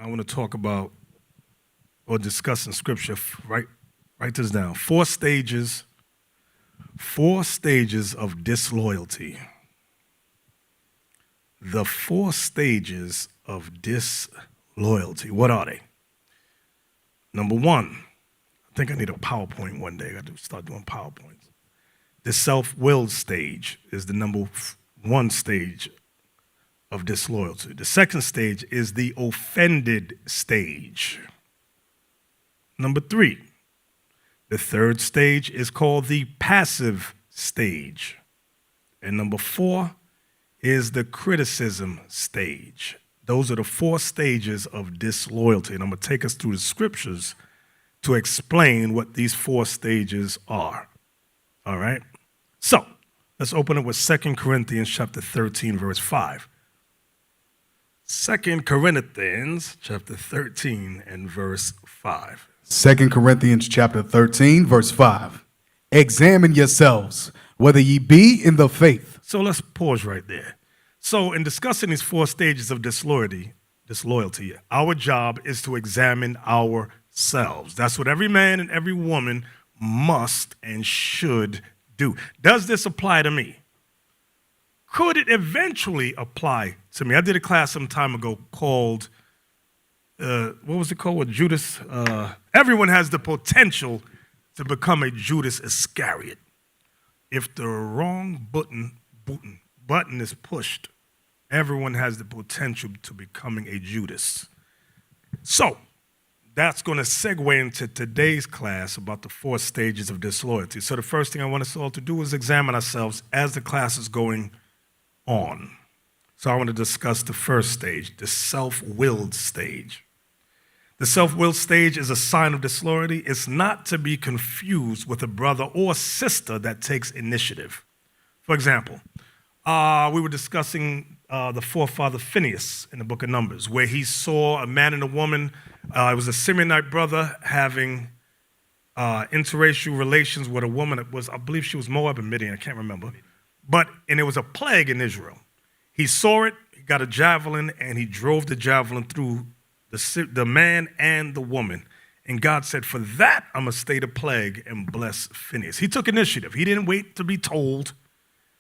I want to talk about or discuss in Scripture. Write this down. Four stages of disloyalty. The four stages of disloyalty. What are they? Number one, I think I need a PowerPoint one day. I got to start doing PowerPoints. The self-willed stage is the number one stage of disloyalty. The second stage is the offended stage. Number three, the third stage is called the passive stage. And number four is the criticism stage. Those are the four stages of disloyalty. And I'm going to take us through the scriptures to explain what these four stages are. All right? So, let's open it with 2 Corinthians chapter 13, verse 5. 2 Corinthians chapter 13 and verse 5. 2 Corinthians chapter 13, verse 5. Examine yourselves, whether ye be in the faith. So let's pause right there. So in discussing these four stages of disloyalty, our job is to examine ourselves. That's what every man and every woman must and should do. Does this apply to me? Could it eventually apply to me? I did a class some time ago called, what was it called with Judas? Everyone has the potential to become a Judas Iscariot. If the wrong button is pushed, everyone has the potential to becoming a Judas. So that's going to segue into today's class about the four stages of disloyalty. So the first thing I want us all to do is examine ourselves as the class is going on. So I want to discuss the first stage, the self-willed stage. The self-willed stage is a sign of disloyalty. It's not to be confused with a brother or sister that takes initiative. For example, we were discussing the forefather Phineas in the book of Numbers, where he saw a man and a woman. It was a Simeonite brother having interracial relations with a woman that was, I believe she was Moab and Midian, I can't remember. And it was a plague in Israel. He saw it, he got a javelin, and he drove the javelin through the man and the woman. And God said, for that, I'm going to stay the plague and bless Phineas. He took initiative. He didn't wait to be told.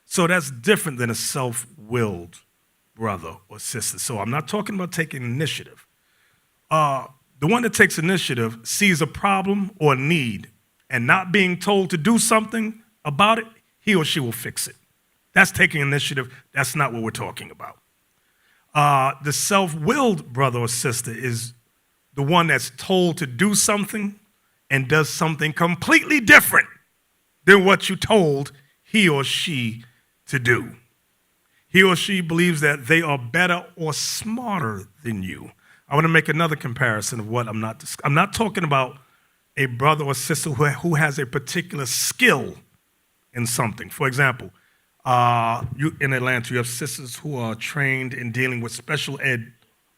So that's different than a self-willed brother or sister. So I'm not talking about taking initiative. The one that takes initiative sees a problem or need and not being told to do something about it, he or she will fix it. That's taking initiative. That's not what we're talking about. The self-willed brother or sister is the one that's told to do something and does something completely different than what you told he or she to do. He or she believes that they are better or smarter than you. I want to make another comparison of what I'm not talking about a brother or sister who has a particular skill in something. For example, in Atlanta, you have sisters who are trained in dealing with special ed,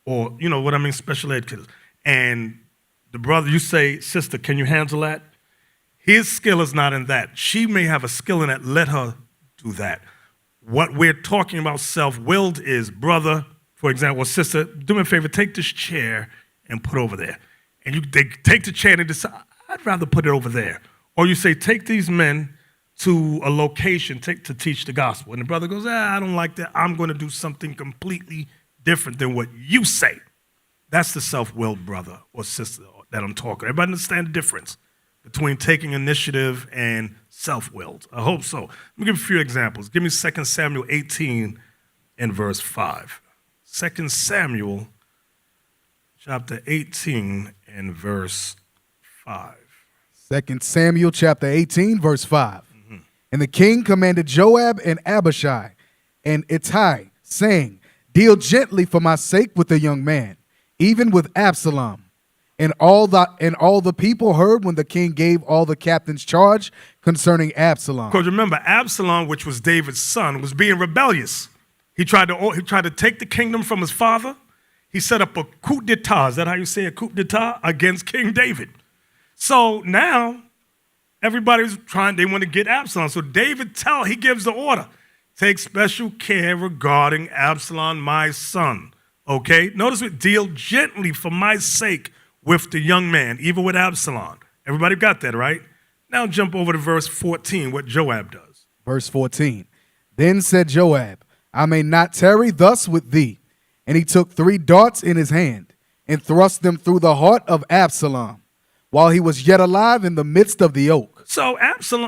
or you know what I mean, special ed kids. And the brother, you say, sister, can you handle that? His skill is not in that. She may have a skill in that. Let her do that. What we're talking about self-willed is, brother, for example, sister, do me a favor, take this chair and put it over there. And they take the chair and decide, I'd rather put it over there. Or you say, take these men to a location to teach the gospel. And the brother goes, I don't like that. I'm going to do something completely different than what you say. That's the self-willed brother or sister that I'm talking. Everybody understand the difference between taking initiative and self-willed? I hope so. Let me give a few examples. Give me 2 Samuel 18 and verse 5. 2 Samuel chapter 18 and verse 5. 2 Samuel chapter 18, verse 5. And the king commanded Joab and Abishai and Ittai, saying, deal gently for my sake with the young man, even with Absalom. And all the people heard when the king gave all the captains charge concerning Absalom. Because remember, Absalom, which was David's son, was being rebellious. He tried to take the kingdom from his father. He set up a coup d'etat. Is that how you say a coup d'etat? Against King David. So now everybody's they want to get Absalom. So he gives the order, take special care regarding Absalom, my son. Okay? Notice it, deal gently for my sake with the young man, even with Absalom. Everybody got that, right? Now jump over to verse 14, what Joab does. Verse 14. Then said Joab, I may not tarry thus with thee. And he took 3 darts in his hand and thrust them through the heart of Absalom, while he was yet alive in the midst of the oak. So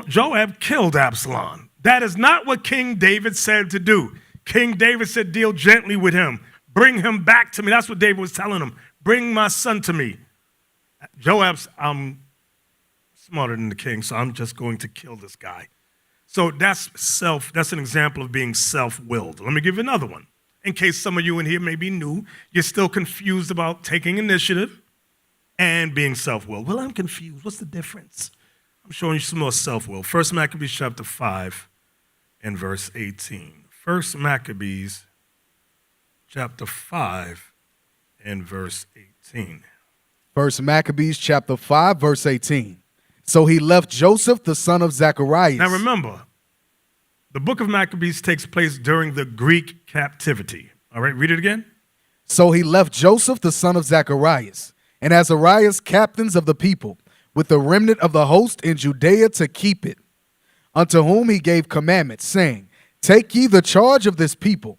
Joab killed Absalom. That is not what King David said to do. King David said, deal gently with him. Bring him back to me. That's what David was telling him. Bring my son to me. Joab's, I'm smarter than the king, so I'm just going to kill this guy. So that's an example of being self-willed. Let me give you another one. In case some of you in here may be new, you're still confused about taking initiative and being self-willed. Well, I'm confused. What's the difference? I'm showing you some more self-will. 1 Maccabees chapter 5 and verse 18. 1 Maccabees chapter 5 and verse 18. 1 Maccabees chapter 5, verse 18. So he left Joseph, the son of Zacharias. Now remember, the book of Maccabees takes place during the Greek captivity. All right, read it again. So he left Joseph, the son of Zacharias, and Azarias, captains of the people, with the remnant of the host in Judea to keep it, unto whom he gave commandments, saying, take ye the charge of this people,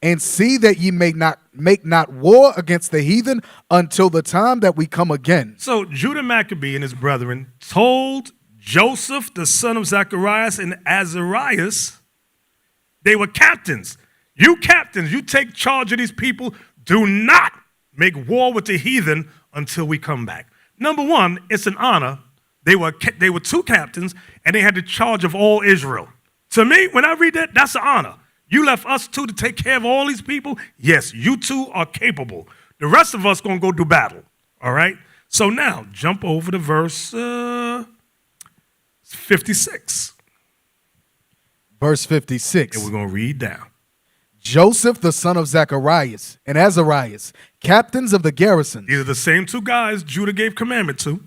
and see that ye make not war against the heathen until the time that we come again. So Judah Maccabee and his brethren told Joseph, the son of Zacharias, and Azarias, they were captains. You captains, you take charge of these people. Do not make war with the heathen until we come back. Number one, it's an honor. They were 2 captains, and they had the charge of all Israel. To me, when I read that, that's an honor. You left us 2 to take care of all these people. Yes, you 2 are capable. The rest of us going to go do battle. All right? So now, jump over to verse 56. Verse 56. And we're going to read down. Joseph, the son of Zacharias, and Azarias, captains of the garrison, These are the same 2 guys Judah gave commandment to,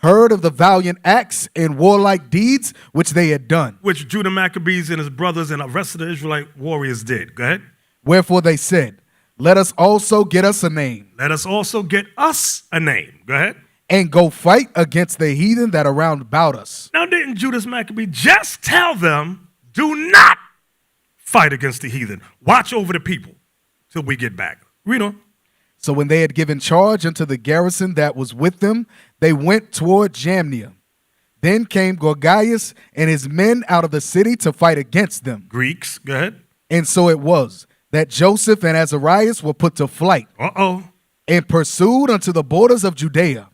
heard of the valiant acts and warlike deeds which they had done. which Judah Maccabees and his brothers and the rest of the Israelite warriors did. Go ahead. Wherefore they said, let us also get us a name, Let us also get us a name. Go ahead. and go fight against the heathen that are round about us. Now, didn't Judas Maccabee just tell them, do not fight against the heathen. Watch over the people till we get back. Read on. So when they had given charge unto the garrison that was with them, they went toward Jamnia. Then came Gorgias and his men out of the city to fight against them. Greeks. Go ahead. And so it was that Joseph and Azarias were put to flight and pursued unto the borders of Judea.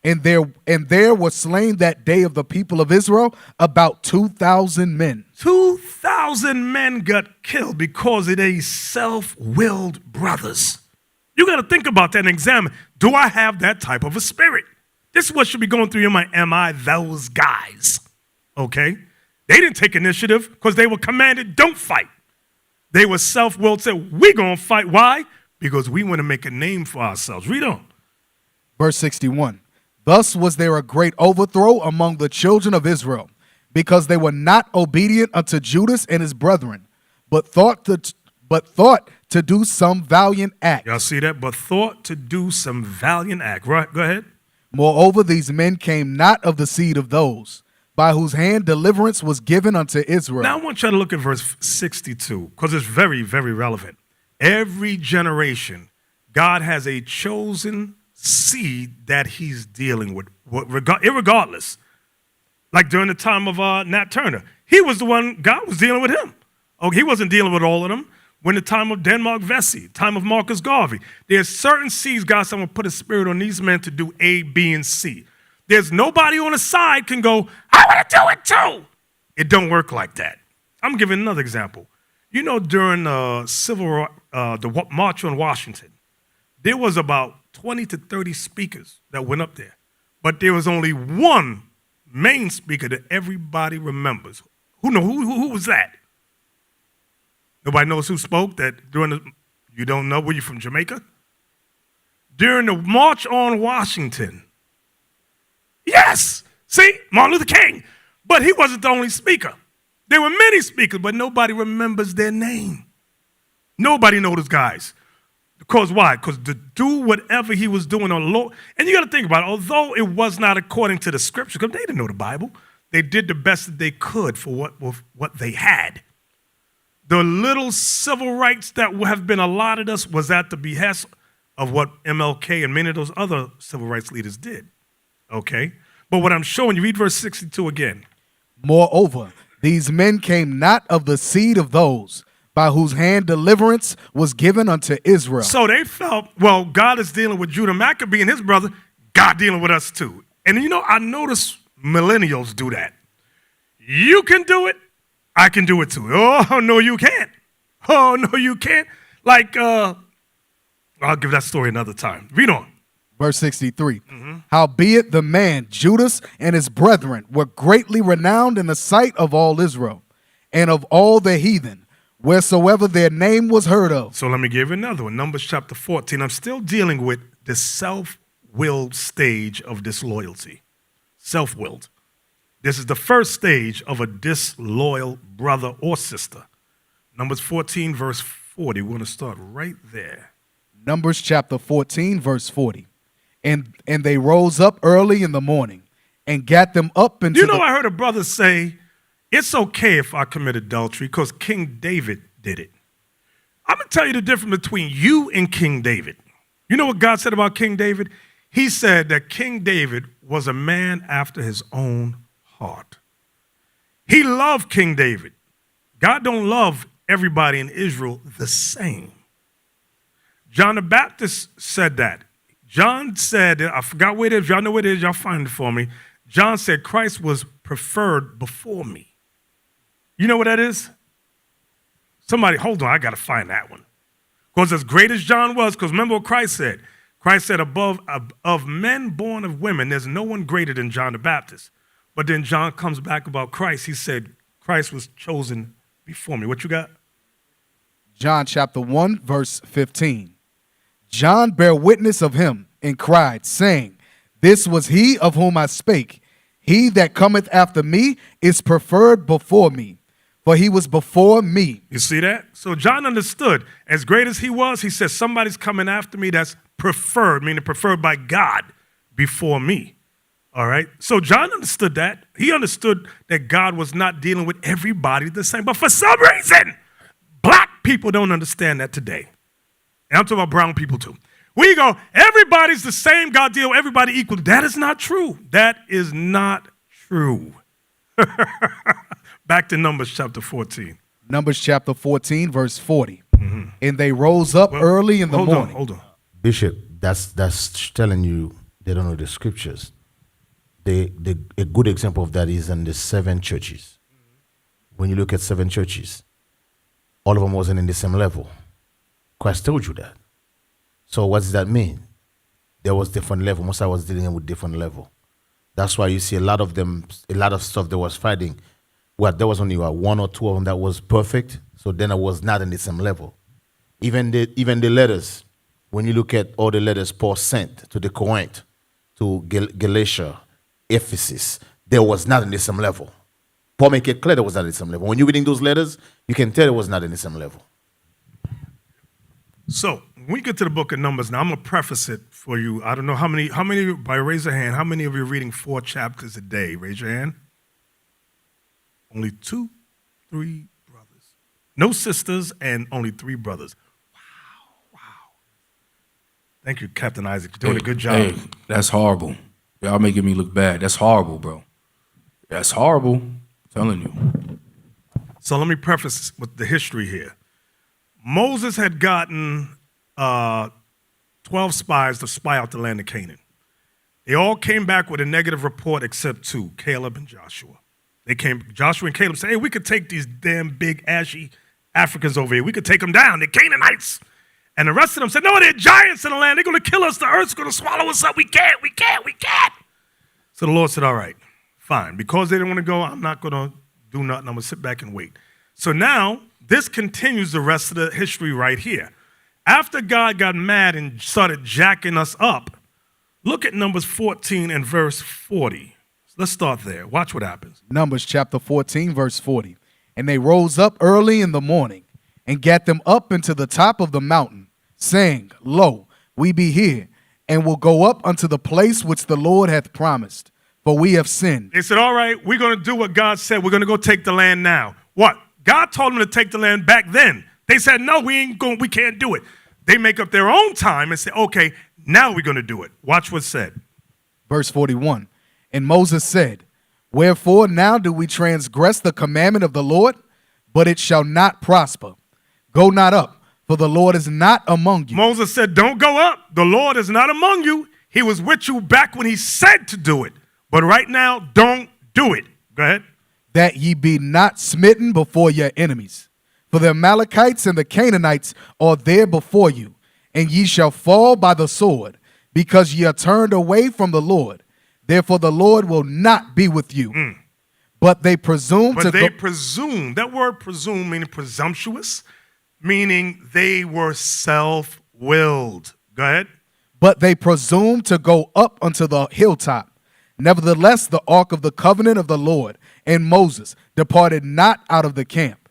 And there were slain that day of the people of Israel about 2,000 men. 2,000 men got killed because of these self-willed brothers. You got to think about that and examine, do I have that type of a spirit? This is what should be going through your mind. Am I those guys? Okay? They didn't take initiative because they were commanded, don't fight. They were self-willed, said, we're going to fight. Why? Because we want to make a name for ourselves. Read on. Verse 61. Thus was there a great overthrow among the children of Israel, because they were not obedient unto Judas and his brethren, but thought to do some valiant act. Y'all see that? But thought to do some valiant act. Right, go ahead. Moreover, these men came not of the seed of those by whose hand deliverance was given unto Israel. Now I want you to look at verse 62 because it's very, very relevant. Every generation, God has a chosen seed that he's dealing with, irregardless. Like during the time of Nat Turner, he was the one, God was dealing with him. Oh, he wasn't dealing with all of them. When the time of Denmark Vesey, time of Marcus Garvey, there's certain seeds God said, I'm going to put a spirit on these men to do A, B, and C. There's nobody on the side can go, I want to do it too. It don't work like that. I'm giving another example. You know, during the March on Washington, there was about 20 to 30 speakers that went up there. But there was only one main speaker that everybody remembers. Who was that? Nobody knows who spoke that during the, you don't know, were you from Jamaica? During the March on Washington. Yes, see, Martin Luther King. But he wasn't the only speaker. There were many speakers, but nobody remembers their name. Nobody knows those guys. Because why? Because to do whatever he was doing on the Lord, and you got to think about it, although it was not according to the scripture, because they didn't know the Bible, they did the best that they could for what they had. The little civil rights that have been allotted us was at the behest of what MLK and many of those other civil rights leaders did. Okay? But what I'm showing you, read verse 62 again. Moreover, these men came not of the seed of those by whose hand deliverance was given unto Israel. So they felt, well, God is dealing with Judah Maccabee and his brother, God dealing with us too. And you know, I notice millennials do that. You can do it, I can do it too. Oh, no, you can't. Oh, no, you can't. Like, I'll give that story another time. Read on. Verse 63. Howbeit the man Judas and his brethren were greatly renowned in the sight of all Israel and of all the heathen, wheresoever their name was heard of. So let me give you another one. Numbers chapter 14. I'm still dealing with the self-willed stage of disloyalty. Self-willed. This is the first stage of a disloyal brother or sister. Numbers 14, verse 40. We're going to start right there. Numbers chapter 14, verse 40. And they rose up early in the morning and got them up into I heard a brother say, it's okay if I commit adultery because King David did it. I'm going to tell you the difference between you and King David. You know what God said about King David? He said that King David was a man after his own heart. He loved King David. God don't love everybody in Israel the same. John the Baptist said that. John said, I forgot where it is. Y'all know where it is. Y'all find it for me. John said Christ was preferred before me. You know what that is? Somebody, hold on, I got to find that one. Because as great as John was, because remember what Christ said. Christ said, of men born of women, there's no one greater than John the Baptist. But then John comes back about Christ. He said, Christ was chosen before me. What you got? John chapter 1, verse 15. John bare witness of him and cried, saying, this was he of whom I spake. He that cometh after me is preferred before me, for he was before me. You see that? So John understood. As great as he was, he said, somebody's coming after me that's preferred, meaning preferred by God before me. All right? So John understood that. He understood that God was not dealing with everybody the same. But for some reason, black people don't understand that today. And I'm talking about brown people too. We go, everybody's the same, God deal with everybody equally. That is not true. That is not true. Back to Numbers chapter 14. Numbers chapter 14, verse 40. And they rose up early in the morning. Hold on. Bishop, that's telling you they don't know the scriptures. A good example of that is in the 7 churches. When you look at 7 churches, all of them wasn't in the same level. Christ told you that. So what does that mean? There was different level. Most I was dealing with different level. That's why you see a lot of stuff that was fighting. Well, there was only 1 or 2 of them that was perfect. So then I was not in the same level. Even the letters, when you look at all the letters Paul sent to the Corinth, to Galatia, Ephesus, there was not in the same level. Paul make it clear there was not in the same level. When you're reading those letters, you can tell it was not in the same level. So when we get to the book of Numbers, now I'm going to preface it for you. I don't know how many, by raise your hand, how many of you are reading 4 chapters a day? Raise your hand. Only 2, 3 brothers. No sisters and only 3 brothers. Wow. Thank you, Captain Isaac. You're doing a good job. Hey, that's horrible. Y'all making me look bad. That's horrible, bro. That's horrible. I'm telling you. So let me preface with the history here. Moses had gotten 12 spies to spy out the land of Canaan. They all came back with a negative report except 2, Caleb and Joshua. Joshua and Caleb said, hey, we could take these damn big ashy Africans over here. We could take them down. They're Canaanites. And the rest of them said, no, they're giants in the land. They're going to kill us. The earth's going to swallow us up. We can't. So the Lord said, all right, fine. Because they didn't want to go, I'm not going to do nothing. I'm going to sit back and wait. So now this continues the rest of the history right here. After God got mad and started jacking us up, look at Numbers 14 and verse 40. Let's start there. Watch what happens. Numbers chapter 14, verse 40. And they rose up early in the morning and gat them up into the top of the mountain, saying, Lo, we be here, and will go up unto the place which the Lord hath promised, for we have sinned. They said, all right, we're going to do what God said. We're going to go take the land now. What? God told them to take the land back then. They said, no, we can't do it. They make up their own time and say, okay, now we're going to do it. Watch what's said. Verse 41. And Moses said, Wherefore now do we transgress the commandment of the Lord? But it shall not prosper. Go not up, for the Lord is not among you. Moses said, don't go up. The Lord is not among you. He was with you back when he said to do it. But right now, don't do it. Go ahead. That ye be not smitten before your enemies. For the Amalekites and the Canaanites are there before you, and ye shall fall by the sword, because ye are turned away from the Lord. Therefore the Lord will not be with you. But they presume presume. That word presume meaning presumptuous, meaning they were self-willed. Go ahead. But they presume to go up unto the hilltop. Nevertheless, the ark of the covenant of the Lord and Moses departed not out of the camp.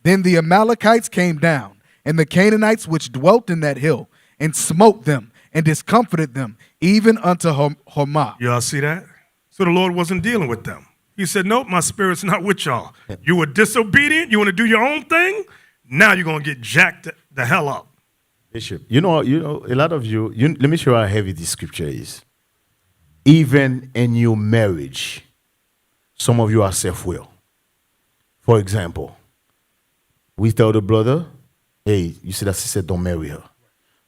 Then the Amalekites came down, and the Canaanites which dwelt in that hill, and smote them, and discomfited them, even unto Hormah. Y'all see that? So the Lord wasn't dealing with them. He said, nope, my spirit's not with y'all. You were disobedient. You want to do your own thing. Now you're going to get jacked the hell up. Bishop, you know, a lot of you, let me show you how heavy this scripture is. Even in your marriage, some of you are self-will. For example, we tell the brother, hey, you see that sister, don't marry her.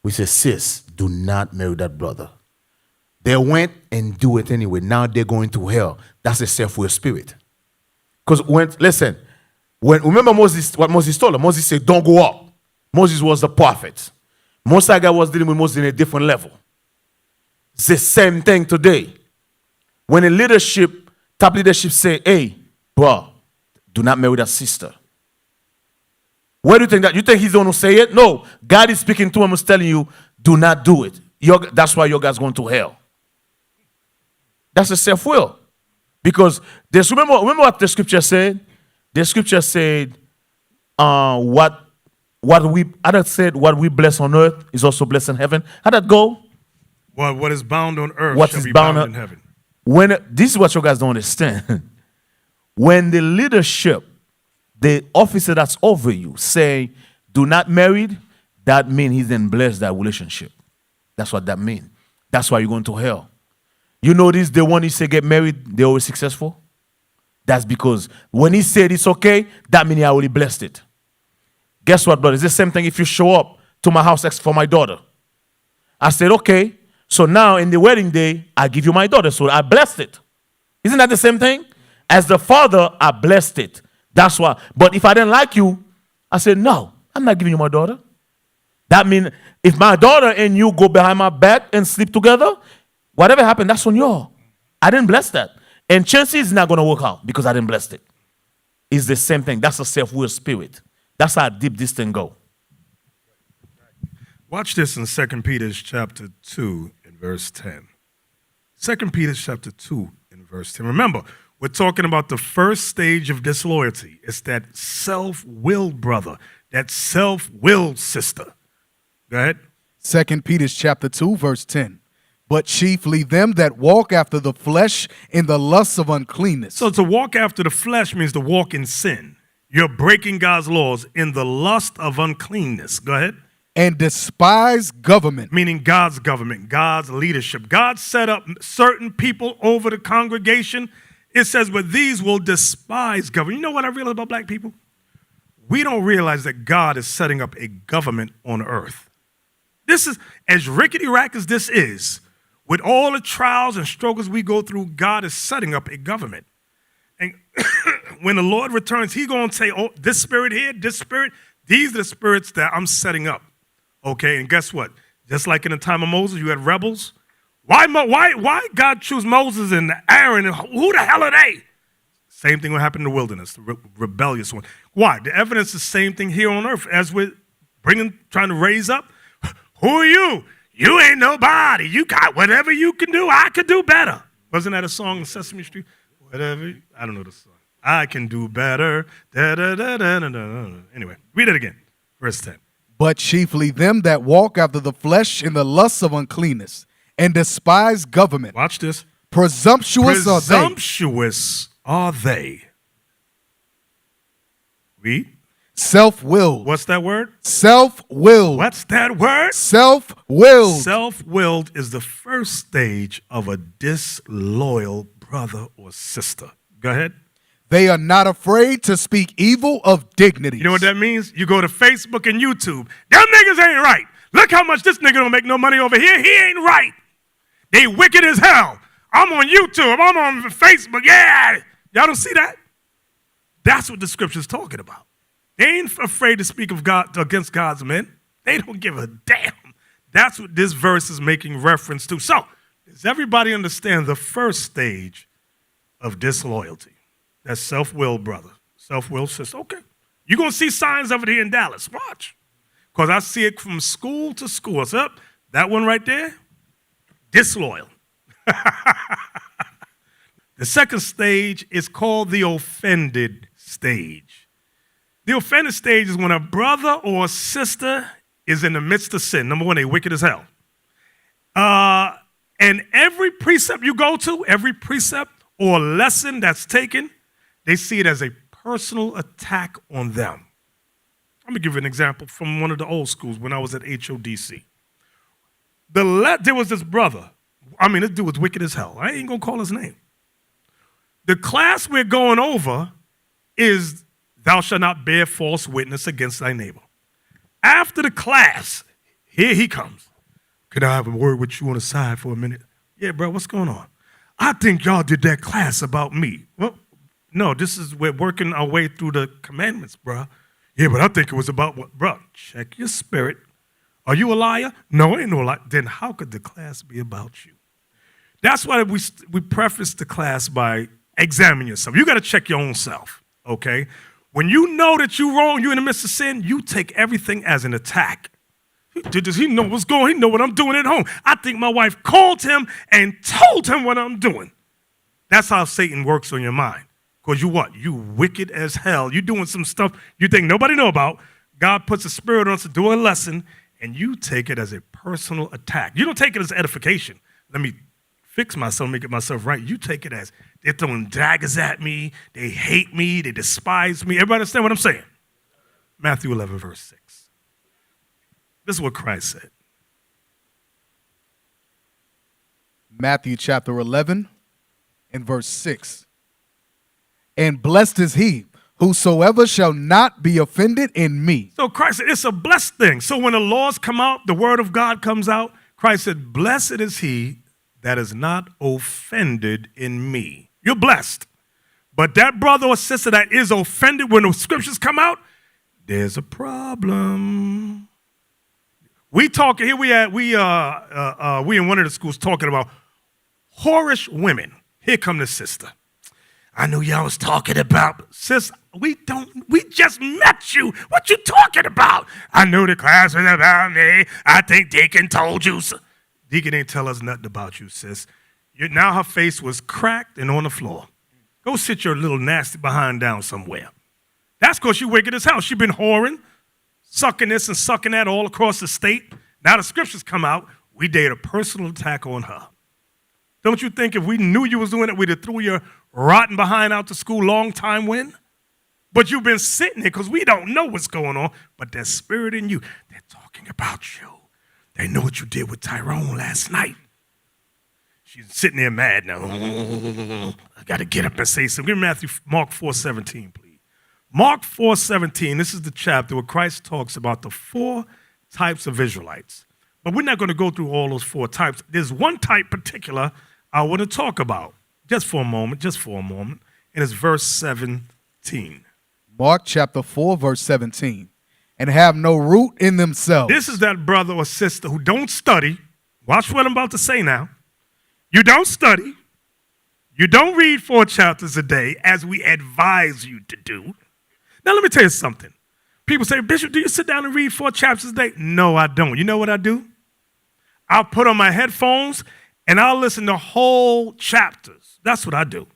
We say, sis, do not marry that brother. They went and do it anyway. Now they're going to hell. That's a self-will spirit. Because remember Moses, what Moses told him? Moses said, don't go up. Moses was the prophet. Most of guy was dealing with Moses in a different level. It's the same thing today. When a top leadership say, hey, bro, do not marry that sister. Where do you think that? You think he's the one who say it? No. God is speaking to him and telling you, do not do it. That's why your guy's going to hell. That's a self-will. Because remember what the scripture said? The scripture said, what we bless on earth is also blessed in heaven. How'd that go? Well, what is bound on earth shall be bound in heaven. This is what you guys don't understand. When the leadership, the officer that's over you, say, do not marry, that means he's then blessed that relationship. That's what that means. That's why you're going to hell. You notice the one he say get married, they're always successful? That's because when he said it's okay, that means he already blessed it. Guess what, brother? It's the same thing if you show up to my house for my daughter. I said, okay, so now in the wedding day, I give you my daughter, so I blessed it. Isn't that the same thing? As the father, I blessed it. That's why. But if I didn't like you, I said, no, I'm not giving you my daughter. That means if my daughter and you go behind my back and sleep together, whatever happened, that's on you. I didn't bless that. And chances it's not going to work out because I didn't bless it. It's the same thing. That's a self-will spirit. That's how deep this thing go. Watch this in 2 Peter chapter 2 and verse 10. 2 Peter chapter 2 and verse 10. Remember, we're talking about the first stage of disloyalty. It's that self-willed brother, that self-willed sister. Go ahead. 2 Peter chapter 2, verse 10. But chiefly them that walk after the flesh in the lusts of uncleanness. So to walk after the flesh means to walk in sin. You're breaking God's laws in the lust of uncleanness. Go ahead. And despise government. Meaning God's government, God's leadership. God set up certain people over the congregation. It says, but these will despise government. You know what I realize about black people? We don't realize that God is setting up a government on earth. This is, as rickety-rack as this is, with all the trials and struggles we go through, God is setting up a government. And when the Lord returns, he's going to say, oh, this spirit here, this spirit, these are the spirits that I'm setting up. Okay, and guess what? Just like in the time of Moses, you had rebels. Why God choose Moses and Aaron? And who the hell are they? Same thing will happen in the wilderness, the rebellious one. Why? The evidence is the same thing here on earth as we're trying to raise up. Who are you? You ain't nobody. You got whatever you can do. I could do better. Wasn't that a song in Sesame Street? Whatever. I don't know the song. I can do better. Da, da, da, da, da, da. Anyway, read it again. Verse 10. but chiefly them that walk after the flesh in the lusts of uncleanness, and despise government. Watch this. Presumptuous are they. Presumptuous are they. Read. Self-willed. What's that word? Self-willed. What's that word? Self-willed. Self-willed is the first stage of a disloyal brother or sister. Go ahead. They are not afraid to speak evil of dignity. You know what that means? You go to Facebook and YouTube. Them niggas ain't right. Look how much this nigga don't make no money over here. He ain't right. They wicked as hell. I'm on YouTube. I'm on Facebook. Yeah. Y'all don't see that? That's what the scripture's talking about. They ain't afraid to speak of God against God's men. They don't give a damn. That's what this verse is making reference to. So, does everybody understand the first stage of disloyalty? That's self-willed brother, self-willed sister. Okay. You're going to see signs of it here in Dallas. Watch. Because I see it from school to school. So, that one right there, disloyal. The second stage is called the offended stage. The offended stage is when a brother or a sister is in the midst of sin. Number one, they wicked as hell. And every precept you go to, every precept or lesson that's taken, they see it as a personal attack on them. Let me give you an example from one of the old schools when I was at HODC. There was this brother. I mean, this dude was wicked as hell. I ain't going to call his name. The class we're going over is thou shalt not bear false witness against thy neighbor. After the class, here he comes. Could I have a word with you on the side for a minute? Yeah, bro, what's going on? I think y'all did that class about me. Well, no, we're working our way through the commandments, bro. Yeah, but I think it was about what? Bro, check your spirit. Are you a liar? No, ain't no lie. Then how could the class be about you? That's why we preface the class by examine yourself. You got to check your own self, okay? When you know that you're wrong, you're in the midst of sin, you take everything as an attack. Does he know what's going on? He know what I'm doing at home. I think my wife called him and told him what I'm doing. That's how Satan works on your mind. Because you what? You wicked as hell. You doing some stuff you think nobody know about. God puts a spirit on us to do a lesson, and you take it as a personal attack. You don't take it as edification. Let me fix myself, make it myself right. You take it as they're throwing daggers at me. They hate me. They despise me. Everybody understand what I'm saying? Matthew 11, verse 6. This is what Christ said. Matthew chapter 11 and verse 6. And blessed is he whosoever shall not be offended in me. So Christ said it's a blessed thing. So when the laws come out, the word of God comes out, Christ said, blessed is he that is not offended in me. You're blessed. But that brother or sister that is offended when the scriptures come out, there's a problem. We talking here. We in one of the schools talking about whorish women. Here come the sister. I knew y'all was talking about, sis. We just met you. What you talking about? I knew the class was about me. I think Deacon told you. Deacon ain't tell us nothing about you, sis. Now her face was cracked and on the floor. Go sit your little nasty behind down somewhere. That's because she wicked as hell. She been whoring, sucking this and sucking that all across the state. Now the scriptures come out. We did a personal attack on her. Don't you think if we knew you was doing it, we'd have threw your rotten behind out to school long time when? But you've been sitting there because we don't know what's going on. But that spirit in you, they're talking about you. They know what you did with Tyrone last night. She's sitting there mad now. I got to get up and say something. Give me Mark 4:17, please. Mark 4:17, this is the chapter where Christ talks about the 4 types of Israelites. But we're not going to go through all those 4 types. There's one type particular I want to talk about just for a moment, and it's verse 17. Mark chapter 4, verse 17. And have no root in themselves. This is that brother or sister who don't study. Watch what I'm about to say now. You don't study. You don't read 4 chapters a day as we advise you to do. Now, let me tell you something. People say, Bishop, do you sit down and read 4 chapters a day? No, I don't. You know what I do? I'll put on my headphones and I'll listen to whole chapters. That's what I do.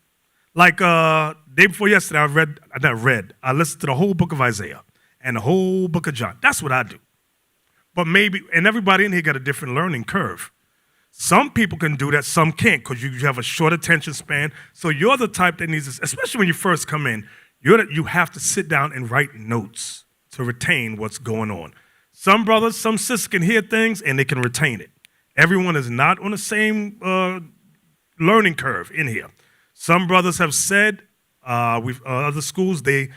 Like day before yesterday, I listened to the whole book of Isaiah and the whole book of John. That's what I do. But maybe, and everybody in here got a different learning curve. Some people can do that, some can't, because you have a short attention span. So you're the type that needs, especially when you first come in, you have to sit down and write notes to retain what's going on. Some brothers, some sisters can hear things and they can retain it. Everyone is not on the same learning curve in here. Some brothers have said, other schools, they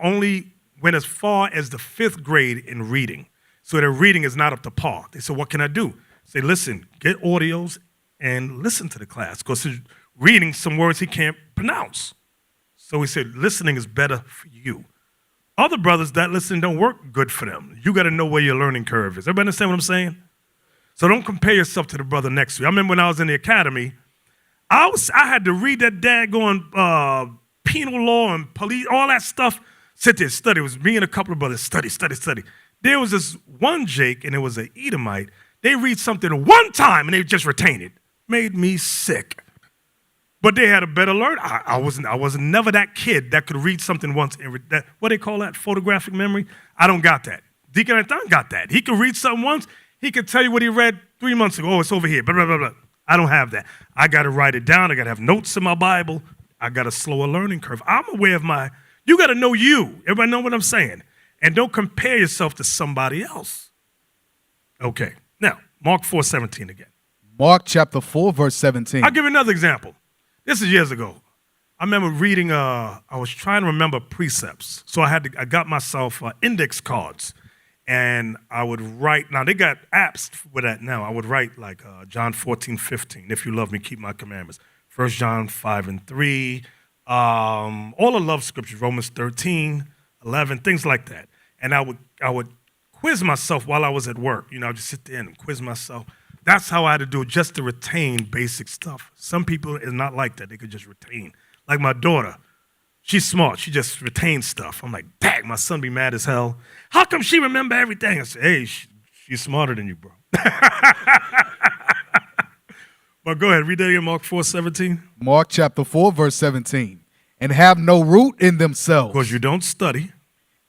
only went as far as the 5th grade in reading. So their reading is not up to par. They said, what can I do? Say, listen, get audios and listen to the class, because he's reading some words he can't pronounce. So he said, listening is better for you. Other brothers, that listening don't work good for them. You got to know where your learning curve is. Everybody understand what I'm saying? So don't compare yourself to the brother next to you. I remember when I was in the academy, I had to read that daggone penal law and police, all that stuff. Sit there, study. It was me and a couple of brothers, study. There was this one Jake, and it was an Edomite. They read something one time, and they just retain it. Made me sick. But they had a better learn. I wasn't never that kid that could read something once. What they call that, photographic memory? I don't got that. Deacon Anton got that. He could read something once. He could tell you what he read 3 months ago. Oh, it's over here. Blah, blah, blah, blah. I don't have that. I got to write it down. I got to have notes in my Bible. I got a slower learning curve. I'm aware of you got to know you. Everybody know what I'm saying? And don't compare yourself to somebody else. Okay. Now, Mark 4:17 again. Mark chapter 4, verse 17. I'll give you another example. This is years ago. I remember reading, I was trying to remember precepts. So I got myself index cards. And I would write, now they got apps for that now. I would write like John 14:15, if you love me, keep my commandments. 1 John 5:3, all the love scriptures, Romans 13:11, things like that. And I would quiz myself while I was at work. I'd just sit there and quiz myself. That's how I had to do it, just to retain basic stuff. Some people is not like that. They could just retain. Like my daughter. She's smart. She just retains stuff. I'm like, dang, my son be mad as hell. How come she remember everything? I say, hey, she's smarter than you, bro. But go ahead, read that again, Mark 4:17. Mark chapter 4, verse 17. And have no root in themselves. Because you don't study.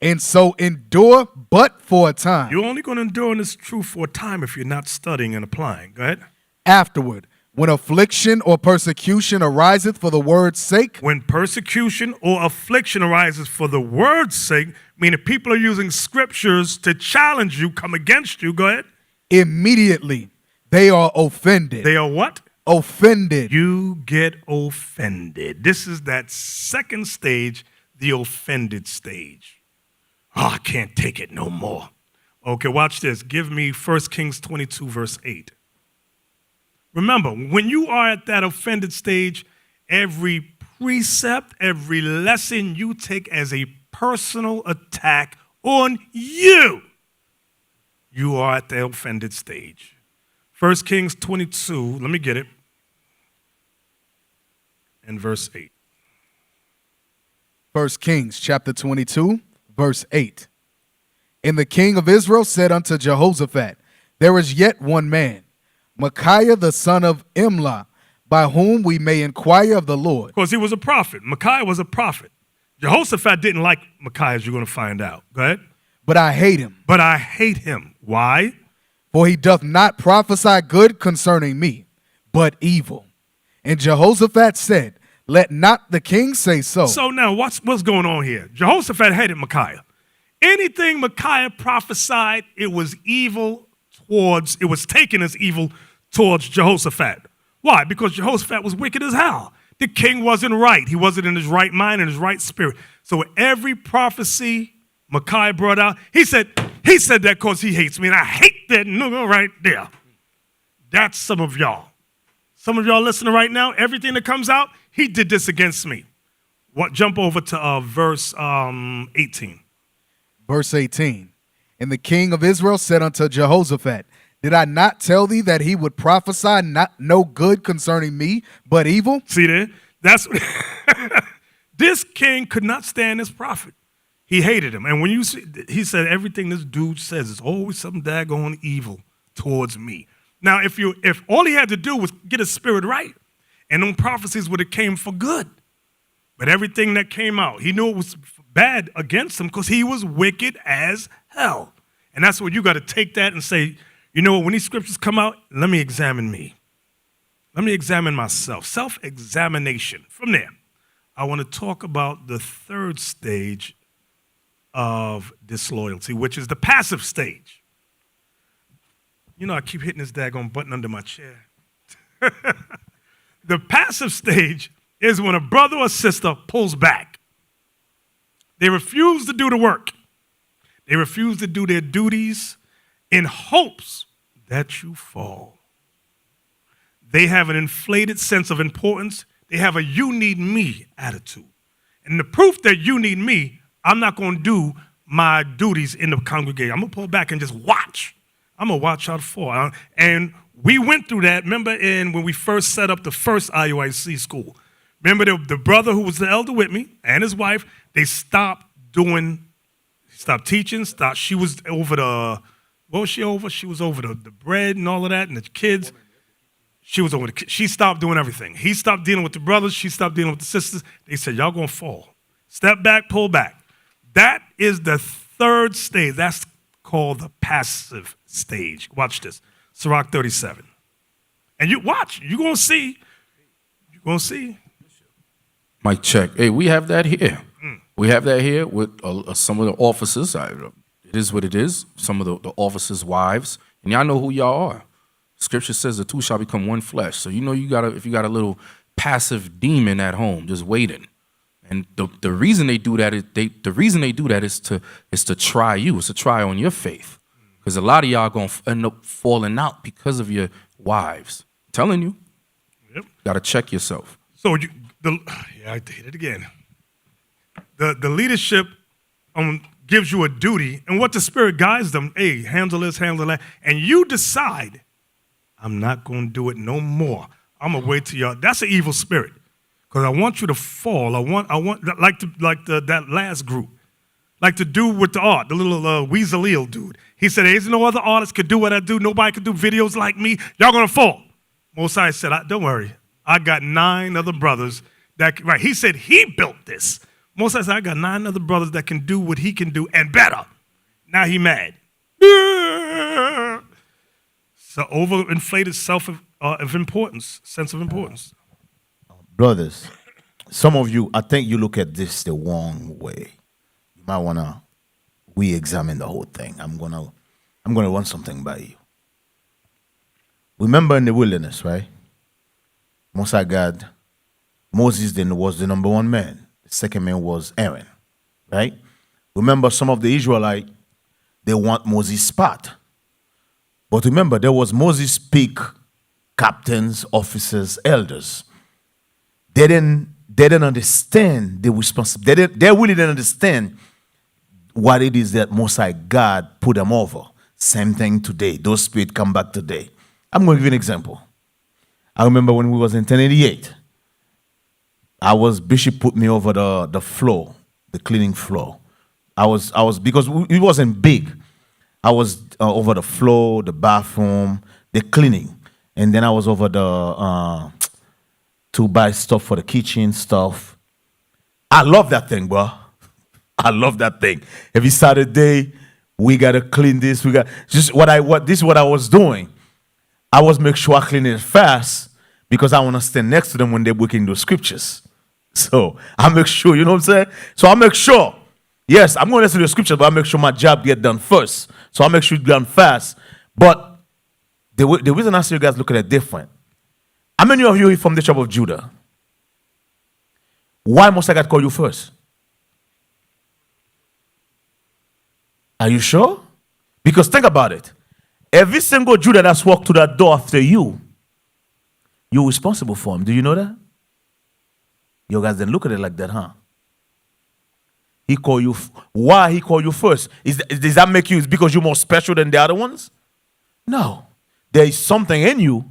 And so endure but for a time. You're only going to endure in this truth for a time if you're not studying and applying. Go ahead. Afterward, when affliction or persecution ariseth for the word's sake. When persecution or affliction arises for the word's sake, meaning people are using scriptures to challenge you, come against you, go ahead. Immediately they are offended. They are what? Offended. You get offended. This is that second stage, the offended stage. Oh, I can't take it no more. Okay, watch this. Give me 1 Kings 22, verse 8. Remember, when you are at that offended stage, every precept, every lesson you take as a personal attack on you, you are at the offended stage. 1 Kings 22, let me get it, and verse 8. 1 Kings chapter 22, verse 8. And the king of Israel said unto Jehoshaphat, there is yet one man, Micaiah the son of Imlah, by whom we may inquire of the Lord. Because he was a prophet. Micaiah was a prophet. Jehoshaphat didn't like Micaiah, as you're going to find out. Go ahead. But I hate him. But I hate him. Why? For he doth not prophesy good concerning me, but evil. And Jehoshaphat said, let not the king say so. So now what's going on here? Jehoshaphat hated Micaiah. Anything Micaiah prophesied, it was taken as evil towards Jehoshaphat. Why? Because Jehoshaphat was wicked as hell. The king wasn't right. He wasn't in his right mind and his right spirit. So every prophecy Micaiah brought out, he said that because he hates me, and I hate that nigga right there. That's some of y'all. Some of y'all listening right now, everything that comes out, he did this against me. Jump over to verse 18. Verse 18. And the king of Israel said unto Jehoshaphat, did I not tell thee that he would prophesy no good concerning me, but evil? See there? That's this king could not stand this prophet. He hated him. And when you see, he said everything this dude says is always something daggone evil towards me. Now, if all he had to do was get his spirit right, and them prophecies would have came for good. But everything that came out, he knew it was bad against him because he was wicked as hell. And that's where you got to take that and say, you know what, when these scriptures come out, let me examine me. Let me examine myself. Self-examination. From there, I want to talk about the third stage of disloyalty, which is the passive stage. You know, I keep hitting this daggone button under my chair. The passive stage is when a brother or sister pulls back. They refuse to do the work. They refuse to do their duties in hopes that you fall. They have an inflated sense of importance. They have a you need me attitude. And the proof that you need me, I'm not going to do my duties in the congregation. I'm going to pull back and just watch. I'm going to watch out for. And we went through that, remember, when we first set up the first IUIC school. Remember the brother who was the elder with me and his wife, they stopped teaching, she was over the, what was she over? She was over the bread and all of that and the kids. She was over the kids. She stopped doing everything. He stopped dealing with the brothers. She stopped dealing with the sisters. They said, y'all going to fall. Step back, pull back. That is the third stage. That's called the passive stage. Watch this. Sirach 37. And you watch. You're going to see. You're going to see. Mic check. Hey, we have that here. We have that here with some of the officers. It is what it is. Some of the officers' wives. And y'all know who y'all are. Scripture says the two shall become one flesh. So you know if you got a little passive demon at home just waiting. And the reason they do that is to try you. It's to try on your faith. Because a lot of y'all gonna end up falling out because of your wives. I'm telling you. Yep. Gotta check yourself. So I did it again. The leadership gives you a duty, and what the Spirit guides them, hey, handle this, handle that, and you decide, I'm not going to do it no more. I'm going to wait till y'all. That's an evil spirit, because I want you to fall. I want that last group, like the dude with the art, the little Weaseleel dude. He said, there's no other artist could do what I do. Nobody could do videos like me. Y'all going to fall. Mosiah said, don't worry. I got 9 other brothers right. He said he built this. Mosiah said, I got 9 other brothers that can do what he can do and better. Now he mad. So overinflated sense of importance. Brothers, some of you, I think you look at this the wrong way. You might want to re-examine the whole thing. I'm gonna run something by you. Remember in the wilderness, right? Most High God, Moses then was the number 1 man. The second man was Aaron, right? Remember, some of the Israelites, they want Moses' spot. But remember, there was Moses' peak captains, officers, elders. They didn't understand the responsibility. They really didn't understand what it is that Most High God put them over. Same thing today. Those spirits come back today. I'm going to give you an example. I remember when we was in 1088. Bishop put me over the floor, the cleaning floor. I was because it wasn't big. I was over the floor, the bathroom, the cleaning, and then I was over the to buy stuff for the kitchen stuff. I love that thing, bro. I love that thing. Every Saturday, we gotta clean this. This is what I was doing. I was make sure I clean it fast because I want to stand next to them when they're working those scriptures. So I make sure, you know what I'm saying? So I make sure, yes, I'm going to listen to the scriptures, but I make sure my job get done first. So I make sure it's done fast. But the reason I see you guys look at it different. How many of you are from the tribe of Judah? Why must I God call you first? Are you sure? Because think about it. Every single Judah that's walked through that door after you, you're responsible for him. Do you know that? You guys didn't look at it like that, huh? He called you. Why he called you first? Does that make you because you're more special than the other ones? No. There is something in you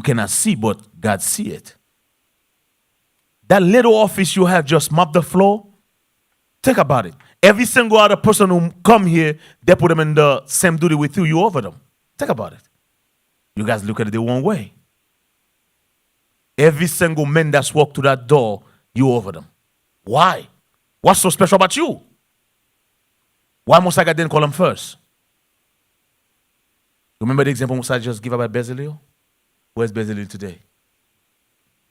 cannot see, but God see it. That little office you have just mop the floor. Think about it. Every single other person who come here, they put them in the same duty with you. You over them. Think about it. You guys look at it the wrong way. Every single man that's walked through that door, you over them. Why? What's so special about you? Why Most High God didn't call him first? Remember the example Musa just gave about Bezalel? Where's Bezalel today?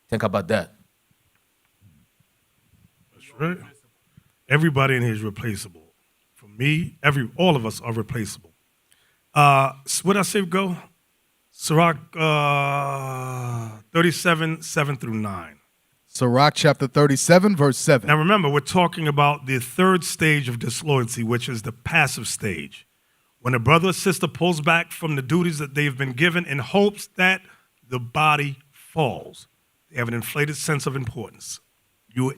Think about that. That's right. Everybody in here is replaceable. For me, all of us are replaceable. What did I say go? Sirach 37, 7 through 9. Sirach chapter 37, verse 7. Now remember, we're talking about the third stage of disloyalty, which is the passive stage. When a brother or sister pulls back from the duties that they've been given in hopes that the body falls. They have an inflated sense of importance.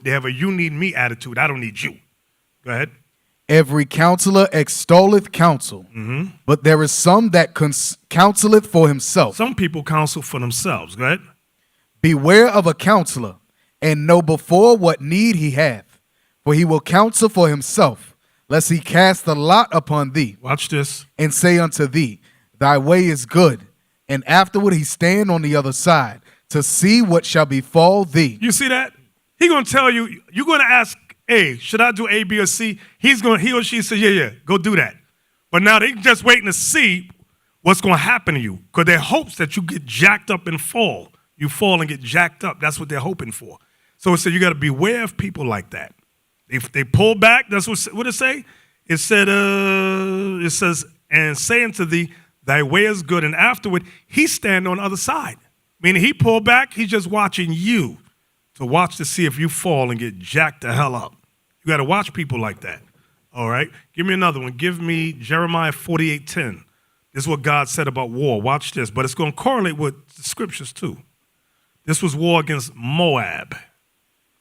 They have a you need me attitude. I don't need you. Go ahead. Every counselor extolleth counsel, but there is some that counseleth for himself. Some people counsel for themselves. Go ahead. Beware of a counselor, and know before what need he hath, for he will counsel for himself, lest he cast the lot upon thee. Watch this. And say unto thee, thy way is good, and afterward he stand on the other side, to see what shall befall thee. You see that? He gonna tell you, you're gonna ask A, should I do A, B, or C? He or she says, yeah, go do that. But now they just waiting to see what's gonna happen to you, because their hopes that you get jacked up and fall. You fall and get jacked up. That's what they're hoping for. So it said you got to beware of people like that. If they pull back, that's what it say? It said, it says, and say unto thee, thy way is good. And afterward, he stand on the other side. Meaning he pulled back, he's just watching you to watch to see if you fall and get jacked the hell up. You got to watch people like that. All right? Give me another one. Give me Jeremiah 48:10. This is what God said about war. Watch this. But it's going to correlate with the scriptures too. This was war against Moab.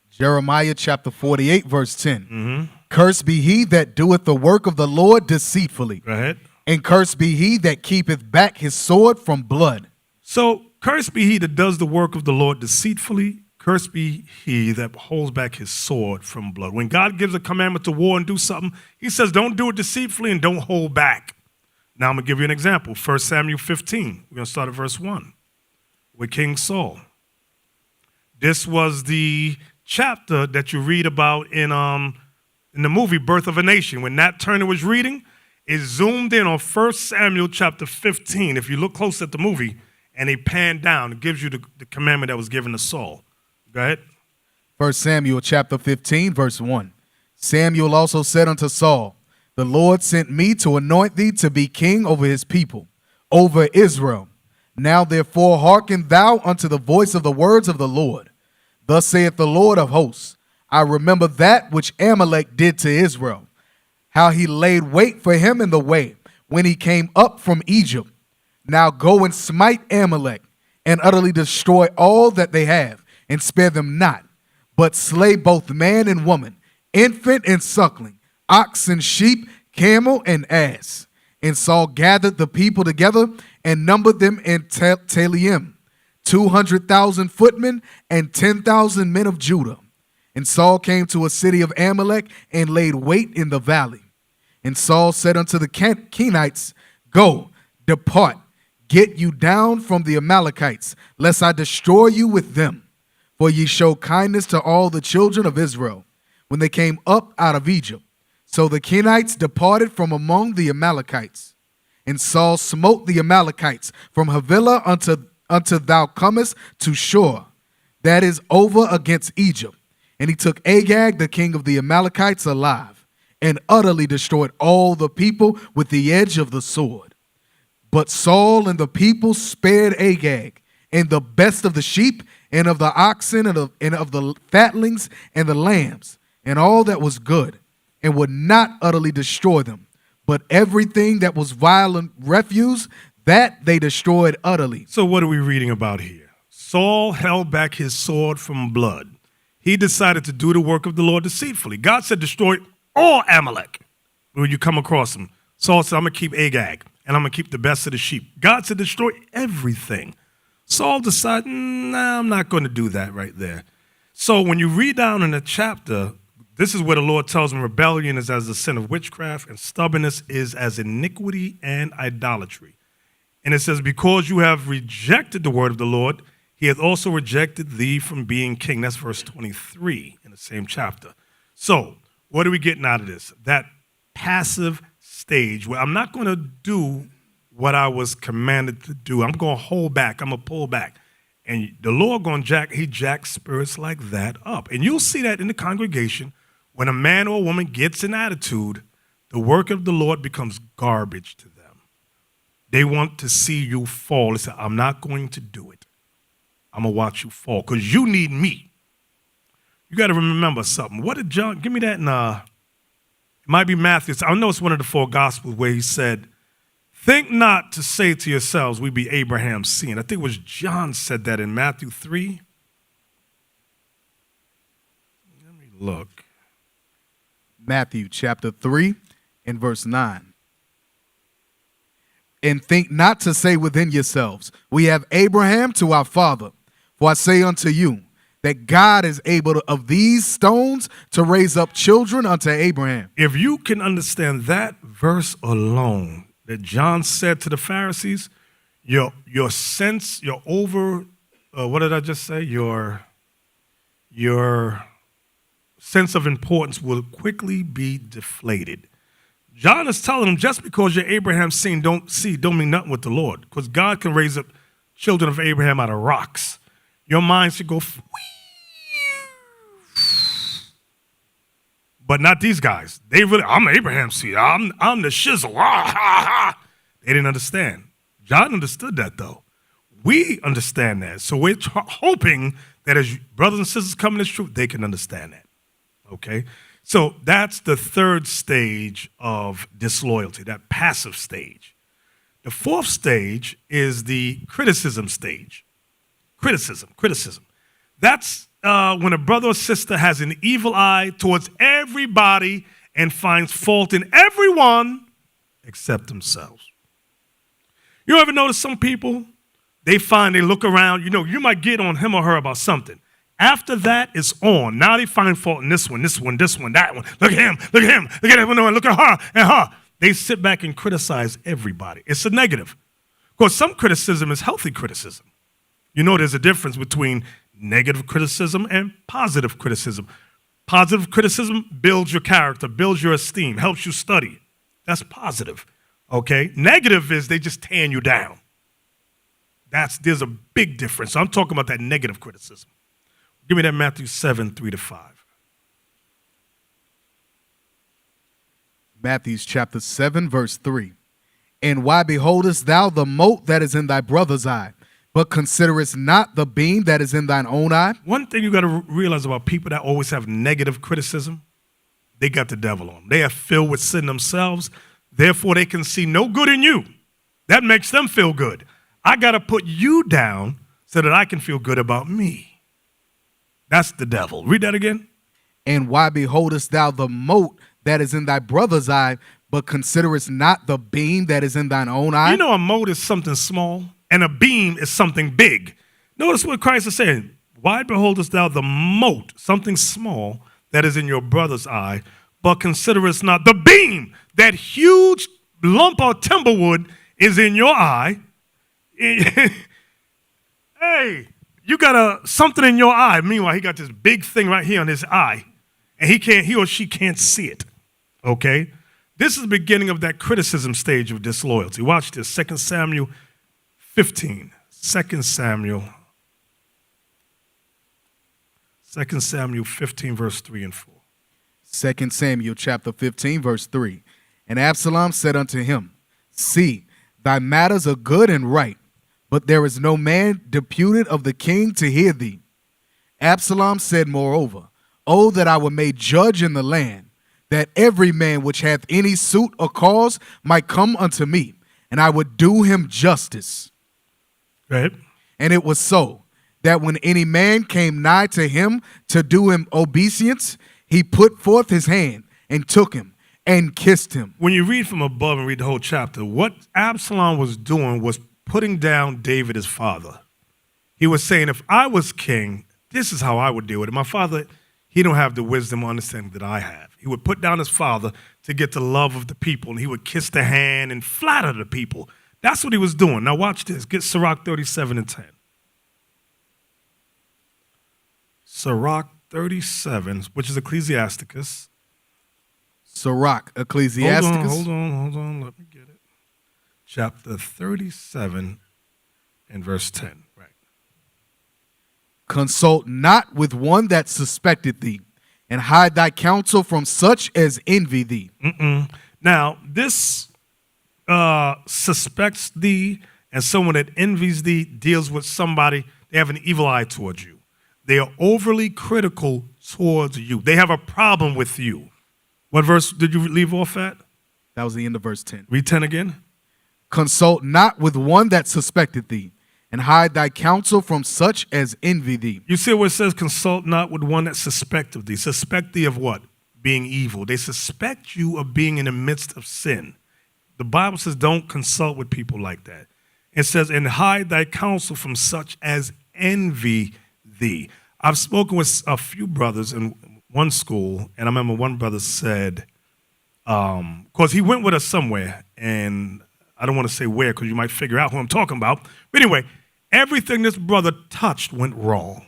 Jeremiah chapter 48, verse 10. Cursed be he that doeth the work of the Lord deceitfully. Go ahead. And cursed be he that keepeth back his sword from blood. So, cursed be he that does the work of the Lord deceitfully. Cursed be he that holds back his sword from blood. When God gives a commandment to war and do something, he says, don't do it deceitfully and don't hold back. Now, I'm going to give you an example. 1 Samuel 15. We're going to start at verse 1 with King Saul. This was the chapter that you read about in the movie Birth of a Nation. When Nat Turner was reading, it zoomed in on 1 Samuel chapter 15. If you look close at the movie and they pan down, it gives you the commandment that was given to Saul. Go ahead. 1 Samuel chapter 15, verse 1. Samuel also said unto Saul, the Lord sent me to anoint thee to be king over his people, over Israel. Now therefore hearken thou unto the voice of the words of the Lord. Thus saith the Lord of hosts, I remember that which Amalek did to Israel, how he laid wait for him in the way when he came up from Egypt. Now go and smite Amalek, and utterly destroy all that they have, and spare them not, but slay both man and woman, infant and suckling, ox and sheep, camel and ass. And Saul gathered the people together and numbered them in Telaim, 200,000 footmen and 10,000 men of Judah. And Saul came to a city of Amalek and laid wait in the valley. And Saul said unto the Kenites, go, depart, get you down from the Amalekites, lest I destroy you with them. For ye show kindness to all the children of Israel, when they came up out of Egypt. So the Kenites departed from among the Amalekites. And Saul smote the Amalekites from Havilah unto thou comest to Shur, that is over against Egypt. And he took Agag, the king of the Amalekites, alive, and utterly destroyed all the people with the edge of the sword. But Saul and the people spared Agag, and the best of the sheep, and of the oxen, and of the fatlings, and the lambs, and all that was good, and would not utterly destroy them. But everything that was violent refuse, that they destroyed utterly. So what are we reading about here? Saul held back his sword from blood. He decided to do the work of the Lord deceitfully. God said, destroy all Amalek when you come across them. Saul said, I'm going to keep Agag, and I'm going to keep the best of the sheep. God said, destroy everything. Saul decided, nah, I'm not going to do that right there. So when you read down in the chapter, this is where the Lord tells him rebellion is as the sin of witchcraft, and stubbornness is as iniquity and idolatry. And it says, because you have rejected the word of the Lord, he hath also rejected thee from being king. That's verse 23 in the same chapter. So what are we getting out of this? That passive stage where I'm not going to do what I was commanded to do. I'm going to hold back. I'm going to pull back. And the Lord going to he jacks spirits like that up. And you'll see that in the congregation. When a man or a woman gets an attitude, the work of the Lord becomes garbage to them. They want to see you fall. They say, I'm not going to do it. I'm going to watch you fall because you need me. You got to remember something. What did John, give me that in, it might be Matthew. I know it's one of the 4 Gospels where he said, think not to say to yourselves, we be Abraham's seed. I think it was John said that in Matthew 3. Let me look. Matthew chapter 3 and verse 9. And think not to say within yourselves, we have Abraham to our father. For I say unto you, that God is able to, of these stones to raise up children unto Abraham. If you can understand that verse alone, that John said to the Pharisees, your sense, your what did I just say? Your sense of importance will quickly be deflated. John is telling them, just because you're Abraham's seed don't mean nothing with the Lord, because God can raise up children of Abraham out of rocks. Your mind should go, but not these guys. They really, I'm Abraham's seed. I'm the shizzle. They didn't understand. John understood that, though. We understand that. So we're hoping that as brothers and sisters come in this truth, they can understand that. Okay? So that's the 3rd stage of disloyalty, that passive stage. The 4th stage is the criticism stage. Criticism. That's when a brother or sister has an evil eye towards everybody and finds fault in everyone except themselves. You ever notice some people, they look around, you might get on him or her about something. After that, it's on. Now they find fault in this one, that one. Look at him, look at everyone, look at her and her. They sit back and criticize everybody. It's a negative. Of course, some criticism is healthy criticism. There's a difference between negative criticism and positive criticism. Positive criticism builds your character, builds your esteem, helps you study. That's positive, okay? Negative is they just tearing you down. There's a big difference. So I'm talking about that negative criticism. Give me that Matthew 7, 3-5. Matthew chapter 7, verse 3. And why beholdest thou the mote that is in thy brother's eye, but considerest not the beam that is in thine own eye? One thing you got to realize about people that always have negative criticism, they got the devil on them. They are filled with sin themselves. Therefore, they can see no good in you. That makes them feel good. I got to put you down so that I can feel good about me. That's the devil. Read that again. And why beholdest thou the mote that is in thy brother's eye, but considerest not the beam that is in thine own eye? A mote is something small, and a beam is something big. Notice what Christ is saying. Why beholdest thou the mote, something small, that is in your brother's eye, but considerest not the beam, that huge lump of timberwood is in your eye? Hey, you got something in your eye. Meanwhile, he got this big thing right here on his eye, and he or she can't see it, okay? This is the beginning of that criticism stage of disloyalty. Watch this, 2 Samuel 15. 2 Samuel 15, verse 3 and 4. 2 Samuel chapter 15, verse 3. And Absalom said unto him, See, thy matters are good and right, but there is no man deputed of the king to hear thee. Absalom said moreover, Oh, that I were made judge in the land, that every man which hath any suit or cause might come unto me, and I would do him justice. Right. And it was so, that when any man came nigh to him to do him obeisance, he put forth his hand and took him and kissed him. When you read from above and read the whole chapter, what Absalom was doing was putting down David, his father. He was saying, if I was king, this is how I would deal with it. My father, he don't have the wisdom or understanding that I have. He would put down his father to get the love of the people, and he would kiss the hand and flatter the people. That's what he was doing. Now watch this. Get Sirach 37 and 10. Sirach 37, which is Ecclesiasticus. Sirach, Ecclesiasticus. Hold on. Let me get it. chapter 37 and verse 10. Right. Consult not with one that suspected thee, and hide thy counsel from such as envy thee. Now, this suspects thee, and someone that envies thee deals with somebody, they have an evil eye towards you. They are overly critical towards you. They have a problem with you. What verse did you leave off at? That was the end of verse 10. Read 10 again. Consult not with one that suspected thee, and hide thy counsel from such as envy thee. You see where it says, consult not with one that suspecteth thee. Suspect thee of what? Being evil. They suspect you of being in the midst of sin. The Bible says don't consult with people like that. It says, and hide thy counsel from such as envy thee. I've spoken with a few brothers in one school, and I remember one brother said, because he went with us somewhere, and I don't want to say where because you might figure out who I'm talking about. But anyway, everything this brother touched went wrong.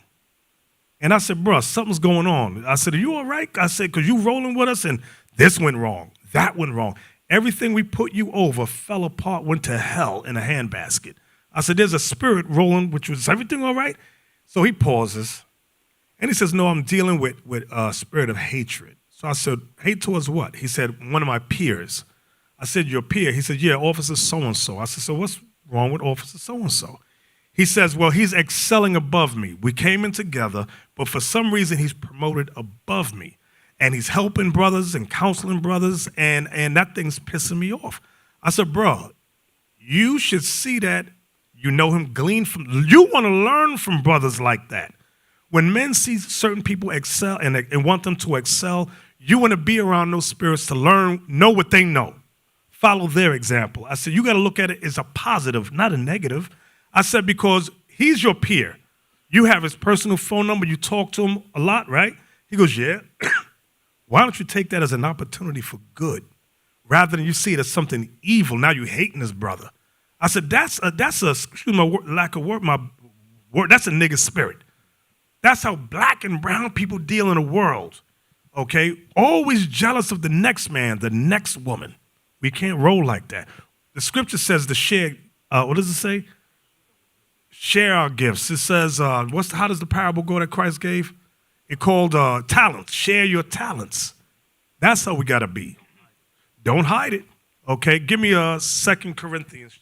And I said, bro, something's going on. I said, are you all right? I said, because you rolling with us, and this went wrong. That went wrong. Everything we put you over fell apart, went to hell in a handbasket. I said, there's a spirit rolling, which was everything all right? So he pauses, and he says, no, I'm dealing with a spirit of hatred. So I said, hate towards what? He said, one of my peers. I said, your peer? He said, yeah, Officer so-and-so. I said, so what's wrong with Officer so-and-so? He says, well, he's excelling above me. We came in together, but for some reason he's promoted above me. And he's helping brothers and counseling brothers, and that thing's pissing me off. I said, bro, you should see that. You know him, glean from. You want to learn from brothers like that. When men see certain people excel and want them to excel, you want to be around those spirits to learn, know what they know. Follow their example. I said, you got to look at it as a positive, not a negative. I said, because he's your peer. You have his personal phone number. You talk to him a lot, right? He goes, yeah. Why don't you take that as an opportunity for good rather than you see it as something evil? Now you're hating his brother. I said, that's a excuse my lack of word, my word, that's a nigga spirit. That's how black and brown people deal in the world, okay? Always jealous of the next man, the next woman. We can't roll like that. The scripture says to share, what does it say? Share our gifts. It says, how does the parable go that Christ gave? It called talents. Share your talents. That's how we got to be. Don't hide it, okay? Give me 2 Corinthians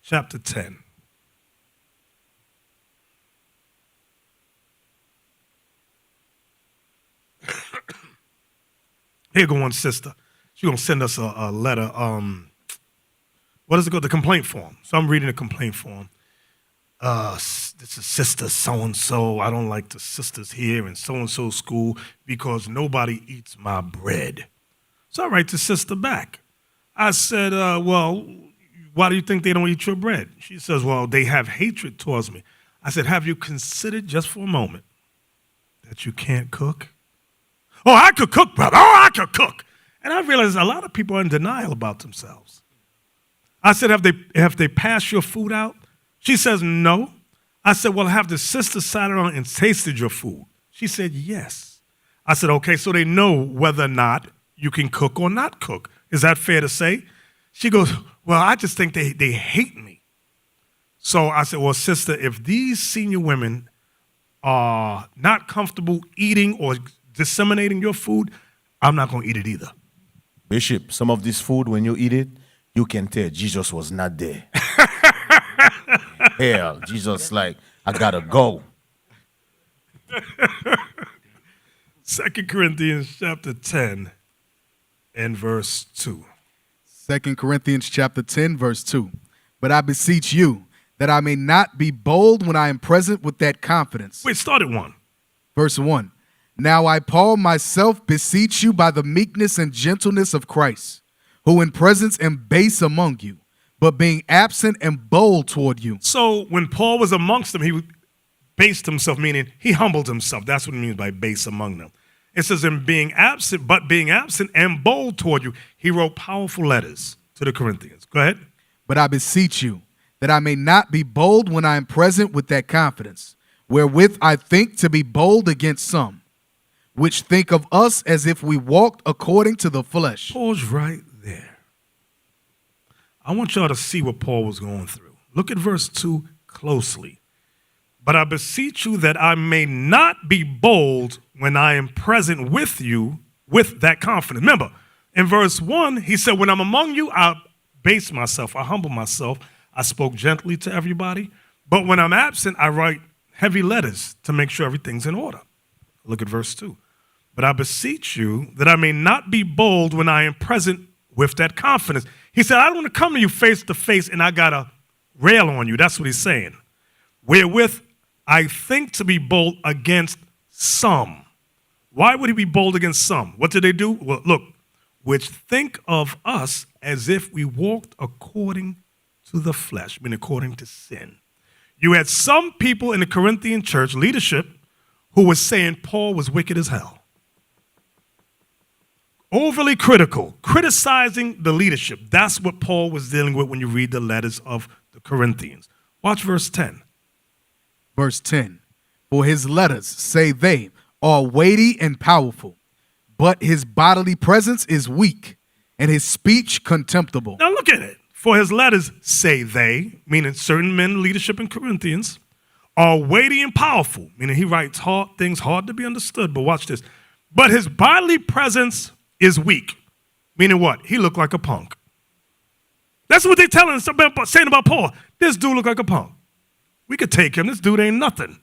chapter 10. Here go one sister. She's going to send us a letter. What does it go? The complaint form. So I'm reading the complaint form. This is sister so-and-so. I don't like the sisters here in so-and-so school because nobody eats my bread. So I write the sister back. I said, well, why do you think they don't eat your bread? She says, well, they have hatred towards me. I said, have you considered just for a moment that you can't cook? Oh, I could cook, brother. Oh, I could cook. And I realized a lot of people are in denial about themselves. I said, have they passed your food out? She says, no. I said, well, have the sister sat around and tasted your food? She said, yes. I said, okay, so they know whether or not you can cook or not cook. Is that fair to say? She goes, well, I just think they hate me. So I said, well, sister, if these senior women are not comfortable eating or disseminating your food, I'm not going to eat it either. Bishop, some of this food, when you eat it, you can tell Jesus was not there. Hell, Jesus like, I gotta go. 2 Corinthians chapter 10 and verse 2. 2 Corinthians chapter 10, verse 2. But I beseech you that I may not be bold when I am present with that confidence. Wait, start at 1. Verse 1. Now I, Paul, myself beseech you by the meekness and gentleness of Christ, who in presence am base among you, but being absent and bold toward you. So when Paul was amongst them, he based himself, meaning he humbled himself. That's what it means by base among them. It says in being absent and bold toward you, he wrote powerful letters to the Corinthians. Go ahead. But I beseech you that I may not be bold when I am present with that confidence, wherewith I think to be bold against some, which think of us as if we walked according to the flesh. Pause right there. I want y'all to see what Paul was going through. Look at verse 2 closely. But I beseech you that I may not be bold when I am present with you with that confidence. Remember, in verse 1, he said, when I'm among you, I base myself, I humble myself. I spoke gently to everybody. But when I'm absent, I write heavy letters to make sure everything's in order. Look at verse 2. But I beseech you that I may not be bold when I am present with that confidence. He said, I don't want to come to you face to face and I got to rail on you. That's what he's saying. Wherewith I think to be bold against some. Why would he be bold against some? What did they do? Well, look, which think of us as if we walked according to the flesh, meaning according to sin. You had some people in the Corinthian church leadership who was saying Paul was wicked as hell. Overly critical, criticizing the leadership. That's what Paul was dealing with when you read the letters of the Corinthians. Watch verse 10. Verse 10. For his letters, say they, are weighty and powerful, but his bodily presence is weak, and his speech contemptible. Now look at it. For his letters, say they, meaning certain men in leadership in Corinthians, are weighty and powerful, meaning he writes things hard to be understood. But watch this. But his bodily presence is weak, meaning what? He looked like a punk. That's what they're telling us about, saying about Paul. This dude looked like a punk. We could take him. This dude ain't nothing.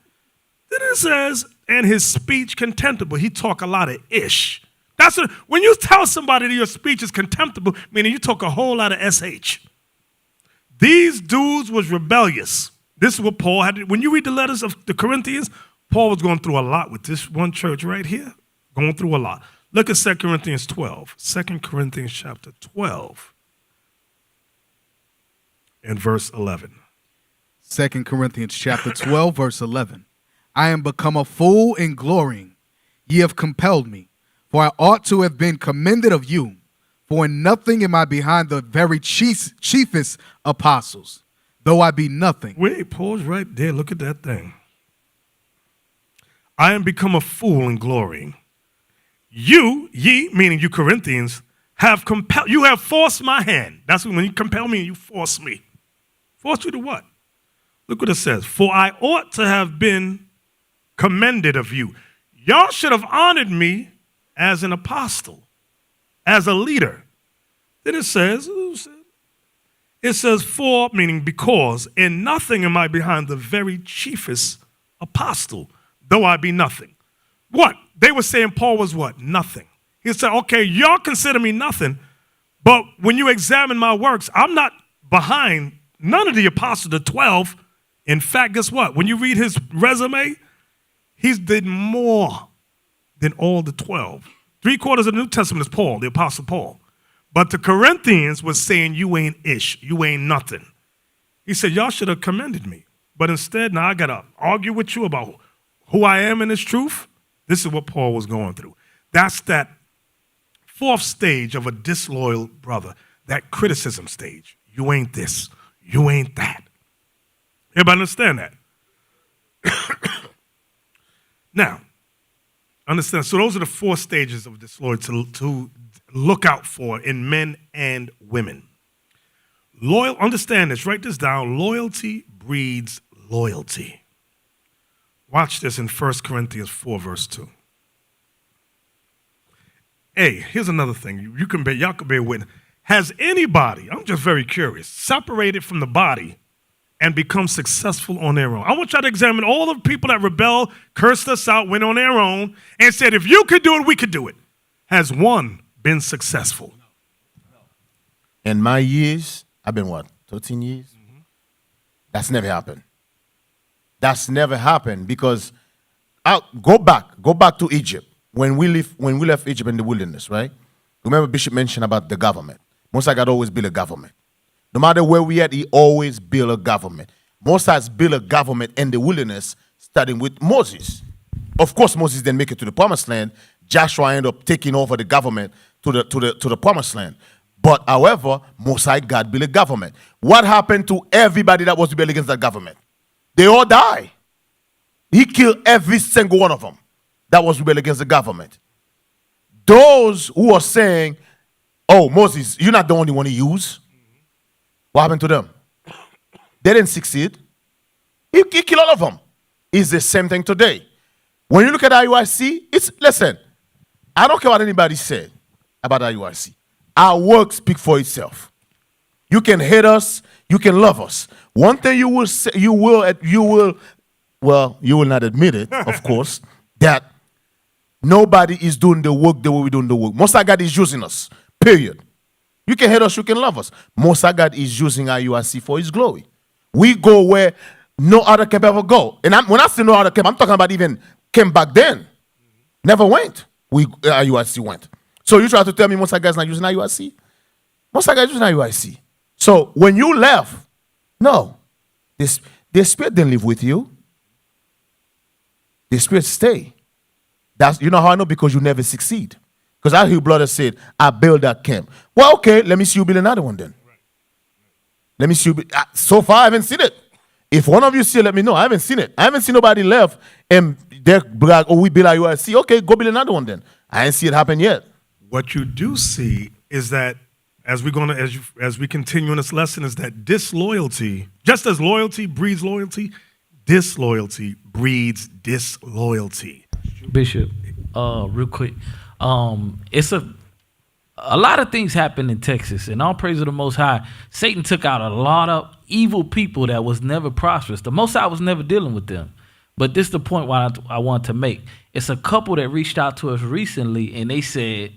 Then it says, and his speech contemptible. He talk a lot of ish. That's what, when you tell somebody that your speech is contemptible, meaning you talk a whole lot of sh. These dudes was rebellious. This is what Paul had. When you read the letters of the Corinthians, Paul was going through a lot with this one church right here. Going through a lot. Look at 2 Corinthians 12. 2 Corinthians chapter 12 and verse 11. 2 Corinthians chapter 12, verse 11. I am become a fool in glorying. Ye have compelled me, for I ought to have been commended of you. For in nothing am I behind the very chiefest apostles, though I be nothing. Wait, pause right there. Look at that thing. I am become a fool in glorying. Ye, meaning you Corinthians, you have forced my hand. That's when you compel me, you force me. Force you to what? Look what it says. For I ought to have been commended of you. Y'all should have honored me as an apostle, as a leader. Then it says, for, meaning because, in nothing am I behind the very chiefest apostle, though I be nothing. What? They were saying Paul was what? Nothing. He said, okay, y'all consider me nothing, but when you examine my works, I'm not behind none of the apostles, the 12. In fact, guess what? When you read his resume, he's did more than all the 12. 3/4 of the New Testament is Paul, the apostle Paul. But the Corinthians was saying, you ain't ish, you ain't nothing. He said, y'all should have commended me. But instead, now I got to argue with you about who I am in this truth. This is what Paul was going through. That's that fourth stage of a disloyal brother, that criticism stage. You ain't this, you ain't that. Everybody understand that? Now, understand, so those are the 4 stages of disloyalty to look out for in men and women. Understand this, write this down. Loyalty breeds loyalty. Watch this in 1 Corinthians 4, verse 2. Hey, here's another thing. Y'all can bear witness. Has anybody, I'm just very curious, separated from the body and become successful on their own? I want y'all to examine all the people that rebelled, cursed us out, went on their own, and said, if you could do it, we could do it. Has one been successful? In my years, I've been 13 years? Mm-hmm. That's never happened. That's never happened because go back to Egypt. When we left Egypt in the wilderness, right? Remember Bishop mentioned about the government. Mosai God always build a government. No matter where we at, he always build a government. Mosai's built a government in the wilderness, starting with Moses. Of course, Moses didn't make it to the promised land. Joshua ended up taking over the government to the promised land. But however, Mosai God built a government. What happened to everybody that was rebelling against that government? They all die. He killed every single one of them that was rebelling against the government. Those who are saying, oh, Moses, you're not the only one he used. What happened to them? They didn't succeed. He killed all of them. It's the same thing today. When you look at IUIC, listen, I don't care what anybody said about IUIC. Our work speaks for itself. You can hate us, you can love us. One thing you will say, you will not admit it, of course, that nobody is doing the work the way we're doing the work. Most of God is using us, period. You can hate us, you can love us. Most of God is using IUIC for his glory. We go where no other camp ever go. And when I say no other camp, I'm talking about even camp back then. Never went. IUIC went. So you try to tell me most of guys not using IUIC? Most of guys using IUIC. So when you left, no, the spirit didn't live with you. The spirit stay. You know how I know? Because you never succeed. Because I hear brother said, I built that camp. Well, okay, let me see you build another one then. Let me see you. So far, I haven't seen it. If one of you see it, let me know. I haven't seen it. I haven't seen nobody left and they're like, oh, we build IUIC. Okay, go build another one then. I ain't see it happen yet. What you do see is that as we continue in this lesson, is that disloyalty, just as loyalty breeds loyalty, disloyalty breeds disloyalty. Bishop, real quick, it's a lot of things happen in Texas, and all praise to the Most High. Satan took out a lot of evil people that was never prosperous. The Most High was never dealing with them. But this is the point why I want to make. It's a couple that reached out to us recently, and they said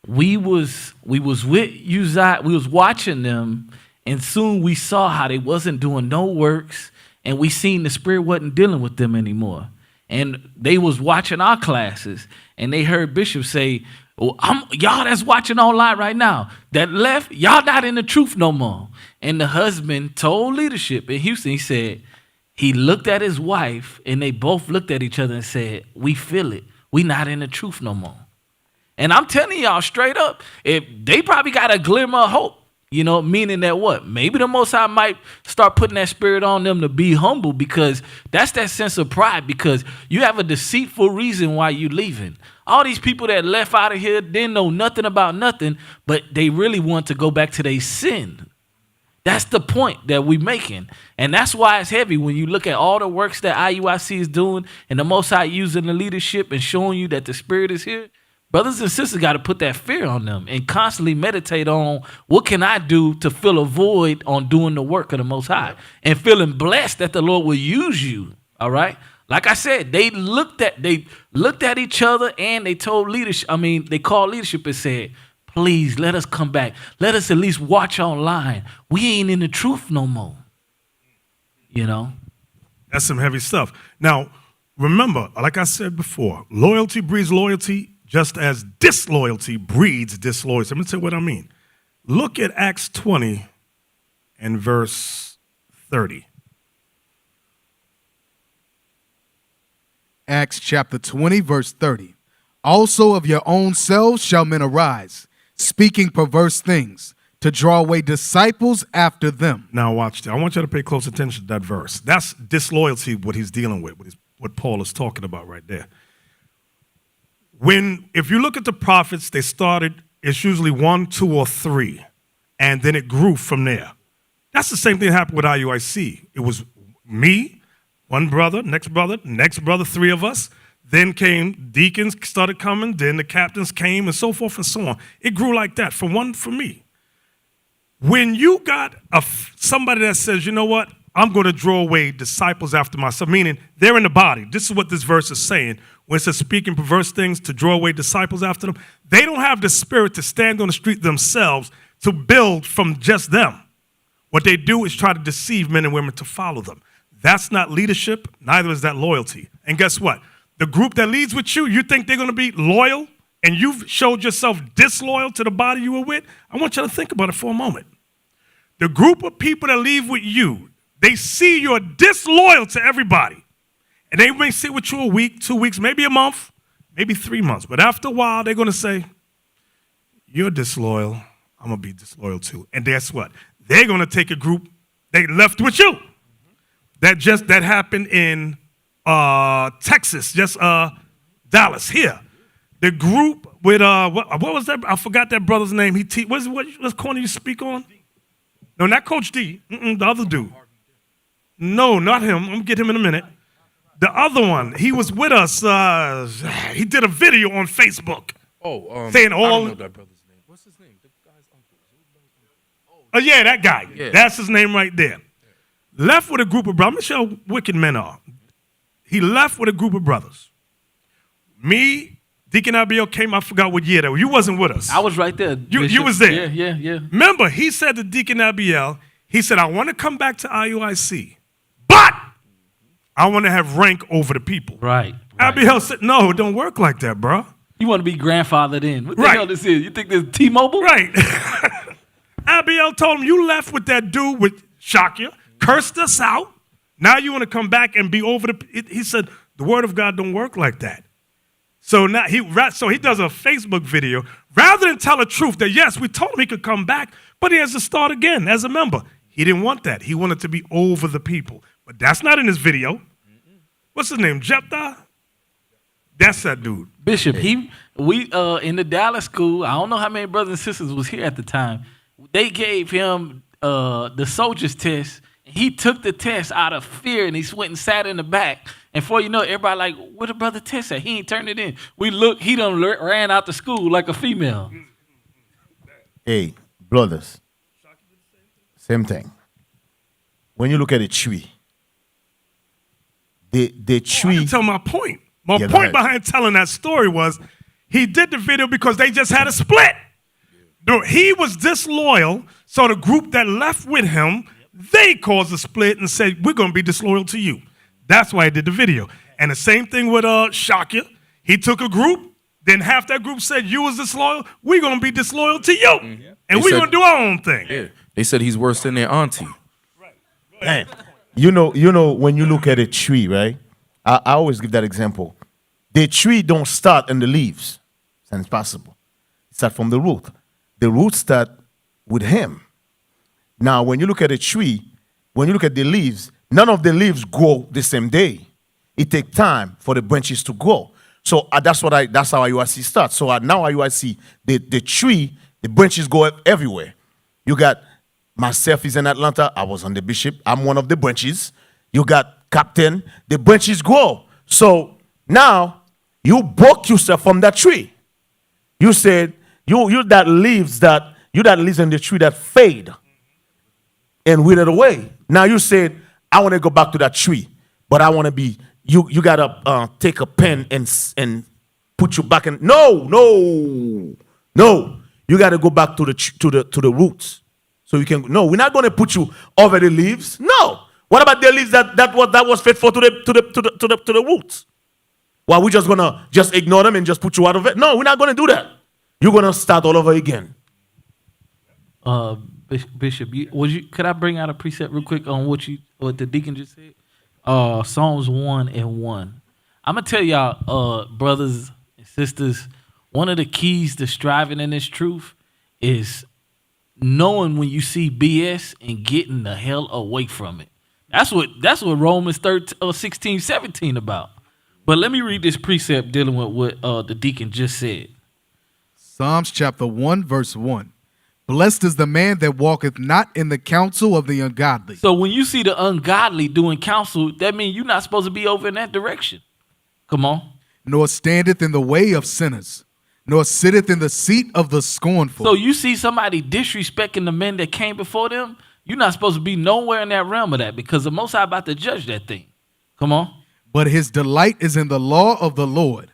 we was with Uzziah, we was watching them, and soon we saw how they wasn't doing no works, and we seen the spirit wasn't dealing with them anymore. And they was watching our classes, and they heard Bishop say, well, y'all that's watching online right now, that left, y'all not in the truth no more. And the husband told leadership in Houston, he said, he looked at his wife, and they both looked at each other and said, we feel it. We not in the truth no more. And I'm telling y'all straight up, if they probably got a glimmer of hope, meaning that what? Maybe the Most High might start putting that spirit on them to be humble, because that's that sense of pride, because you have a deceitful reason why you leaving. All these people that left out of here didn't know nothing about nothing, but they really want to go back to their sin. That's the point that we're making. And that's why it's heavy when you look at all the works that IUIC is doing and the Most High using the leadership and showing you that the spirit is here. Brothers and sisters got to put that fear on them and constantly meditate on what can I do to fill a void on doing the work of the Most High and feeling blessed that the Lord will use you. All right. Like I said, they looked at each other and they told leadership. They called leadership and said, please let us come back. Let us at least watch online. We ain't in the truth no more. That's some heavy stuff. Now, remember, like I said before, loyalty breeds loyalty, just as disloyalty breeds disloyalty. Let me tell you what I mean. Look at Acts 20 and verse 30. Acts chapter 20, verse 30. Also of your own selves shall men arise, speaking perverse things, to draw away disciples after them. Now watch that. I want you to pay close attention to that verse. That's disloyalty, what he's dealing with, what Paul is talking about right there. If you look at the prophets, they started, it's usually 1, 2, or 3, and then it grew from there. That's the same thing that happened with IUIC. It was me, one brother, next brother, 3 of us. Then came deacons, started coming, then the captains came, and so forth and so on. It grew like that from me. When you got somebody that says, you know what, I'm going to draw away disciples after myself, meaning they're in the body. This is what this verse is saying. When it says speaking perverse things to draw away disciples after them, they don't have the spirit to stand on the street themselves to build from just them. What they do is try to deceive men and women to follow them. That's not leadership, neither is that loyalty. And guess what? The group that leads with you think they're going to be loyal, and you've showed yourself disloyal to the body you were with? I want you to think about it for a moment. The group of people that leave with you, they see you're disloyal to everybody. And they may sit with you a week, 2 weeks, maybe a month, maybe 3 months. But after a while, they're going to say, you're disloyal. I'm going to be disloyal too. And guess what? They're going to take a group they left with you. That happened in Texas, Dallas here. The group with, what was that? I forgot that brother's name. What corner you speak on? No, not Coach D. The other dude. No, not him. I'm gonna get him in a minute. The other one. He was with us. He did a video on Facebook. Saying I all. don't know that brother's name. What's his name? The guy's uncle. Oh yeah, that guy. Yeah. That's his name right there. Left with a group of brothers. I'm gonna show how wicked men are. He left with a group of brothers. Me, Deacon Abiel came. I forgot what year that was. You wasn't with us. I was right there. You Bishop. was there. Yeah. Remember, he said to Deacon Abiel, he said, I want to come back to IUIC, but I want to have rank over the people. Right. Abiel said, no, it don't work like that, bro. You want to be grandfathered in. What the Right. hell this is? You think this is T-Mobile? Right. Abiel told him, you left with that dude with Shakya, cursed us out. Now you want to come back and be over the. He said, the word of God don't work like that. So now he does a Facebook video. Rather than tell the truth that, yes, we told him he could come back, but he has to start again as a member. He didn't want that. He wanted to be over the people. But that's not in his video. What's his name? Jephthah? That's that dude. Bishop, we in the Dallas school, I don't know how many brothers and sisters was here at the time. They gave him the soldier's test. He took the test out of fear and he went and sat in the back. And before you know it, everybody like, where the brother test at? He ain't turned it in. We look, he done ran out the school like a female. Hey, brothers. Same thing. When you look at a tree, the I tree. can tell my point. My Yeah, go point ahead. behind telling that story was he did the video because they just had a split. No, he was disloyal, so the group that left with him, they caused a split and said, we're going to be disloyal to you. That's why I did the video. And the same thing with Shakya. He took a group, then half that group said, you was disloyal, we're going to be disloyal to you. And They we're said- going to do our own thing. Yeah. They said he's worse than their auntie. Man, you know, when you look at a tree, right? I always give that example. The tree don't start in the leaves. It's impossible. It start from the root. The roots start with him. Now, when you look at a tree, when you look at the leaves, none of the leaves grow the same day. It takes time for the branches to grow. So that's how IUIC starts. So now IUIC, the tree, the branches go everywhere. You got myself is in Atlanta. I was on the bishop. I'm one of the branches. You got captain. The branches grow. So now you broke yourself from that tree. You said you that leaves in the tree that fade and withered away. Now you said, I want to go back to that tree, but I want to be. You gotta take a pen and put you back in. No. You gotta go back to the roots. So you can. No, we're not gonna put you over the leaves. No. What about the leaves that was faithful to the roots? Well, we're just gonna ignore them and just put you out of it? No, we're not gonna do that. You're gonna start all over again. Bishop, could I bring out a precept real quick on what the deacon just said? Psalms 1:1. I'm gonna tell y'all, brothers and sisters, one of the keys to striving in this truth is knowing when you see BS and getting the hell away from it. That's what Romans 16, 17 about. But let me read this precept dealing with what the deacon just said. Psalms chapter 1, verse 1. Blessed is the man that walketh not in the counsel of the ungodly. So when you see the ungodly doing counsel, that means you're not supposed to be over in that direction. Come on. Nor standeth in the way of sinners, nor sitteth in the seat of the scornful. So you see somebody disrespecting the men that came before them, you're not supposed to be nowhere in that realm of that because the Most High about to judge that thing. Come on. But his delight is in the law of the Lord,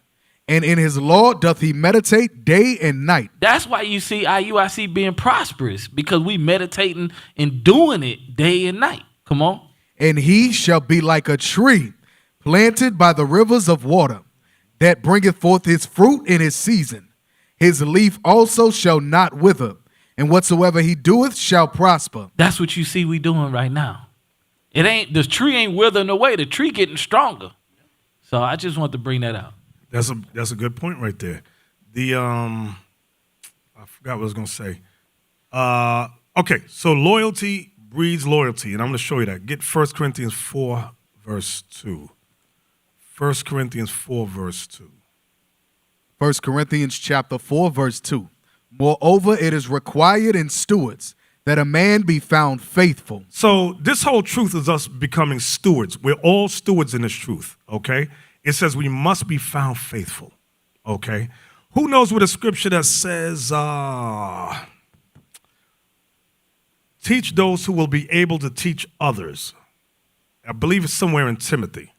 and in his law doth he meditate day and night. That's why you see IUIC being prosperous, because we meditating and doing it day and night. Come on. And he shall be like a tree planted by the rivers of water, that bringeth forth his fruit in his season. His leaf also shall not wither, and whatsoever he doeth shall prosper. That's what you see we doing right now. The tree ain't withering away. The tree getting stronger. So I just want to bring that out. That's a good point right there. I forgot what I was gonna say. Okay, so loyalty breeds loyalty, and I'm gonna show you that. Get 1 Corinthians 4, verse 2. 1 Corinthians 4, verse 2. 1 Corinthians chapter 4, verse 2. Moreover, it is required in stewards that a man be found faithful. So this whole truth is us becoming stewards. We're all stewards in this truth, okay? It says we must be found faithful, okay? Who knows what a scripture that says, teach those who will be able to teach others? I believe it's somewhere in Timothy.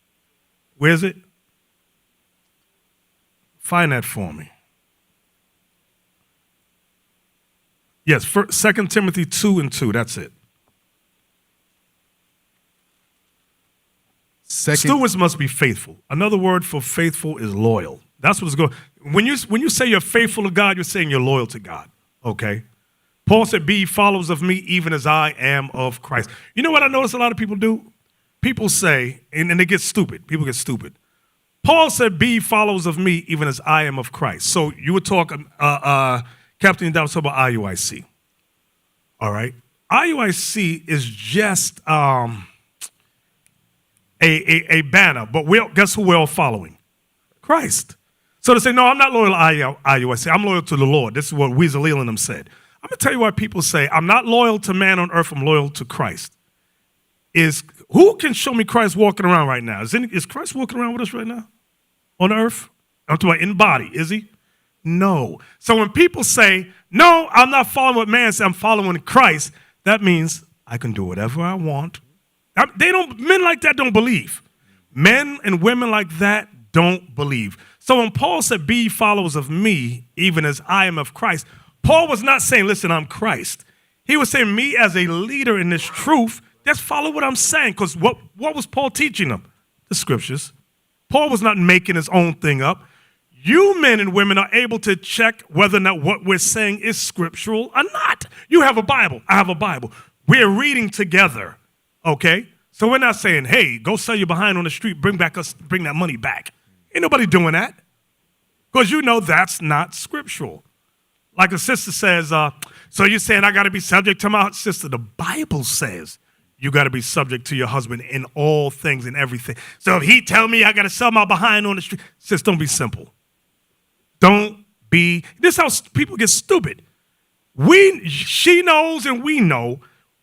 Where is it? Find that for me. Yes, 2 Timothy 2:2, that's it. Stewards must be faithful. Another word for faithful is loyal. That's what it's going. When you say you're faithful to God, you're saying you're loyal to God. Okay? Paul said, be followers of me even as I am of Christ. You know what I notice a lot of people do? People say, and they get stupid. People get stupid. Paul said, be followers of me even as I am of Christ. So you were talking, Captain, that was talking about IUIC. All right? IUIC is just a banner, but guess who we're all following? Christ. So they say, no, I'm not loyal to IUIC. I'm loyal to the Lord. This is what Weasel and them said. I'm going to tell you why people say, I'm not loyal to man on earth, I'm loyal to Christ. Who can show me Christ walking around right now? Is Christ walking around with us right now on earth? I'm talking about in body, is he? No. So when people say, no, I'm not following what man says, I'm following Christ, that means I can do whatever I want. Men like that don't believe. Men and women like that don't believe. So when Paul said, be followers of me, even as I am of Christ, Paul was not saying, listen, I'm Christ. He was saying, me as a leader in this truth, just follow what I'm saying. Because what was Paul teaching them? The scriptures. Paul was not making his own thing up. You men and women are able to check whether or not what we're saying is scriptural or not. You have a Bible. I have a Bible. We're reading together. Okay? So we're not saying, hey, go sell your behind on the street, bring that money back. Ain't nobody doing that. Because you know that's not scriptural. Like a sister says, so you're saying I got to be subject to my sister. The Bible says you got to be subject to your husband in all things and everything. So if he tell me I got to sell my behind on the street, sis, don't be simple. Don't be. This is how people get stupid. She knows and we know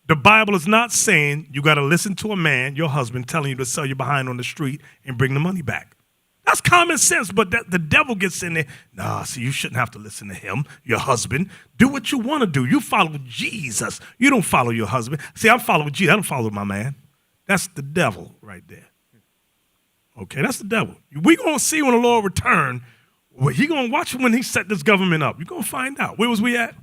the Bible is not saying you got to listen to a man, your husband, telling you to sell your behind on the street and bring the money back. That's common sense, but the devil gets in there. Nah, see, you shouldn't have to listen to him, your husband. Do what you want to do. You follow Jesus. You don't follow your husband. See, I'm following Jesus. I don't follow my man. That's the devil right there. Okay, that's the devil. We going to see when the Lord return. Well, he going to watch when he set this government up. You're going to find out. Where was we at?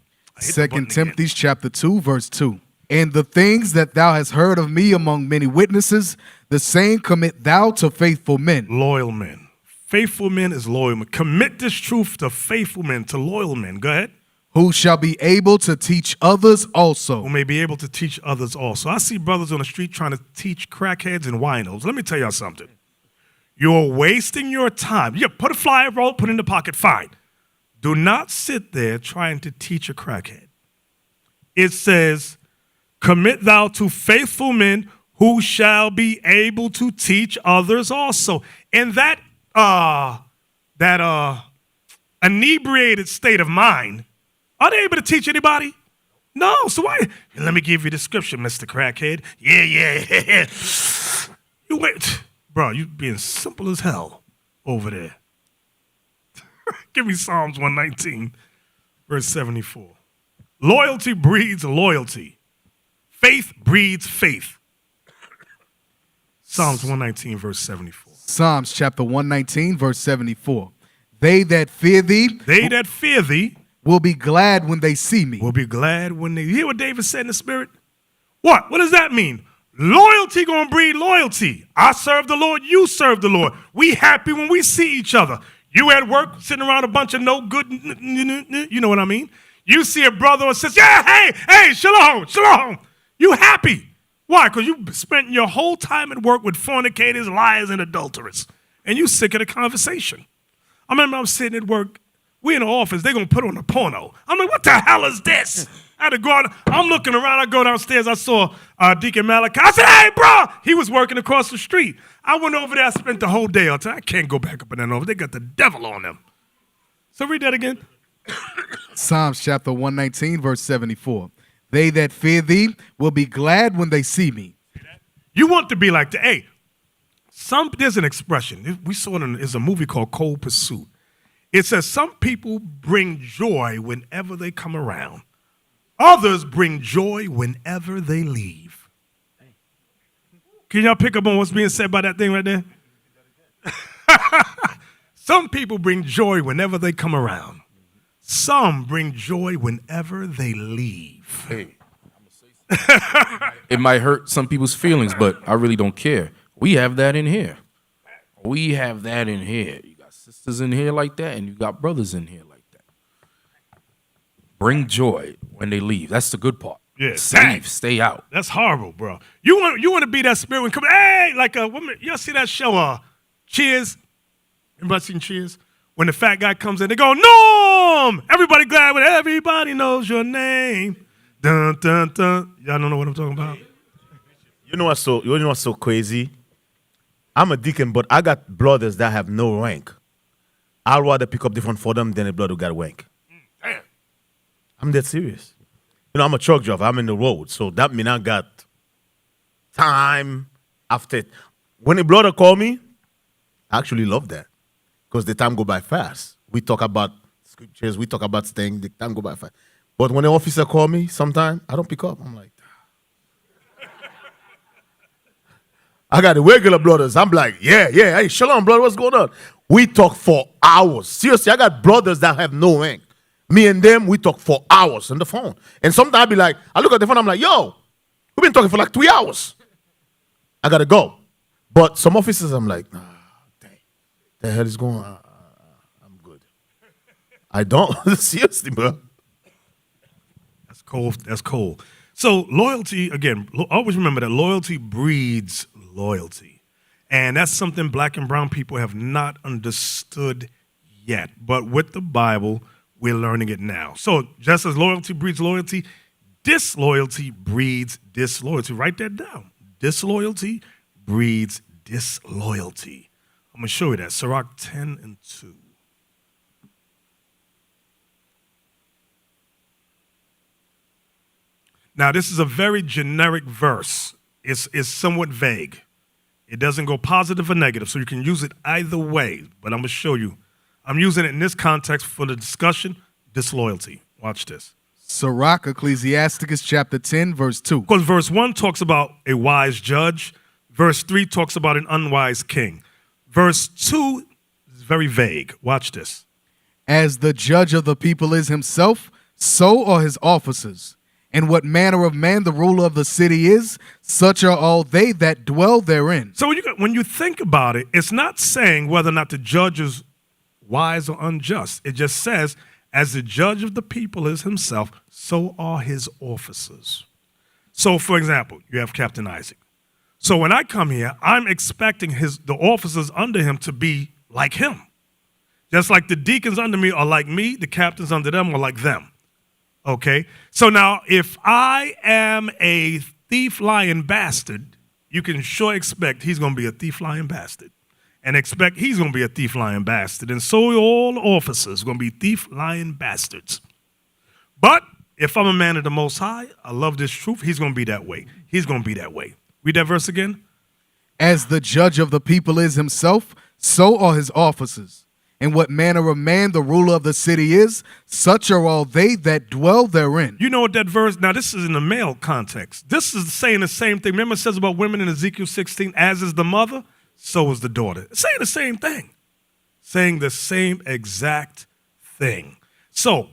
2 Timothy chapter 2, verse 2. And the things that thou hast heard of me among many witnesses, the same commit thou to faithful men. Loyal men. Faithful men is loyal men. Commit this truth to faithful men, to loyal men. Go ahead. Who shall be able to teach others also. Who may be able to teach others also. I see brothers on the street trying to teach crackheads and winos. Let me tell y'all something. You're wasting your time. Yeah, put a flyer roll, put it in the pocket, fine. Do not sit there trying to teach a crackhead. It says, commit thou to faithful men who shall be able to teach others also. And that inebriated state of mind, are they able to teach anybody? No. So why? Let me give you the scripture, Mr. Crackhead. Yeah. You wait. Bro, you being simple as hell over there. Give me Psalms 119, verse 74. Loyalty breeds loyalty. Faith breeds faith. Psalms 119, verse 74. Psalms chapter 119, verse 74. They that fear thee will be glad when they see me. Will be glad when they... You hear what David said in the spirit? What? What does that mean? Loyalty gonna breed loyalty. I serve the Lord, you serve the Lord. We happy when we see each other. You at work sitting around a bunch of no good, you know what I mean? You see a brother or sister, yeah, hey, shalom. You happy. Why? Because you spent your whole time at work with fornicators, liars, and adulterers. And you sick of the conversation. I remember I'm sitting at work. We in the office. They're going to put on a porno. I'm like, what the hell is this? I had to go out. I'm looking around. I go downstairs. I saw Deacon Malachi. I said, hey, bro. He was working across the street. I went over there. I spent the whole day. I can't go back up in that office. They got the devil on them. So read that again. Psalms chapter 119, verse 74. They that fear thee will be glad when they see me. You want to be like the, hey, there's an expression. We saw it in there's a movie called Cold Pursuit. It says some people bring joy whenever they come around. Others bring joy whenever they leave. Can y'all pick up on what's being said by that thing right there? Some people bring joy whenever they come around. Some bring joy whenever they leave. Hey, it might hurt some people's feelings, but I really don't care. We have that in here. We have that in here. You got sisters in here like that, and you got brothers in here like that. Bring joy when they leave. That's the good part. Yeah, leave, stay out. That's horrible, bro. You want to be that spirit when come, hey, like a woman. Y'all see that show, Cheers? Anybody seen Cheers? When the fat guy comes in, they go, Norm! Everybody glad when everybody knows your name. Dun, dun, dun. Y'all don't know what I'm talking about? You know what's so crazy? I'm a deacon, but I got brothers that have no rank. I'd rather pick up the phone for them than a brother who got rank. Damn. I'm dead serious. You know, I'm a truck driver. I'm in the road. So that means I got time after. When a brother call me, I actually love that. Because the time go by fast. We talk about scriptures. We talk about things. The time go by fast. But when the officer call me, sometime I don't pick up. I'm like, I got the regular brothers. I'm like, yeah. Hey, shalom, brother. What's going on? We talk for hours. Seriously, I got brothers that have no rank. Me and them, we talk for hours on the phone. And sometimes I be like, I look at the phone, I'm like, yo, we've been talking for like 3 hours. I got to go. But some officers, I'm like, nah, dang. The hell is going on? I'm good. I don't. Seriously, bro. That's cold. That's cold. So loyalty, again, always remember that loyalty breeds loyalty. And that's something black and brown people have not understood yet. But with the Bible, we're learning it now. So just as loyalty breeds loyalty, disloyalty breeds disloyalty. Write that down. Disloyalty breeds disloyalty. I'm going to show you that. Sirach 10 and 2. Now, this is a very generic verse. It's somewhat vague. It doesn't go positive or negative, so you can use it either way. But I'm going to show you. I'm using it in this context for the discussion, disloyalty. Watch this. Sirach, Ecclesiasticus chapter 10, verse 2. Because verse 1 talks about a wise judge. Verse 3 talks about an unwise king. Verse 2 is very vague. Watch this. As the judge of the people is himself, so are his officers. And what manner of man the ruler of the city is, such are all they that dwell therein. So when you think about it, it's not saying whether or not the judge is wise or unjust. It just says, as the judge of the people is himself, so are his officers. So, for example, you have Captain Isaac. So when I come here, I'm expecting the officers under him to be like him. Just like the deacons under me are like me, the captains under them are like them. Okay? So now, if I am a thief, lying bastard, you can sure expect he's going to be a thief, lying bastard. And expect he's going to be a thief, lying bastard. And so are all officers going to be thief, lying bastards. But if I'm a man of the Most High, I love this truth, he's going to be that way. He's going to be that way. Read that verse again. As the judge of the people is himself, so are his officers. And what manner of man the ruler of the city is, such are all they that dwell therein. You know what that verse, now this is in the male context. This is saying the same thing. Remember it says about women in Ezekiel 16, as is the mother, so is the daughter. It's saying the same thing. Saying the same exact thing. So,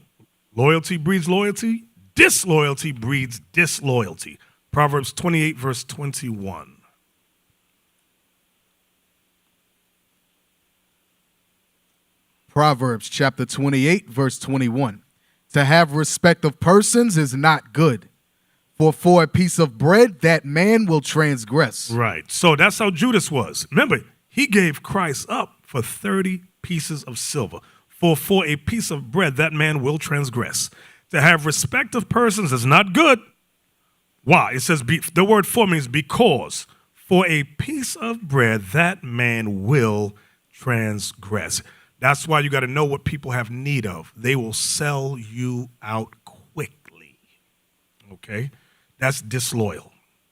loyalty breeds loyalty. Disloyalty breeds disloyalty. Proverbs 28, verse 21. Proverbs chapter 28, verse 21. To have respect of persons is not good, for a piece of bread that man will transgress. Right. So that's how Judas was. Remember, he gave Christ up for 30 pieces of silver. For a piece of bread that man will transgress. To have respect of persons is not good. Why? It says, the word for means because. For a piece of bread that man will transgress. That's why you got to know what people have need of. They will sell you out quickly. Okay? That's disloyal.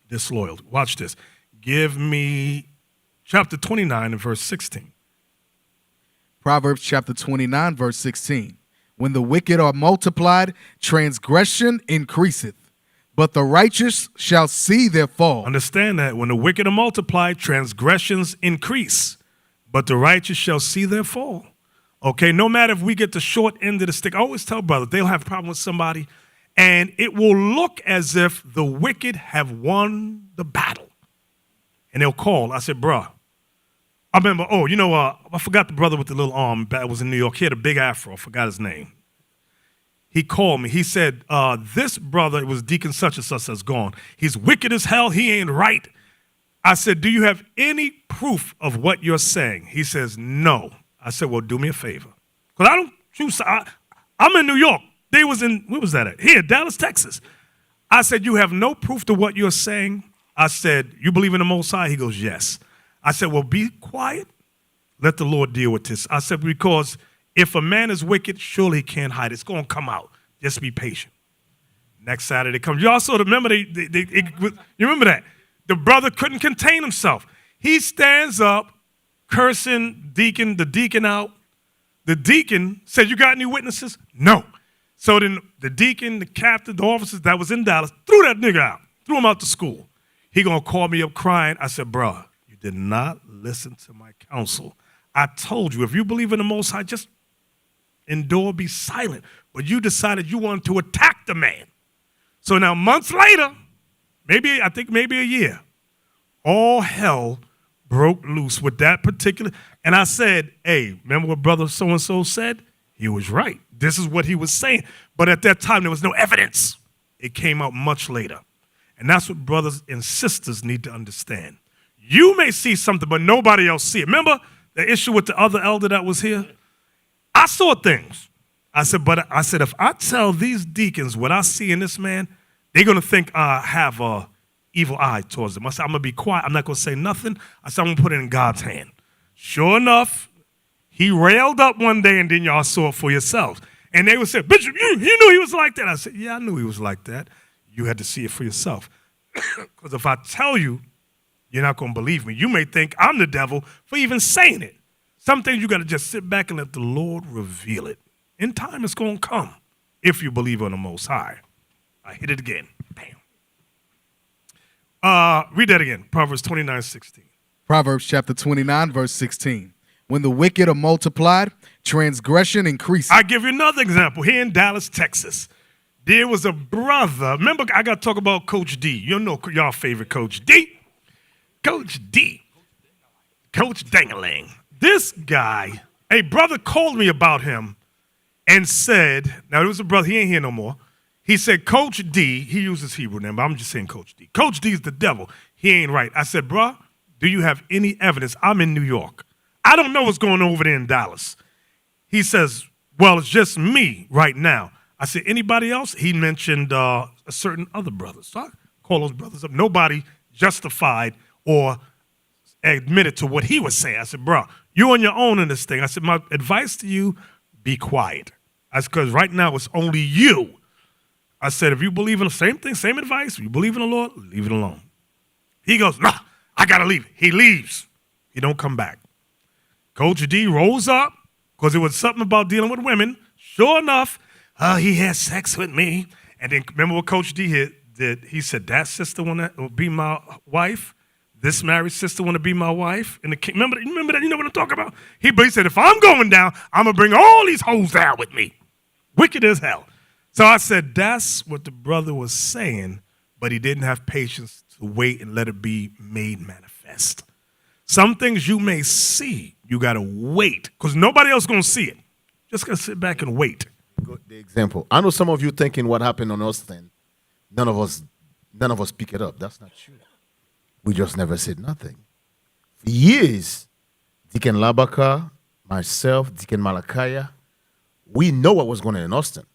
Disloyal. Watch this. Give me chapter 29 and verse 16. Proverbs chapter 29, verse 16. When the wicked are multiplied, transgression increaseth, but the righteous shall see their fall. Understand that when the wicked are multiplied, transgressions increase, but the righteous shall see their fall. Okay, no matter if we get the short end of the stick, I always tell brothers, they'll have a problem with somebody, and it will look as if the wicked have won the battle. And they'll call. I said, bruh, I remember, I forgot the brother with the little arm that was in New York. He had a big afro. I forgot his name. He called me. He said, this brother, it was Deacon such and such that's gone. He's wicked as hell. He ain't right. I said, do you have any proof of what you're saying? He says, no. I said, well, do me a favor. Because I don't choose. I'm in New York. They was in, where was that at? Here, Dallas, Texas. I said, you have no proof to what you're saying? I said, you believe in the Most High? He goes, yes. I said, well, be quiet. Let the Lord deal with this. I said, because if a man is wicked, surely he can't hide. It's going to come out. Just be patient. Next Saturday comes. You also remember, you remember that? The brother couldn't contain himself. He stands up, cursing the deacon out. The deacon said, you got any witnesses? No. So then the deacon, the captain, the officers that was in Dallas threw that nigga out, threw him out to school. He going to call me up crying. I said, bruh, you did not listen to my counsel. I told you, if you believe in the Most High, just endure, be silent. But you decided you wanted to attack the man. So now months later, maybe a year, all hell broke loose with that particular. And I said, hey, remember what brother so-and-so said? He was right. This is what he was saying. But at that time, there was no evidence. It came out much later. And that's what brothers and sisters need to understand. You may see something, but nobody else see it. Remember the issue with the other elder that was here? I saw things. I said, if I tell these deacons what I see in this man, they're going to think I have a evil eye towards them. I said, I'm going to be quiet. I'm not going to say nothing. I said, I'm going to put it in God's hand. Sure enough, he railed up one day, and then y'all saw it for yourselves. And they would say, Bishop, you knew he was like that. I said, yeah, I knew he was like that. You had to see it for yourself. Because if I tell you, you're not going to believe me. You may think I'm the devil for even saying it. Some things you got to just sit back and let the Lord reveal it. In time, it's going to come if you believe on the Most High. I hit it again. Bam. Read that again. Proverbs 29:16. Proverbs chapter 29, verse 16. When the wicked are multiplied, transgression increases. I give you another example. Here in Dallas, Texas, there was a brother. Remember, I got to talk about Coach D. You know y'all favorite Coach D. Coach D. Coach Dangalang. This guy, a brother called me about him and said, now it was a brother, he ain't here no more. He said, Coach D, he uses Hebrew name, but I'm just saying Coach D. Coach D is the devil. He ain't right. I said, bruh, do you have any evidence? I'm in New York. I don't know what's going on over there in Dallas. He says, well, it's just me right now. I said, anybody else? He mentioned a certain other brother. So I call those brothers up. Nobody justified or admitted to what he was saying. I said, bro, you're on your own in this thing. I said, my advice to you, be quiet. I said, because right now it's only you. I said, if you believe in the same thing, same advice, if you believe in the Lord, leave it alone. He goes, nah, I got to leave. He leaves. He don't come back. Coach D rolls up because it was something about dealing with women. Sure enough, he had sex with me. And then remember what Coach D did? He said, that sister want to be my wife? This married sister want to be my wife? And remember that? You know what I'm talking about? He said, if I'm going down, I'm going to bring all these hoes down with me. Wicked as hell. So I said, that's what the brother was saying, but he didn't have patience to wait and let it be made manifest. Some things you may see, you got to wait, because nobody else going to see it. Just going to sit back and wait. The example. I know some of you thinking what happened on Austin. None of us pick it up. That's not true. We just never said nothing. For years, Deacon Labaka, myself, Deacon Malakaya, we know what was going on in Austin.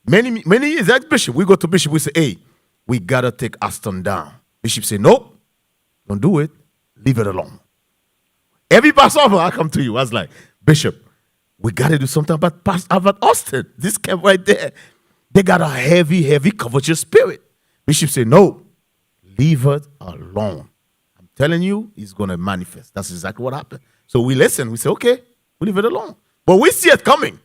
Many years, as Bishop, we go to Bishop, we say, hey, we got to take Austin down. Bishop say, nope, don't do it. Leave it alone. Every Passover, I come to you. I was like, Bishop, we got to do something about Austin. This camp right there, they got a heavy, heavy covetous spirit. Bishop said, no, leave it alone. I'm telling you, it's going to manifest. That's exactly what happened. So we listen. We say, okay, we leave it alone. But we see it coming.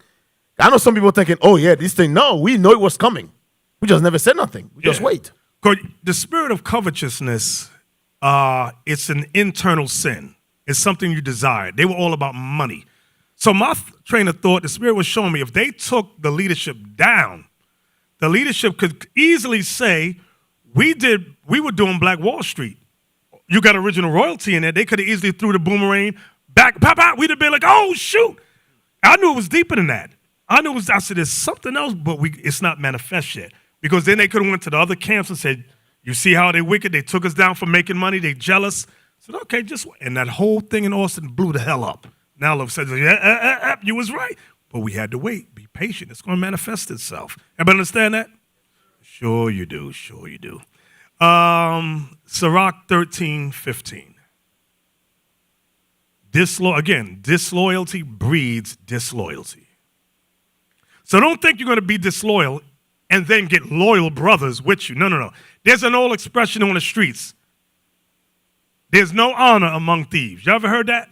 I know some people thinking, oh, yeah, this thing. No, we know it was coming. We just never said nothing. We just wait. 'Cause the spirit of covetousness, it's an internal sin. It's something you desire. They were all about money. So my train of thought, the spirit was showing me if they took the leadership down, the leadership could easily say, we were doing Black Wall Street. You got original royalty in there. They could have easily threw the boomerang back, pop out. We'd have been like, oh, shoot. I knew it was deeper than that. I said, there's something else, but it's not manifest yet. Because then they could have went to the other camps and said, you see how they wicked? They took us down for making money. They jealous. I said, okay, and that whole thing in Austin blew the hell up. Now all of a sudden, you was right. But we had to wait. Be patient. It's going to manifest itself. Everybody understand that? Sure you do. Sure you do. Sirach 13:15. Disloyalty breeds disloyalty. So don't think you're going to be disloyal and then get loyal brothers with you. No. There's an old expression on the streets. There's no honor among thieves. You ever heard that?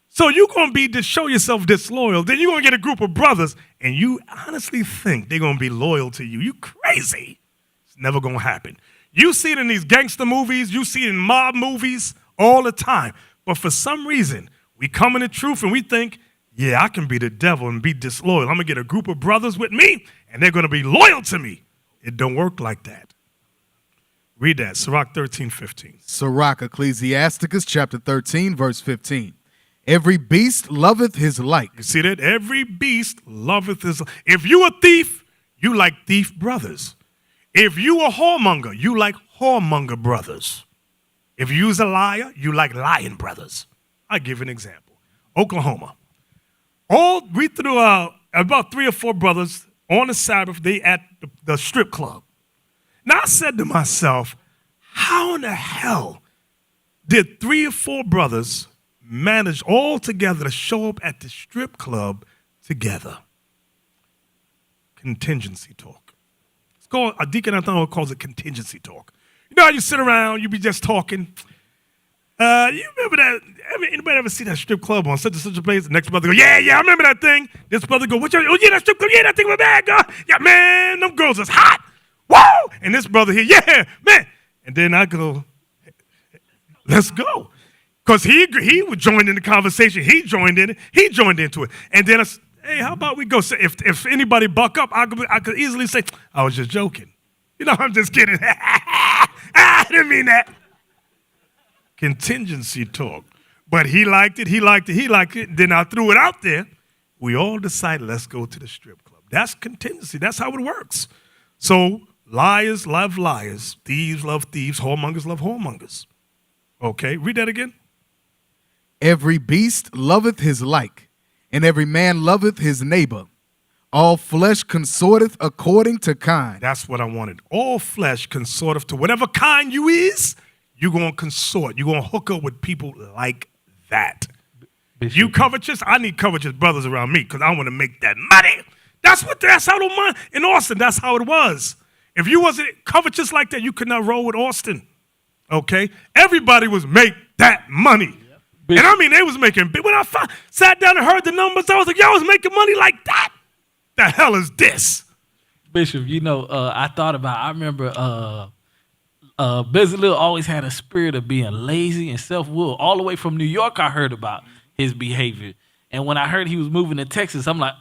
So you're going to show yourself disloyal. Then you're going to get a group of brothers, and you honestly think they're going to be loyal to you. You crazy. It's never going to happen. You see it in these gangster movies. You see it in mob movies all the time. But for some reason, we come in the truth and we think, yeah, I can be the devil and be disloyal. I'm going to get a group of brothers with me, and they're going to be loyal to me. It don't work like that. Read that, Sirach 13:15. Sirach, Ecclesiasticus, chapter 13, verse 15. Every beast loveth his like. You see that? Every beast loveth his. If you a thief, you like thief brothers. If you a whoremonger, you like whoremonger brothers. If you's a liar, you like lying brothers. I'll give you an example. Oklahoma. We threw about 3 or 4 brothers on the Sabbath. They at the strip club. Now I said to myself, how in the hell did 3 or 4 brothers manage all together to show up at the strip club together? Contingency talk. It's called, a deacon Antonio calls it contingency talk. You know how you sit around, you be just talking. You remember that? Anybody ever see that strip club on such and such a place? The next brother go, yeah, I remember that thing. This brother go, oh yeah, that strip club, yeah, that thing was bad, God. Yeah, man, them girls is hot. Whoa! And this brother here, yeah, man. And then I go, let's go. Because he would join in the conversation. He joined in it. He joined into it. And then I said, hey, how about we go? So if anybody buck up, I could easily say, I was just joking. You know, I'm just kidding. I didn't mean that. Contingency talk. But he liked it. Then I threw it out there. We all decided, let's go to the strip club. That's contingency. That's how it works. So liars love liars. Thieves love thieves. Whoremongers love whoremongers. Okay, read that again. Every beast loveth his like, and every man loveth his neighbor. All flesh consorteth according to kind. That's what I wanted. All flesh consorteth to whatever kind you is, you're going to consort. You're going to hook up with people like that. Bishop. You covetous? I need covetous brothers around me because I want to make that money. That's how the money in Austin. That's how it was. If you wasn't covetous like that, you could not roll with Austin. Okay? Everybody was make that money. And I mean, they was making big. When I sat down and heard the numbers, I was like, y'all was making money like that? The hell is this? Bishop, I remember Bezalel always had a spirit of being lazy and self-willed. All the way from New York, I heard about his behavior. And when I heard he was moving to Texas, I'm like,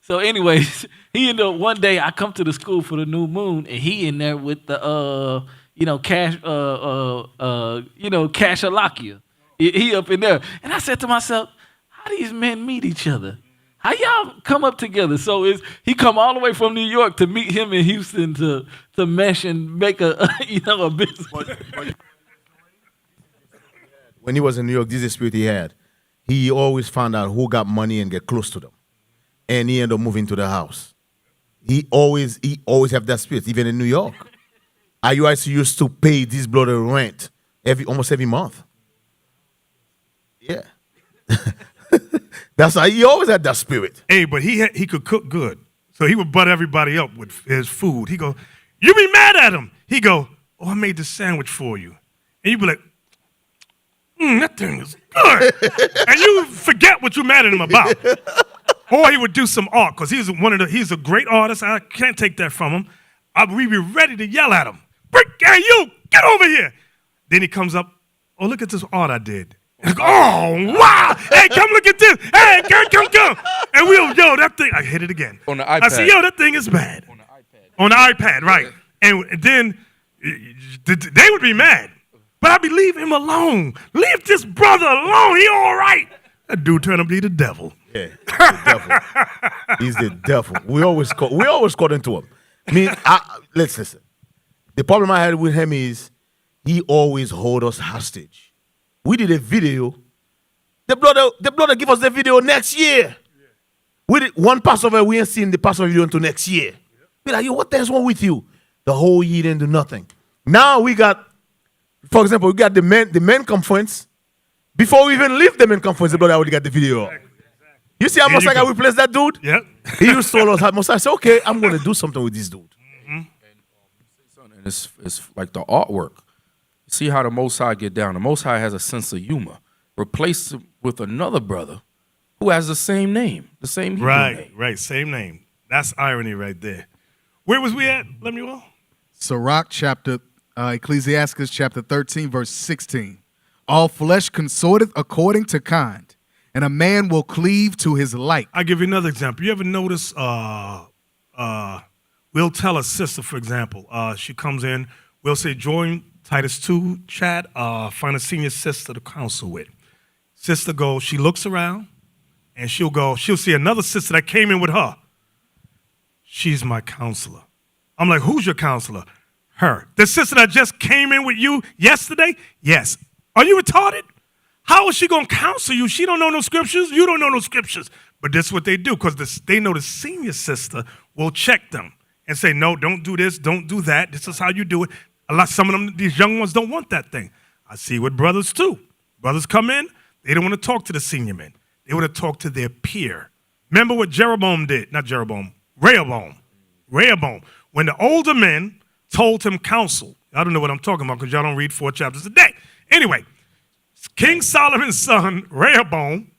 So anyways, he ended up one day, I come to the school for the new moon, and he in there with the, Cash-a-lakia. He up in there. And I said to myself, how these men meet each other? How y'all come up together? So he come all the way from New York to meet him in Houston to mesh and make a business. When he was in New York, this is the spirit he had. He always found out who got money and get close to them. And he ended up moving to the house. He always have that spirit, even in New York. IUIC used to pay this brother rent almost every month. Yeah. That's how he always had that spirit. Hey, but he could cook good. So he would butt everybody up with his food. He go, You be mad at him. He go, oh, I made this sandwich for you. And you be like, that thing is good. And you forget what you're mad at him about. Or he would do some art, because he's a great artist. I can't take that from him. We'd be ready to yell at him. Hey, you, get over here. Then he comes up, oh, look at this art I did. And I go, oh, wow. Hey, come look at this. Hey, come. And yo, that thing, I hit it again. On the iPad. I said, yo, that thing is bad. On the iPad, right. And then they would be mad. But I'd be, leave him alone. Leave this brother alone. He all right. That dude turned up to be the devil. Yeah, the devil. He's the devil. We always caught into him. I mean, let's listen. The problem I had with him is he always hold us hostage. We did a video. The brother give us the video next year. We did one Passover, we ain't seen the Passover video until next year. Be like, yo, what the hell's wrong with you? The whole year didn't do nothing. Now we got, for example, we got the men conference. Before we even leave the men conference, the brother already got the video. You see how much I replaced that dude? Yep. He used to tell us how much I said, okay, I'm going to do something with this dude. And it's like the artwork. See how the Most High get down. The Most High has a sense of humor. Replace it with another brother who has the same name, the same Hebrew name. Right, same name. That's irony right there. Where was we at, Lemuel? Sirach Ecclesiastes chapter 13, verse 16. All flesh consorteth according to kind, and a man will cleave to his like. I'll give you another example. You ever notice, we'll tell a sister, for example, she comes in, we'll say, join Titus 2 chat, find a senior sister to counsel with. Sister goes, she looks around, and she'll see another sister that came in with her. She's my counselor. I'm like, who's your counselor? Her. The sister that just came in with you yesterday? Yes. Are you retarded? How is she going to counsel you? She don't know no scriptures. You don't know no scriptures. But this is what they do, because they know the senior sister will check them and say, no, don't do this, don't do that. This is how you do it. Some of them, these young ones don't want that thing. I see with brothers too. Brothers come in, they don't want to talk to the senior men. They want to talk to their peer. Remember what Rehoboam did. When the older men told him counsel. I don't know what I'm talking about because y'all don't read 4 chapters a day. Anyway, King Solomon's son, Rehoboam,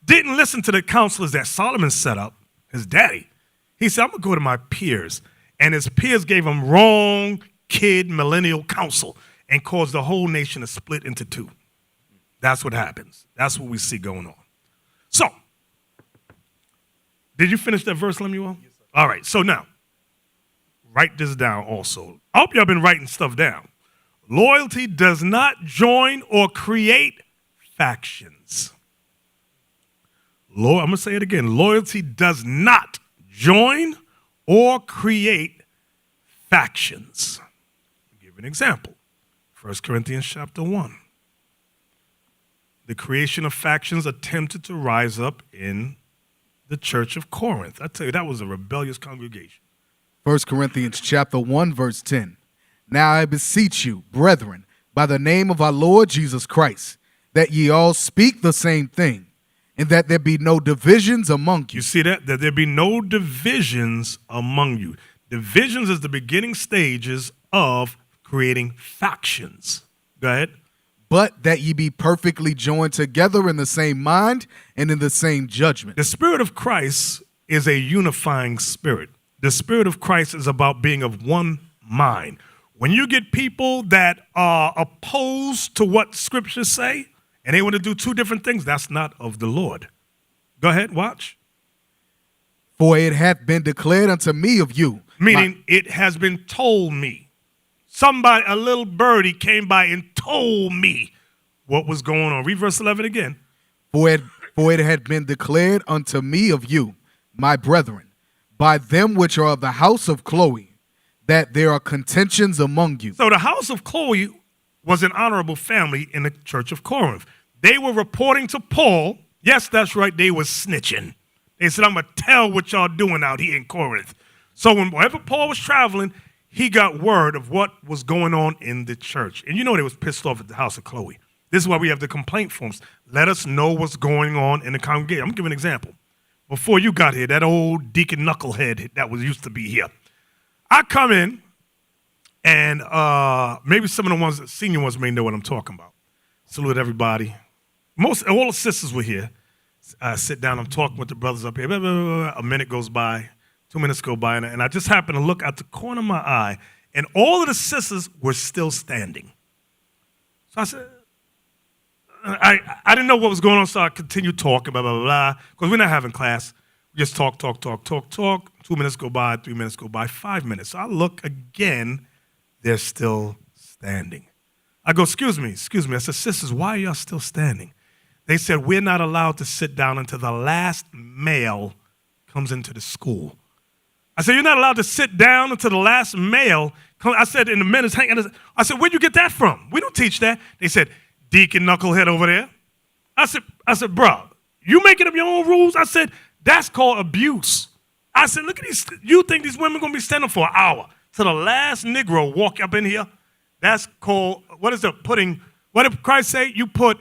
didn't listen to the counselors that Solomon set up, his daddy. He said, I'm going to go to my peers. And his peers gave him wrong kid millennial counsel and caused the whole nation to split into 2. That's what happens. That's what we see going on. So, did you finish that verse, Lemuel? Yes, sir. All right, so now, write this down also. I hope y'all been writing stuff down. Loyalty does not join or create factions. I'm going to say it again. Loyalty does not join or create factions. I'll give you an example. 1 Corinthians chapter 1. The creation of factions attempted to rise up in the church of Corinth. I tell you, that was a rebellious congregation. 1 Corinthians chapter 1, verse 10. Now I beseech you, brethren, by the name of our Lord Jesus Christ, that ye all speak the same thing, and that there be no divisions among you. You see that? That there be no divisions among you. Divisions is the beginning stages of creating factions. Go ahead. But that ye be perfectly joined together in the same mind and in the same judgment. The Spirit of Christ is a unifying spirit. The Spirit of Christ is about being of one mind. When you get people that are opposed to what scriptures say, and they want to do 2 different things, that's not of the Lord. Go ahead, watch. For it hath been declared unto me of you. Meaning, it has been told me. Somebody, a little birdie came by and told me what was going on. Read verse 11 again. For it had been declared unto me of you, my brethren, by them which are of the house of Chloe, that there are contentions among you. So the house of Chloe was an honorable family in the church of Corinth. They were reporting to Paul. Yes, that's right. They were snitching. They said, I'm going to tell what y'all doing out here in Corinth. So whenever Paul was traveling, he got word of what was going on in the church. And you know they was pissed off at the house of Chloe. This is why we have the complaint forms. Let us know what's going on in the congregation. I'm going to give an example. Before you got here, that old deacon knucklehead that was used to be here. I come in, And maybe some of the ones, senior ones may know what I'm talking about. Salute everybody. All the sisters were here. I sit down, I'm talking with the brothers up here. Blah, blah, blah, blah. A minute goes by, 2 minutes go by, and I just happen to look out the corner of my eye, and all of the sisters were still standing. So I said, I didn't know what was going on, so I continued talking, blah, blah, blah, because we're not having class. We just talk. 2 minutes go by, 3 minutes go by, 5 minutes. So I look again, they're still standing. I go, excuse me. I said, sisters, why are y'all still standing? They said, we're not allowed to sit down until the last male comes into the school. I said, you're not allowed to sit down until the last male comes. I said, in the minutes, I said, where'd you get that from? We don't teach that. They said, Deacon Knucklehead over there. I said, bro, you making up your own rules? I said, that's called abuse. I said, look at these. You think these women going to be standing for an hour till the last Negro walk up in here? That's called, what is it, what did Christ say? You put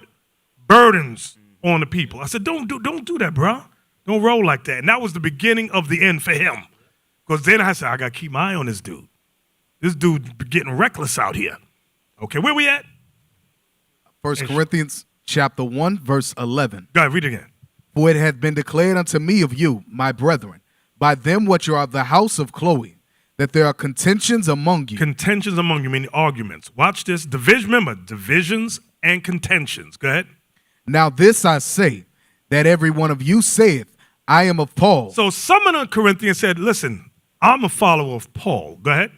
burdens on the people. I said, don't do that, bro. Don't roll like that. And that was the beginning of the end for him. Because then I said, I got to keep my eye on this dude. This dude getting reckless out here. Okay, where we at? 1 Corinthians chapter 1, verse 11. Go ahead, read it again. For it hath been declared unto me of you, my brethren, by them which are of the house of Chloe, that there are contentions among you. Contentions among you, meaning arguments. Watch this. Remember, divisions and contentions. Go ahead. Now this I say, that every one of you saith, I am of Paul. So some of the Corinthians said, listen, I'm a follower of Paul. Go ahead.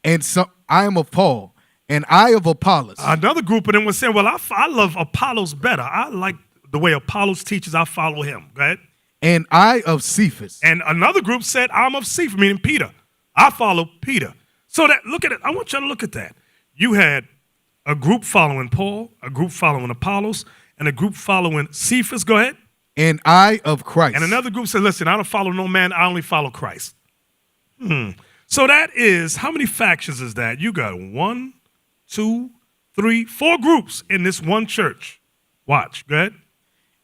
And so I am of Paul, and I of Apollos. Another group of them was saying, well, I love Apollos better. I like the way Apollos teaches. I follow him. Go ahead. And I of Cephas. And another group said, I'm of Cephas, meaning Peter. I follow Peter. So that, look at it. I want you to look at that. You had a group following Paul, a group following Apollos, and a group following Cephas. Go ahead. And I of Christ. And another group said, listen, I don't follow no man. I only follow Christ. So that is, how many factions is that? You got 1, 2, 3, 4 groups in this one church. Watch. Go ahead.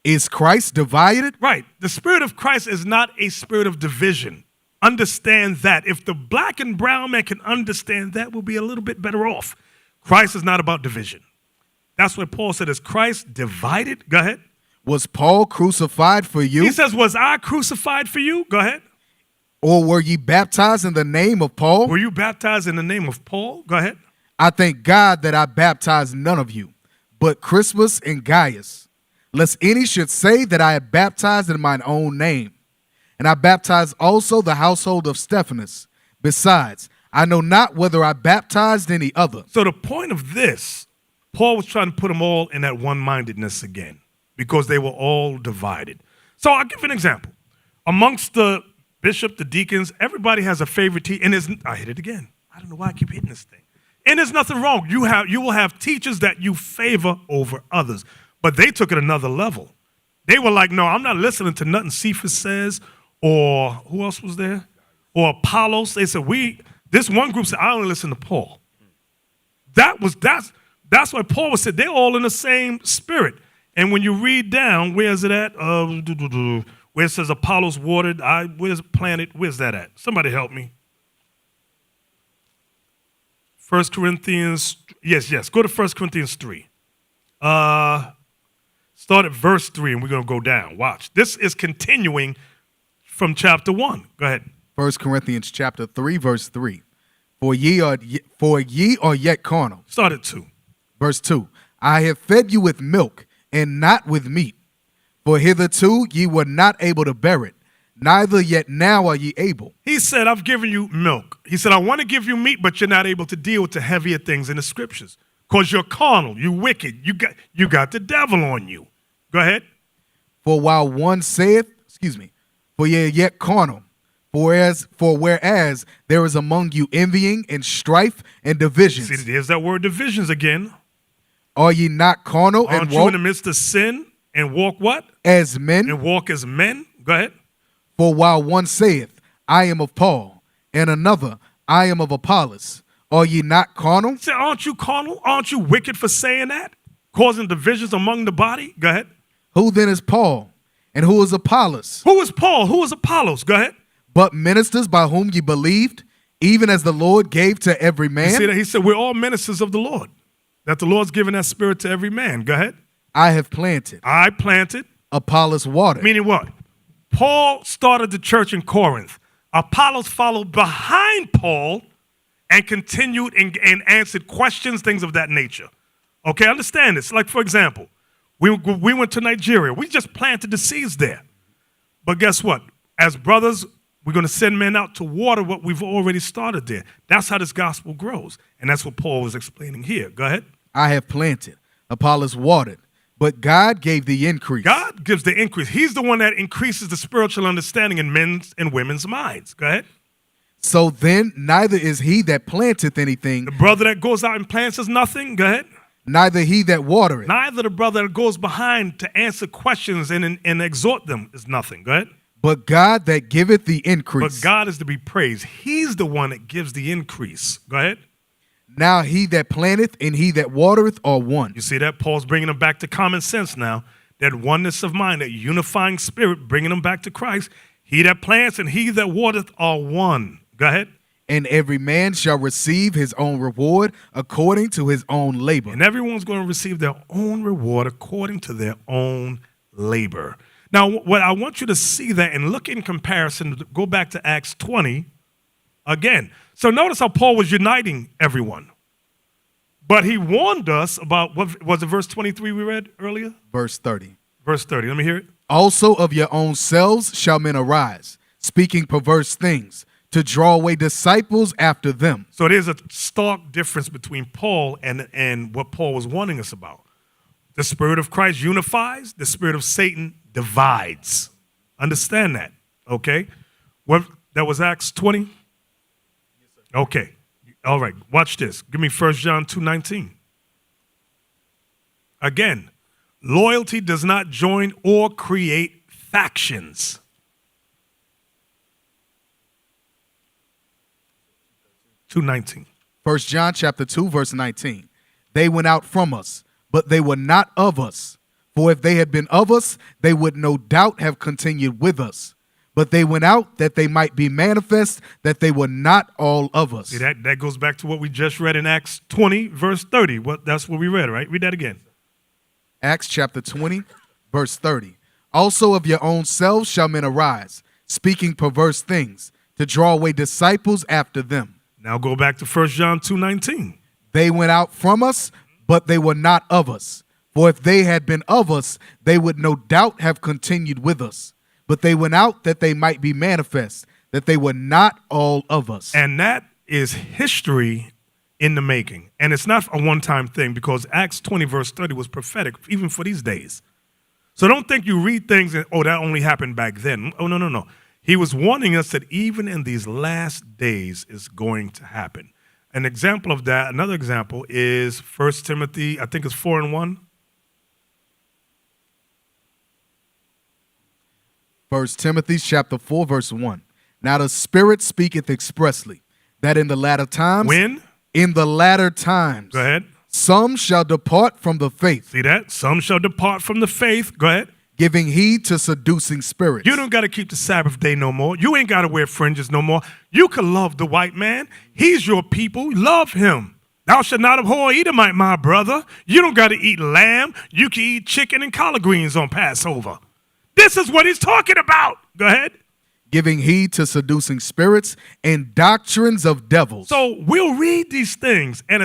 Is Christ divided? Right. The spirit of Christ is not a spirit of division. Understand that. If the black and brown man can understand that, we'll be a little bit better off. Christ is not about division. That's what Paul said. Is Christ divided? Go ahead. Was Paul crucified for you? He says, was I crucified for you? Go ahead. Or were ye baptized in the name of Paul? Were you baptized in the name of Paul? Go ahead. I thank God that I baptized none of you, but Crispus and Gaius, lest any should say that I had baptized in mine own name. And I baptized also the household of Stephanus. Besides, I know not whether I baptized any other. So the point of this, Paul was trying to put them all in that one-mindedness again because they were all divided. So I'll give you an example. Amongst the bishop, the deacons, everybody has a favorite teacher. And I hit it again. I don't know why I keep hitting this thing. And there's nothing wrong. You will have teachers that you favor over others. But they took it another level. They were like, no, I'm not listening to nothing Cephas says, or who else was there? Or Apollos. They said, this one group said, I only listen to Paul. That's why Paul said they're all in the same spirit. And when you read down, where is it at? Where it says Apollos watered, where's it planted? Where's that at? Somebody help me. 1 Corinthians, yes. Go to 1 Corinthians 3. Start at verse 3, and we're going to go down. Watch. This is continuing from chapter 1. Go ahead. 1 Corinthians chapter 3, verse 3. For ye are yet carnal. Start at 2. Verse 2. I have fed you with milk, and not with meat. For hitherto ye were not able to bear it, neither yet now are ye able. He said, I've given you milk. He said, I want to give you meat, but you're not able to deal with the heavier things in the scriptures. Because you're carnal, you're wicked, you got the devil on you. Go ahead. For while one saith, for ye are yet carnal, whereas there is among you envying and strife and divisions. See, there's that word divisions again. Are ye not carnal Aren't and you walk in the midst of sin and walk what? as men? And walk as men? Go ahead. For while one saith, I am of Paul, and another, I am of Apollos, are ye not carnal? Say, aren't you carnal? Aren't you wicked for saying that? Causing divisions among the body? Go ahead. Who then is Paul, and who is Apollos? Who is Paul? Who is Apollos? Go ahead. But ministers by whom ye believed, even as the Lord gave to every You man, see that? He said, we're all ministers of the Lord, that the Lord's given that spirit to every man. Go ahead. I have planted, I planted, Apollos watered, meaning what? Paul started the church in Corinth. Apollos followed behind Paul and continued and answered questions, things of that nature. Okay, understand this. Like, for example, we went to Nigeria. We just planted the seeds there. But guess what? As brothers, we're going to send men out to water what we've already started there. That's how this gospel grows. And that's what Paul was explaining here. Go ahead. I have planted, Apollos watered, but God gave the increase. God gives the increase. He's the one that increases the spiritual understanding in men's and women's minds. Go ahead. So then neither is he that planteth anything, The brother that goes out and plants is nothing. Go ahead. neither he that watereth, Neither the brother that goes behind to answer questions and exhort them is nothing. Go ahead. but God that giveth the But increase. God is to be praised. He's the one that gives the increase. Go ahead. Now he that planteth and he that watereth are one. You see that? Paul's bringing them back to common sense now. That oneness of mind, that unifying spirit, bringing them back to Christ. He that plants and he that watereth are one. Go ahead. And every man shall receive his own reward according to his own labor. And everyone's going to receive their own reward according to their own labor. Now, what I want you to see that and look in comparison, go back to Acts 20 again. So notice how Paul was uniting everyone. But he warned us about, what was it verse 23 we read earlier? Verse 30. Verse 30, let me hear it. Also of your own selves shall men arise, speaking perverse things, to draw away disciples after them. So there's a stark difference between Paul and what Paul was warning us about. The Spirit of Christ unifies, the Spirit of Satan divides. Understand that, okay? What, that was Acts 20? Okay, all right, watch this. Give me 1 John 2:19. Again, loyalty does not join or create factions. Two 19. 1 John chapter 2, verse 19. They went out from us, but they were not of us. For if they had been of us, they would no doubt have continued with us. But they went out that they might be manifest that they were not all of us. See, that goes back to what we just read in Acts 20, verse 30. That's what we read, right? Read that again. Acts chapter 20, verse 30. Also of your own selves shall men arise, speaking perverse things, to draw away disciples after them. Now go back to 1 John 2:19. They went out from us, but they were not of us. For if they had been of us, they would no doubt have continued with us. But they went out that they might be manifest, that they were not all of us. And that is history in the making. And it's not a one-time thing, because Acts 20, verse 30 was prophetic even for these days. So don't think you read things and, oh, that only happened back then. Oh, no. He was warning us that even in these last days is going to happen. An example of that, another example is 1 Timothy, I think it's 4:1. 1 Timothy chapter 4, verse 1. Now the Spirit speaketh expressly, that in the latter times, When? in the latter times, Go ahead. some shall depart from the faith, See that? Some shall depart from the faith. Go ahead. giving heed to seducing spirits. You don't got to keep the Sabbath day no more. You ain't got to wear fringes no more. You can love the white man. He's your people. Love him. Thou shalt not abhor Edomite, my brother. You don't got to eat lamb. You can eat chicken and collard greens on Passover. This is what he's talking about. Go ahead. Giving heed to seducing spirits and doctrines of devils. So we'll read these things, and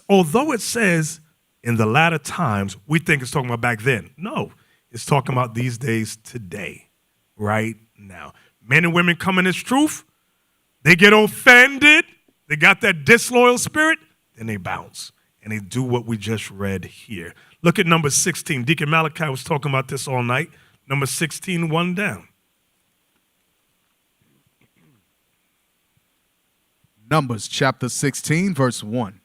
although it says in the latter times, we think it's talking about back then. No, it's talking about these days today, right now. Men and women come in this truth, they get offended, they got that disloyal spirit, then they bounce, and they do what we just read here. Look at number 16. Deacon Malachi was talking about this all night. Number 16, one down. Numbers chapter 16, verse 1.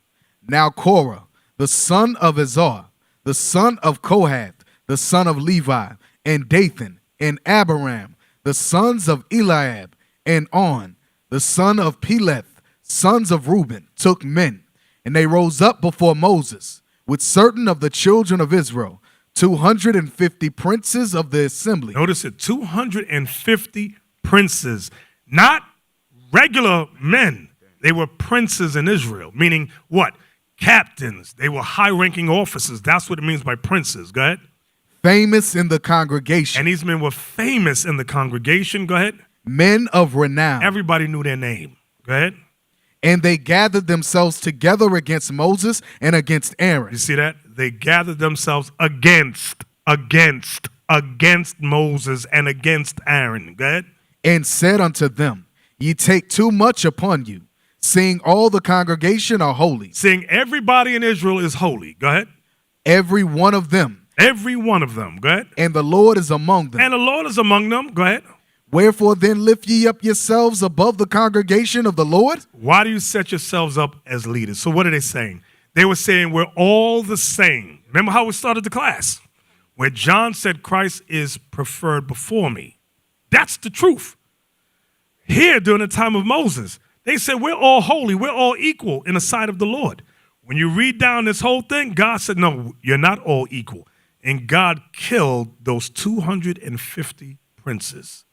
Now Korah, the son of Izhar, the son of Kohath, the son of Levi, and Dathan, and Abiram, the sons of Eliab, and On, the son of Peleth, sons of Reuben, took men, and they rose up before Moses, with certain of the children of Israel, 250 princes of the assembly. Notice it, 250 princes, not regular men. They were princes in Israel, meaning what? Captains. They were high-ranking officers. That's what it means by princes. Go ahead. Famous in the congregation. And these men were famous in the congregation. Go ahead. Men of renown. Everybody knew their name. Go ahead. And they gathered themselves together against Moses and against Aaron. You see that? They gathered themselves against Moses and against Aaron. Go ahead. And said unto them, Ye take too much upon you, seeing all the congregation are holy. Seeing everybody in Israel is holy. Go ahead. Every one of them. Every one of them. Go ahead. And the Lord is among them. And the Lord is among them. Go ahead. Wherefore then lift ye up yourselves above the congregation of the Lord? Why do you set yourselves up as leaders? So what are they saying? They were saying we're all the same. Remember how we started the class? Where John said Christ is preferred before me. That's the truth. Here during the time of Moses, they said we're all holy. We're all equal in the sight of the Lord. When you read down this whole thing, God said, no, you're not all equal. And God killed those 250 princes.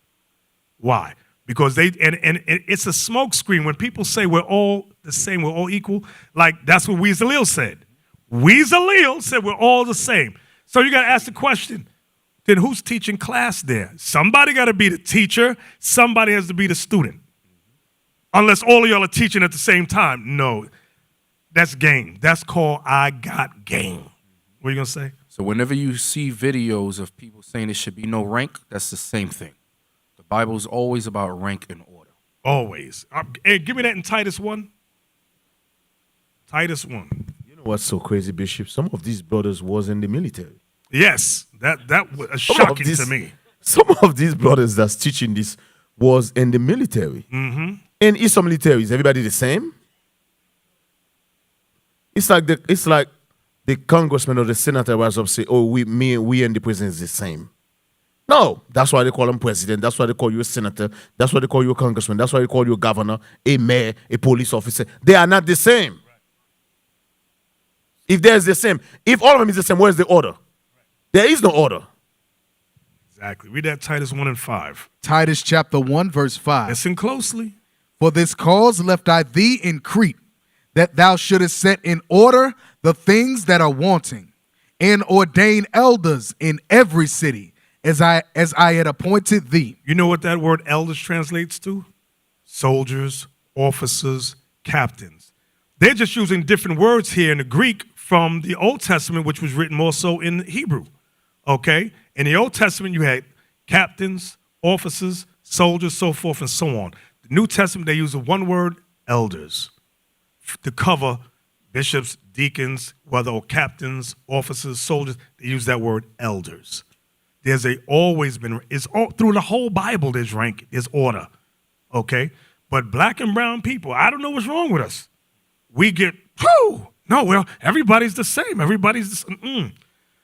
Why? Because and it's a smoke screen. When people say we're all the same, we're all equal, like that's what Weasel said. Weasel said we're all the same. So you got to ask the question, then who's teaching class there? Somebody got to be the teacher. Somebody has to be the student. Unless all of y'all are teaching at the same time. No, that's game. That's called I got game. What are you going to say? So whenever you see videos of people saying there should be no rank, that's the same thing. The Bible is always about rank and order. Always. Hey, give me that in Titus 1. Titus 1. You know what's so crazy, Bishop? Some of these brothers was in the military. Yes, that was shocking to me. Some of these brothers that's teaching this was in the military. Mm-hmm. And is some military, is everybody the same? It's like the congressman or the senator was up say, oh, we and the president is the same. No, that's why they call him president. That's why they call you a senator. That's why they call you a congressman. That's why they call you a governor, a mayor, a police officer. They are not the same. If there's the same, if all of them is the same, where's the order? There is no order. Exactly. Read that Titus 1 and 5. Titus chapter 1, verse 5. Listen closely. For this cause left I thee in Crete, that thou shouldest set in order the things that are wanting, and ordain elders in every city, as I had appointed thee. You know what that word elders translates to? Soldiers, officers, captains. They're just using different words here in the Greek from the Old Testament, which was written more so in Hebrew. Okay? In the Old Testament, you had captains, officers, soldiers, so forth and so on. The New Testament, they use the one word, elders, to cover bishops, deacons, whether captains, officers, soldiers. They use that word, elders. There's always been, it's all through the whole Bible, there's rank, there's order. Okay? But black and brown people, I don't know what's wrong with us. We get, whoo! No, well, everybody's the same. Everybody's the same.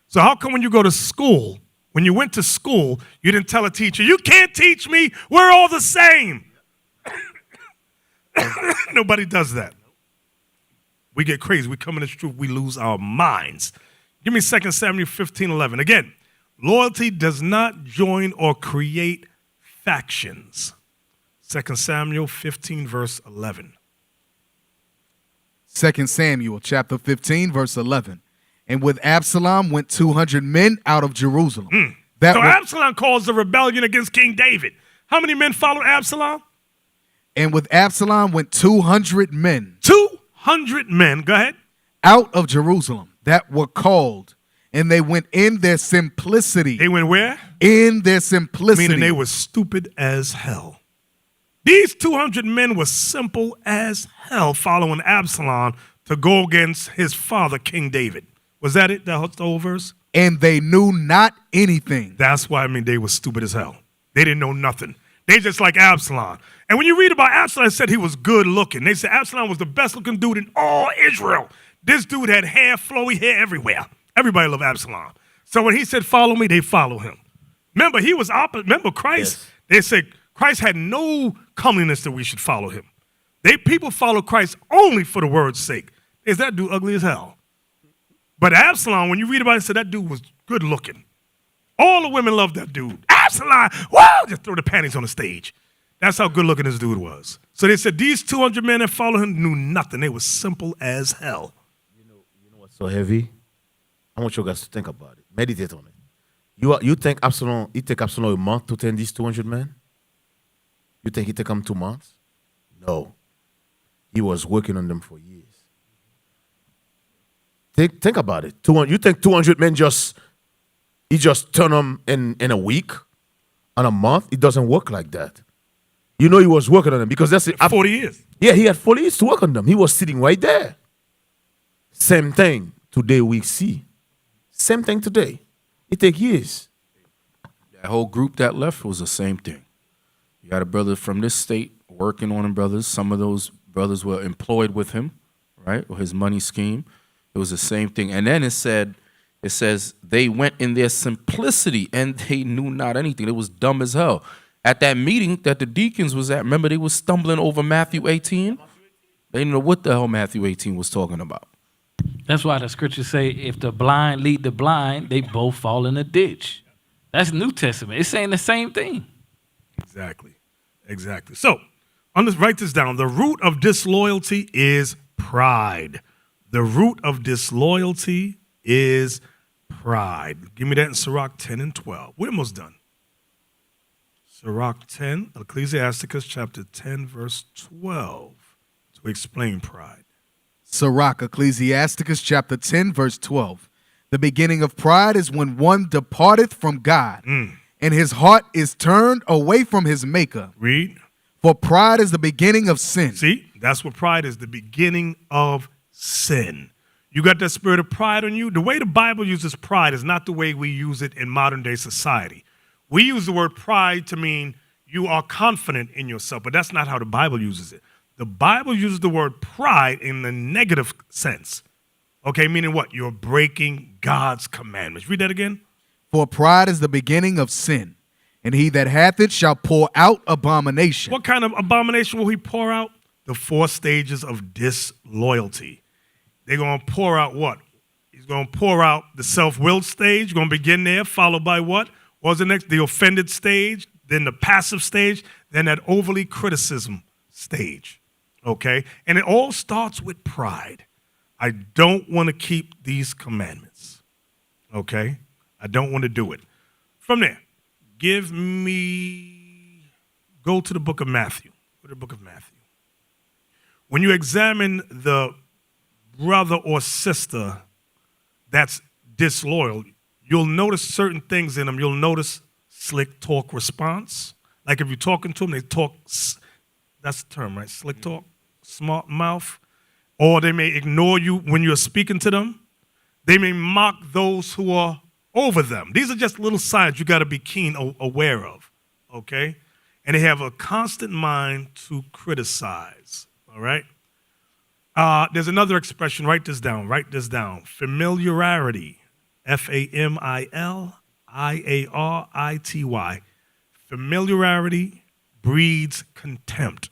So how come when you go to school, when you went to school, you didn't tell a teacher, you can't teach me, we're all the same. Nobody does that. We get crazy. We come in this truth, we lose our minds. Give me 2 Samuel 15:11. Again, loyalty does not join or create factions. 2 Samuel 15, verse 11. 2 Samuel chapter 15, verse 11. And with Absalom went 200 men out of Jerusalem. So Absalom caused a rebellion against King David. How many men followed Absalom? And with Absalom went 200 men. 200 men, go ahead. Out of Jerusalem that were called, and they went in their simplicity. They went where? In their simplicity. Meaning they were stupid as hell. These 200 men were simple as hell following Absalom to go against his father, King David. Was that it? That's the whole verse? And they knew not anything. That's why, they were stupid as hell. They didn't know nothing. They just like Absalom. And when you read about Absalom, it said he was good looking. They said Absalom was the best looking dude in all Israel. This dude had hair, flowy hair everywhere. Everybody loved Absalom. So when he said, follow me, they follow him. Remember, he was opposite. Remember Christ? Yes. They said Christ had no comeliness that we should follow him. People follow Christ only for the word's sake. Is that dude ugly as hell? But Absalom, when you read about it, said that dude was good looking. All the women loved that dude. Absalom, wow, just throw the panties on the stage. That's how good looking this dude was. So they said these 200 men that followed him knew nothing. They were simple as hell. You know what's so heavy? I want you guys to think about it. Meditate on it. You think Absalom, it take Absalom a month to tend these 200 men? You think it take him 2 months? No. He was working on them for years. Think about it. You think 200 men he just turn them in a week, on a month? It doesn't work like that. You know he was working on them because that's it. 40 years. Yeah, he had 40 years to work on them. He was sitting right there. Same thing today we see. Same thing today. It take years. That whole group that left was the same thing. You got a brother from this state working on him, brothers. Some of those brothers were employed with him, right, or his money scheme. It was the same thing. And then it says they went in their simplicity and they knew not anything. It was dumb as hell. At that meeting that the deacons was at, remember they was stumbling over Matthew 18? They didn't know what the hell Matthew 18 was talking about. That's why the scriptures say if the blind lead the blind, they both fall in a ditch. That's New Testament. It's saying the same thing. Exactly. So, write this down. The root of disloyalty is pride. The root of disloyalty is pride. Give me that in Sirach 10 and 12. We're almost done. Sirach 10, Ecclesiasticus chapter 10, verse 12, to explain pride. Sirach, Ecclesiasticus chapter 10, verse 12. The beginning of pride is when one departeth from God, and his heart is turned away from his maker. Read. For pride is the beginning of sin. See, that's what pride is, the beginning of sin. You got that spirit of pride on you? The way the Bible uses pride is not the way we use it in modern day society. We use the word pride to mean you are confident in yourself, but that's not how the Bible uses it. The Bible uses the word pride in the negative sense. Okay, meaning what? You're breaking God's commandments. Read that again. For pride is the beginning of sin, and he that hath it shall pour out abomination. What kind of abomination will he pour out? The 4 stages of disloyalty. They're going to pour out what? He's going to pour out the self-willed stage. Going to begin there, followed by what? What's the next? The offended stage, then the passive stage, then that overly criticism stage. Okay? And it all starts with pride. I don't want to keep these commandments. Okay? I don't want to do it. From there, go to the book of Matthew. Go to the book of Matthew. When you examine the brother or sister that's disloyal, you'll notice certain things in them. You'll notice slick talk response. Like if you're talking to them, they talk, that's the term, right? Slick talk, smart mouth. Or they may ignore you when you're speaking to them. They may mock those who are over them. These are just little signs you got to be aware of, okay? And they have a constant mind to criticize, all right? There's another expression. Write this down. Familiarity. Familiarity. Familiarity breeds contempt.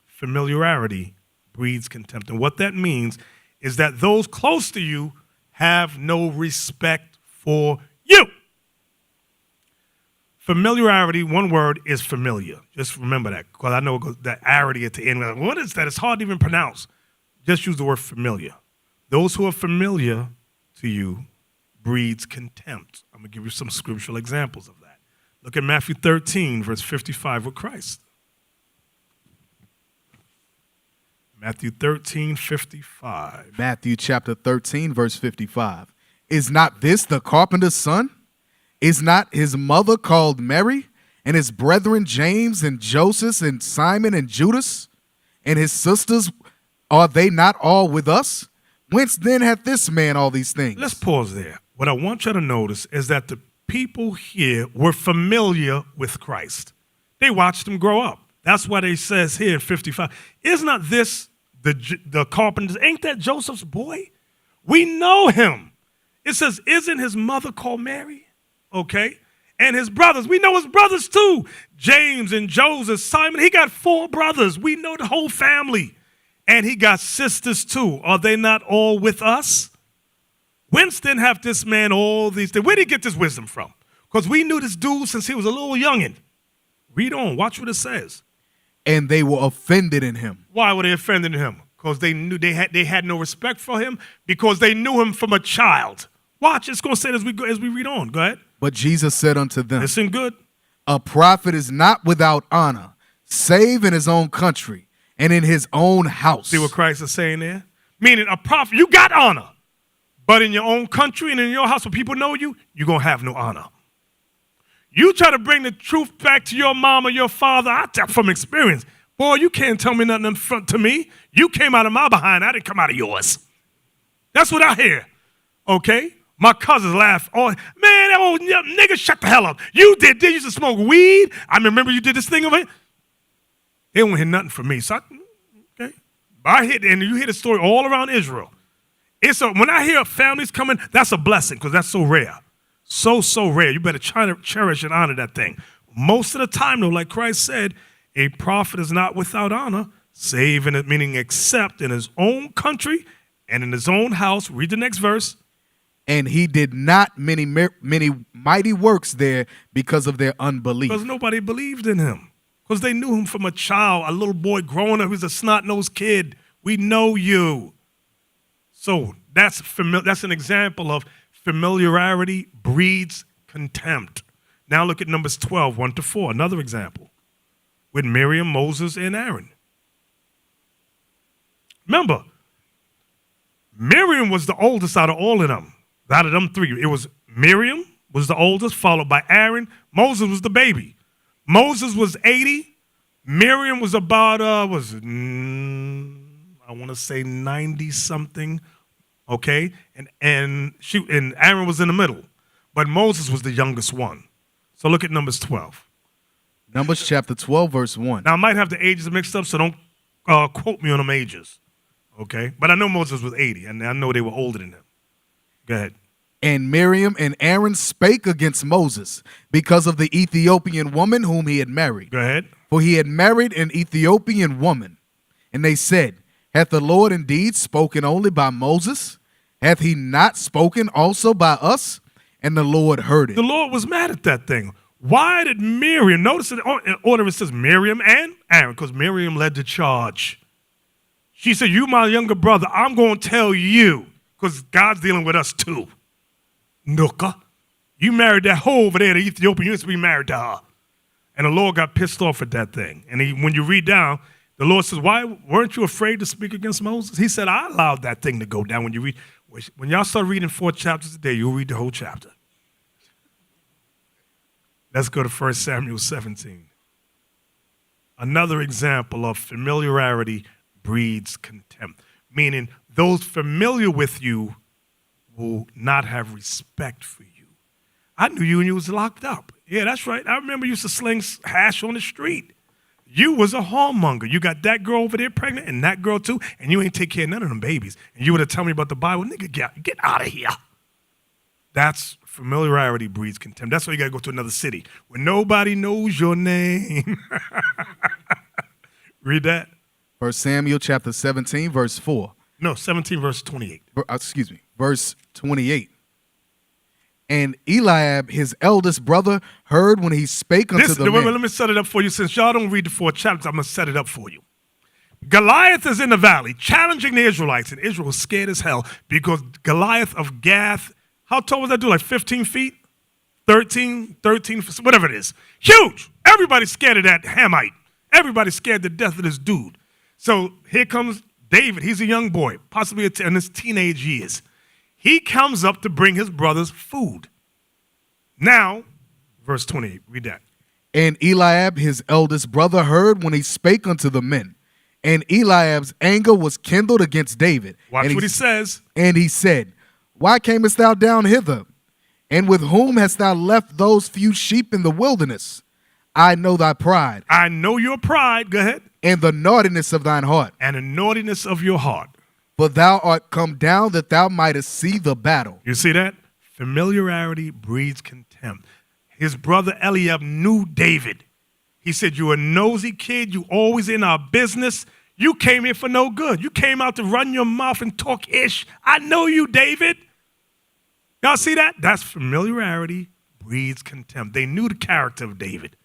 Familiarity breeds contempt. And what that means is that those close to you have no respect for you. Familiarity, one word, is familiar. Just remember that, because I know it goes, that arity at the end. Like, what is that? It's hard to even pronounce. Just use the word familiar. Those who are familiar to you breeds contempt. I'm going to give you some scriptural examples of that. Look at Matthew 13, verse 55 with Christ. Matthew 13, 55. Matthew chapter 13, verse 55. Is not this the carpenter's son? Is not his mother called Mary, and his brethren James and Joseph and Simon and Judas? And his sisters, are they not all with us? Whence then hath this man all these things? Let's pause there. What I want you to notice is that the people here were familiar with Christ. They watched him grow up. That's why they says here in 55, is not this the carpenter? Ain't that Joseph's boy? We know him. It says, isn't his mother called Mary? Okay. And his brothers, we know his brothers too. James and Joseph, Simon, he got 4 brothers. We know the whole family. And he got sisters too. Are they not all with us? Whence then hath this man all these things? Where did he get this wisdom from? Because we knew this dude since he was a little youngin'. Read on. Watch what it says. And they were offended in him. Why were they offended him? Because they knew they had no respect for him, because they knew him from a child. Watch, it's going to say it as we read on. Go ahead. But Jesus said unto them, Listen good. a prophet is not without honor, save in his own country and in his own house. See what Christ is saying there? Meaning a prophet, you got honor. But in your own country and in your house where people know you, you're going to have no honor. You try to bring the truth back to your mom or your father, I tell from experience. Boy, you can't tell me nothing in front to me. You came out of my behind. I didn't come out of yours. That's what I hear. Okay? My cousins laugh. Oh, man, that old nigga, shut the hell up. You did this. You used to smoke weed. I remember you did this thing over it. They won't hear nothing from me. So okay? But and you hear the story all around Israel. When I hear families coming, that's a blessing because that's so rare. So rare. You better cherish and honor that thing. Most of the time, though, like Christ said, a prophet is not without honor, save in it, meaning except in his own country and in his own house. Read the next verse. And he did not many mighty works there because of their unbelief. Because nobody believed in him. Because they knew him from a child, a little boy growing up. He was a snot-nosed kid. We know you. So that's an example of familiarity breeds contempt. Now look at Numbers 12, 1-4, another example. With Miriam, Moses, and Aaron. Remember, Miriam was the oldest out of all of them. Out of them three, it was Miriam was the oldest, followed by Aaron. Moses was the baby. Moses was 80. Miriam was about, I want to say 90-something, okay? And Aaron was in the middle. But Moses was the youngest one. So look at Numbers 12. Numbers chapter 12, verse 1. Now, I might have the ages mixed up, so don't quote me on them ages, okay? But I know Moses was 80, and I know they were older than him. Go ahead. And Miriam and Aaron spake against Moses because of the Ethiopian woman whom he had married. Go ahead. For he had married an Ethiopian woman. And they said, hath the Lord indeed spoken only by Moses? Hath he not spoken also by us? And the Lord heard it. The Lord was mad at that thing. Why did Miriam, notice in order it says Miriam and Aaron, because Miriam led the charge. She said, you my younger brother, I'm going to tell you, because God's dealing with us too. Nooka, you married that hoe over there, the Ethiopian, you used to be married to her. And the Lord got pissed off at that thing. And when you read down, the Lord says, why weren't you afraid to speak against Moses? He said, I allowed that thing to go down. When y'all start reading 4 chapters a day, you'll read the whole chapter. Let's go to 1 Samuel 17. Another example of familiarity breeds contempt, meaning those familiar with you will not have respect for you. I knew you when you was locked up. Yeah, that's right. I remember you used to sling hash on the street. You was a whoremonger. You got that girl over there pregnant and that girl too, and you ain't take care of none of them babies. And you would have told me about the Bible. Nigga, get out of here. That's familiarity breeds contempt. That's why you got to go to another city where nobody knows your name. Read that. 1 Samuel chapter 17, verse 4. No, 17, verse 28. Verse 28. And Eliab, his eldest brother, heard when he spake unto the men. Let me set it up for you. Since y'all don't read the 4 chapters, I'm going to set it up for you. Goliath is in the valley challenging the Israelites, and Israel was scared as hell because Goliath of Gath, how tall was that dude? Like 15 feet? 13, whatever it is. Huge. Everybody's scared of that Hamite. Everybody's scared to death of this dude. So here comes David. He's a young boy, possibly in his teenage years. He comes up to bring his brothers food. Now, verse 28, read that. And Eliab, his eldest brother, heard when he spake unto the men. And Eliab's anger was kindled against David. Watch what he says. And he said, why camest thou down hither? And with whom hast thou left those few sheep in the wilderness? I know thy pride. I know your pride. Go ahead. And the naughtiness of thine heart. And the naughtiness of your heart. For thou art come down that thou mightest see the battle. You see that? Familiarity breeds contempt. His brother Eliab knew David. He said, you're a nosy kid. You always in our business. You came here for no good. You came out to run your mouth and talk ish. I know you, David. Y'all see that? That's familiarity breeds contempt. They knew the character of David.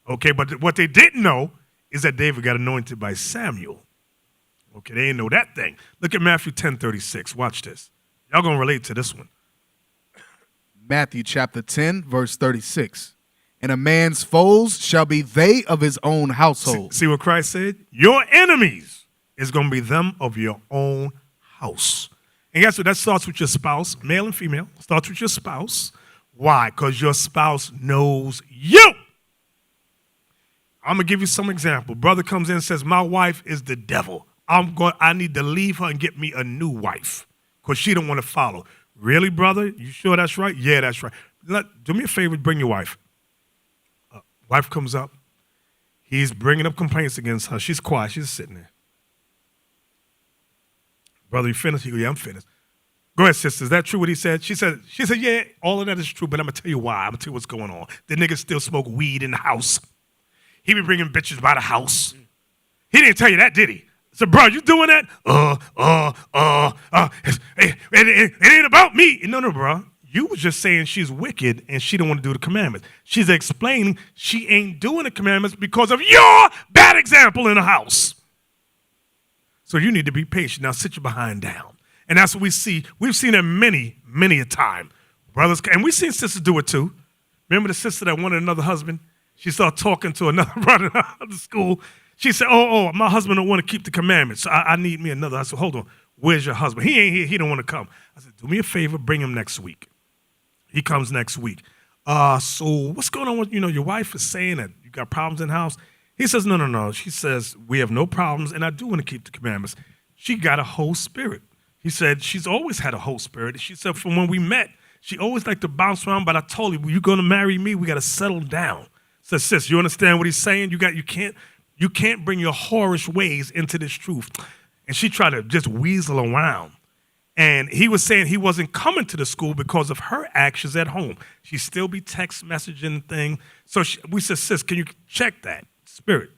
Okay, but what they didn't know is that David got anointed by Samuel. Okay, they didn't know that thing. Look at Matthew 10:36. Watch this. Y'all gonna relate to this one. Matthew chapter 10, verse 36. And a man's foes shall be they of his own household. See what Christ said? Your enemies is gonna be them of your own house. And guess what? That starts with your spouse, male and female. Starts with your spouse. Why? Because your spouse knows you. I'm gonna give you some example. Brother comes in and says, my wife is the devil. I need to leave her and get me a new wife because she don't want to follow. Really, brother? You sure that's right? Yeah, that's right. Do me a favor, bring your wife. Wife comes up. He's bringing up complaints against her. She's quiet. She's sitting there. Brother, you finished? He goes, yeah, I'm finished. Go ahead, sister. Is that true what he said? She said, yeah, all of that is true, but I'm going to tell you why. I'm going to tell you what's going on. The nigga still smoke weed in the house. He be bringing bitches by the house. He didn't tell you that, did he? I said, bro, you doing that? It ain't about me. No, bro. You was just saying she's wicked and she don't want to do the commandments. She's explaining she ain't doing the commandments because of your bad example in the house. So you need to be patient. Now sit your behind down. And that's what we see. We've seen it many a time. Brothers, and we've seen sisters do it too. Remember the sister that wanted another husband? She started talking to another brother at the school. She said, oh, my husband don't want to keep the commandments. So I need me another. I said, hold on. Where's your husband? He ain't here. He don't want to come. I said, do me a favor. Bring him next week. He comes next week. So what's going on with, your wife is saying that you got problems in the house. He says, no. She says, we have no problems, and I do want to keep the commandments. She got a whole spirit. He said, she's always had a whole spirit. She said, from when we met, she always liked to bounce around, but I told her, you're going to marry me, we got to settle down. Said, sis, you understand what he's saying? You can't bring your whorish ways into this truth. And she tried to just weasel around. And he was saying he wasn't coming to the school because of her actions at home. She still be text messaging thing. So we said, sis, can you check that spirit?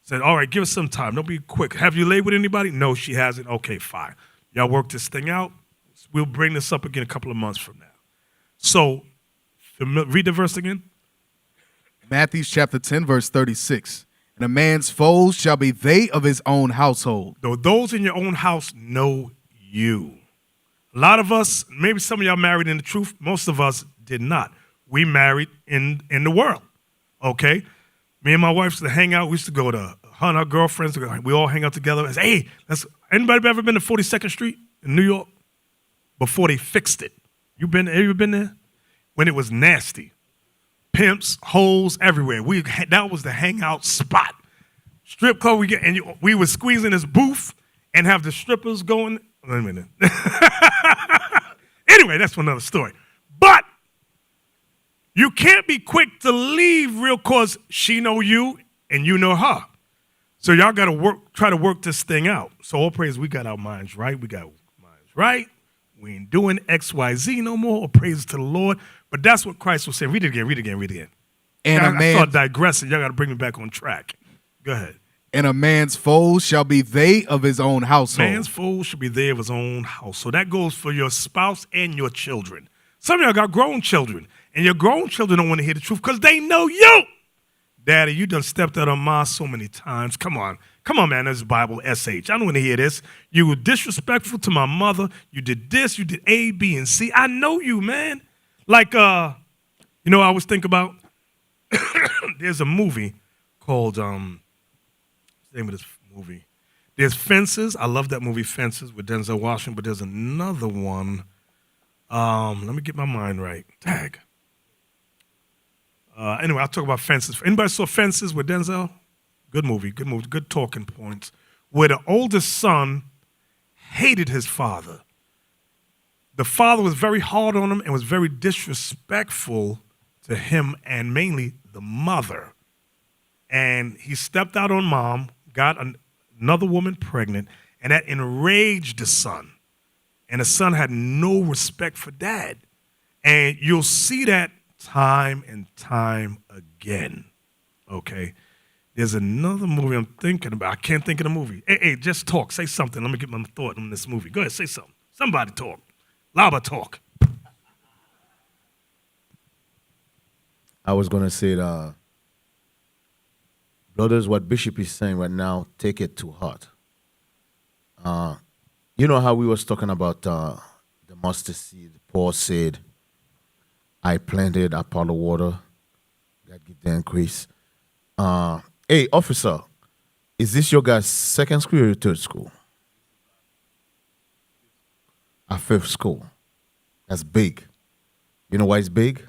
Said, all right, give us some time. Don't be quick. Have you laid with anybody? No, she hasn't. Okay, fine. Y'all work this thing out. We'll bring this up again a couple of months from now. So read the verse again. Matthew chapter 10, verse 36. And a man's foes shall be they of his own household. Though those in your own house know you. A lot of us, maybe some of y'all married in the truth. Most of us did not. We married in the world, okay? Me and my wife used to hang out. We used to go to her and her girlfriends. We all hang out together. And say, hey, anybody ever been to 42nd Street in New York? Before they fixed it. Have you ever been there? When it was nasty. Pimps, hoes everywhere. That was the hangout spot. Strip club, we would squeeze in this booth and have the strippers going. Wait a minute. Anyway, that's another story. But you can't be quick to leave real cause she know you and you know her. So y'all got to try to work this thing out. So all praise, we got our minds right. We got minds right. We ain't doing XYZ no more. All praise to the Lord. But that's what Christ was saying. Read it again. And I start digressing. Y'all got to bring me back on track. Go ahead. And a man's foes shall be they of his own household. Man's foes should be they of his own house. So that goes for your spouse and your children. Some of y'all got grown children, and your grown children don't want to hear the truth because they know you. Daddy, you done stepped out on Ma so many times. Come on, man, this is Bible SH. I don't want to hear this. You were disrespectful to my mother. You did this, you did A, B, and C. I know you, man. Like, I was thinking about, there's a movie called, what's the name of this movie? There's Fences. I love that movie, Fences, with Denzel Washington, but there's another one. Let me get my mind right. Tag. Anyway, I'll talk about Fences. Anybody saw Fences with Denzel? Good movie, good talking points. Where the oldest son hated his father. The father was very hard on him and was very disrespectful to him and mainly the mother. And he stepped out on mom, got another woman pregnant, and that enraged the son. And the son had no respect for dad. And you'll see that time and time again, okay? There's another movie I'm thinking about. I can't think of the movie. Hey, just talk. Say something. Let me get my thought on this movie. Go ahead, say something. Somebody talk. Laba talk. I was gonna say the Brothers, what Bishop is saying right now, take it to heart. You know how we was talking about the mustard seed? Paul said, I planted, Apollo water, God give the increase. Hey, officer, is this your guys' second school or your third school? A fifth school. That's big. You know why it's big?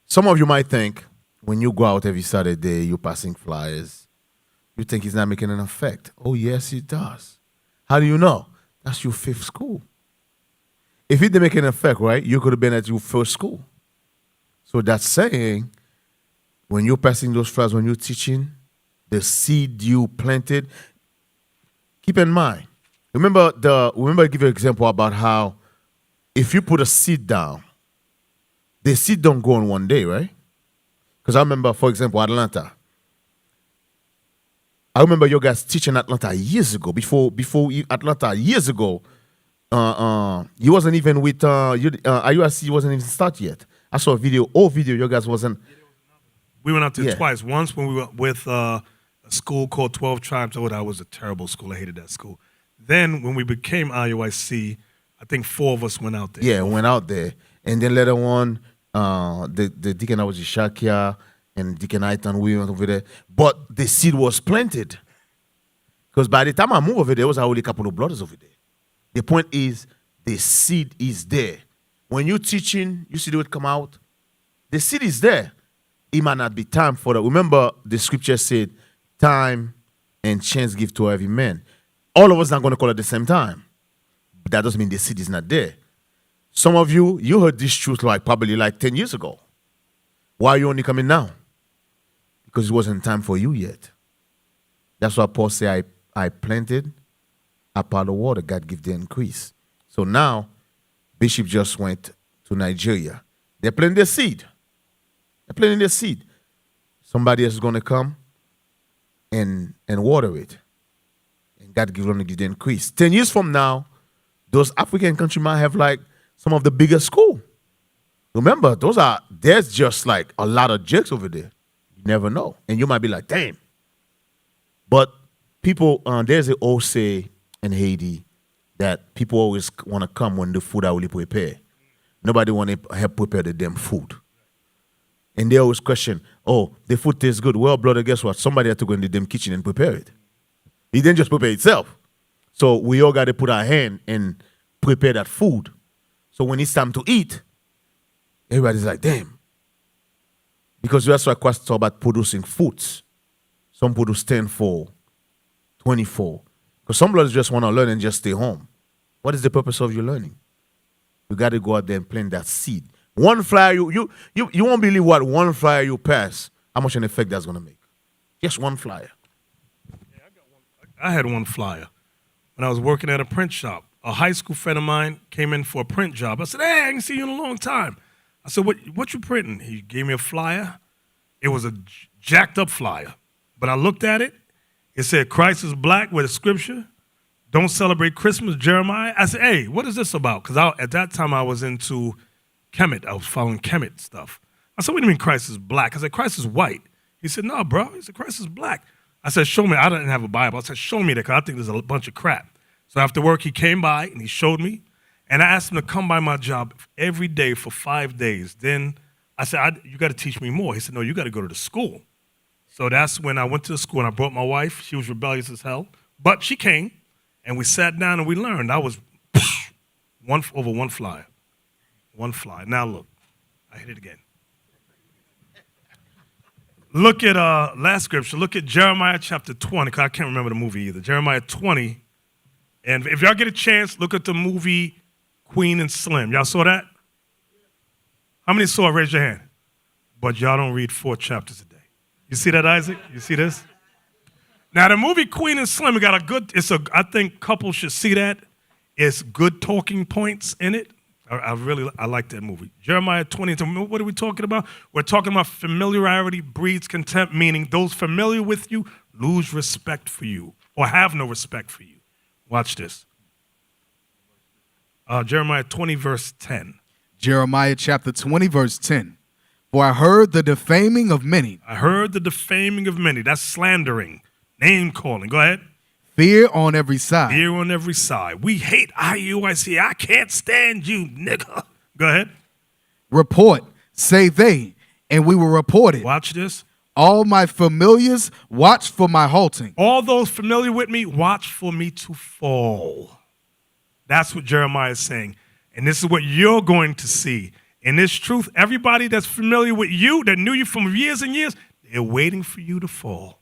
Some of you might think when you go out every Saturday, you're passing flyers, you think it's not making an effect. Oh, yes, it does. How do you know? That's your fifth school. If it didn't make an effect, right, you could have been at your first school. So that's saying when you're passing those flyers, when you're teaching, the seed you planted, keep in mind. Remember, I give you an example about how if you put a seed down, the seed don't go in one day, right? Because I remember, for example, Atlanta. I remember you guys teaching Atlanta years ago. Before Atlanta years ago, you wasn't even with IUIC wasn't even start yet. I saw a video, old video. You guys wasn't. We went out there Yeah. twice. Once when we were with a school called 12 Tribes. Oh, that was a terrible school. I hated that school. Then when we became IUIC, I think 4 of us went out there. Yeah, went out there, and then later on, the deacon I was Shakia and Deacon Aitan, we went over there. But the seed was planted. Because by the time I moved over there was already a couple of brothers over there. The point is, the seed is there. When you're teaching, you see the word come out, the seed is there. It might not be time for that. Remember, the scripture said, time and chance give to every man. All of us not going to call at the same time. But that doesn't mean the seed is not there. Some of you, you heard this truth probably 10 years ago. Why are you only coming now? Because it wasn't time for you yet. That's why Paul said, I planted, Apollo water, God give the increase. So now, Bishop just went to Nigeria. They're planting their seed. They're planting their seed. Somebody else is going to come and water it. And God going to give the increase. 10 years from now, those African countries might have some of the biggest school. Remember, there's just a lot of jerks over there. You never know. And you might be like, damn. But people, there's an old say in Haiti that people always want to come when the food are already prepared. Nobody want to help prepare the damn food. And they always question, oh, the food tastes good. Well, brother, guess what? Somebody had to go in the damn kitchen and prepare it. He didn't just prepare itself. So we all got to put our hand and prepare that food. So when it's time to eat, everybody's like, damn. Because that's why Christ talk about producing fruits. Some produce 10 for 24. Because some brothers just want to learn and just stay home. What is the purpose of your learning? You got to go out there and plant that seed. One flyer, you won't believe what one flyer you pass, how much an effect that's going to make. Just one flyer. I had one flyer when I was working at a print shop. A high school friend of mine came in for a print job. I said, hey, I ain't seen you in a long time. I said, what you printing? He gave me a flyer. It was a jacked up flyer. But I looked at it. It said, Christ is black with a scripture. Don't celebrate Christmas, Jeremiah. I said, hey, what is this about? Because at that time I was into Kemet. I was following Kemet stuff. I said, what do you mean Christ is black? I said, Christ is white. He said, no, bro. He said, Christ is black. I said, show me. I didn't have a Bible. I said, show me that because I think there's a bunch of crap. So after work, he came by and he showed me. And I asked him to come by my job every day for 5 days. Then I said, you got to teach me more. He said, no, you got to go to the school. So that's when I went to the school and I brought my wife. She was rebellious as hell. But she came and we sat down and we learned. I was over one flyer. One flyer. Now look, I hit it again. Look at last scripture. Look at Jeremiah chapter 20, because I can't remember the movie either. Jeremiah 20. And if y'all get a chance, look at the movie Queen and Slim. Y'all saw that? How many saw it? Raise your hand. But y'all don't read 4 chapters a day. You see that, Isaac? You see this? Now, the movie Queen and Slim, I think couples should see that. It's good talking points in it. I like that movie. Jeremiah 20, what are we talking about? We're talking about familiarity breeds contempt, meaning those familiar with you lose respect for you or have no respect for you. Watch this. Jeremiah 20, verse 10. Jeremiah chapter 20, verse 10. For I heard the defaming of many. I heard the defaming of many. That's slandering, name calling. Go ahead. Fear on every side. Fear on every side. We hate IUIC. I can't stand you, nigga. Go ahead. Report, say they, and we will report it. Watch this. All my familiars watch for my halting. All those familiar with me, watch for me to fall. That's what Jeremiah is saying. And this is what you're going to see. In this truth, everybody that's familiar with you, that knew you from years and years, they're waiting for you to fall.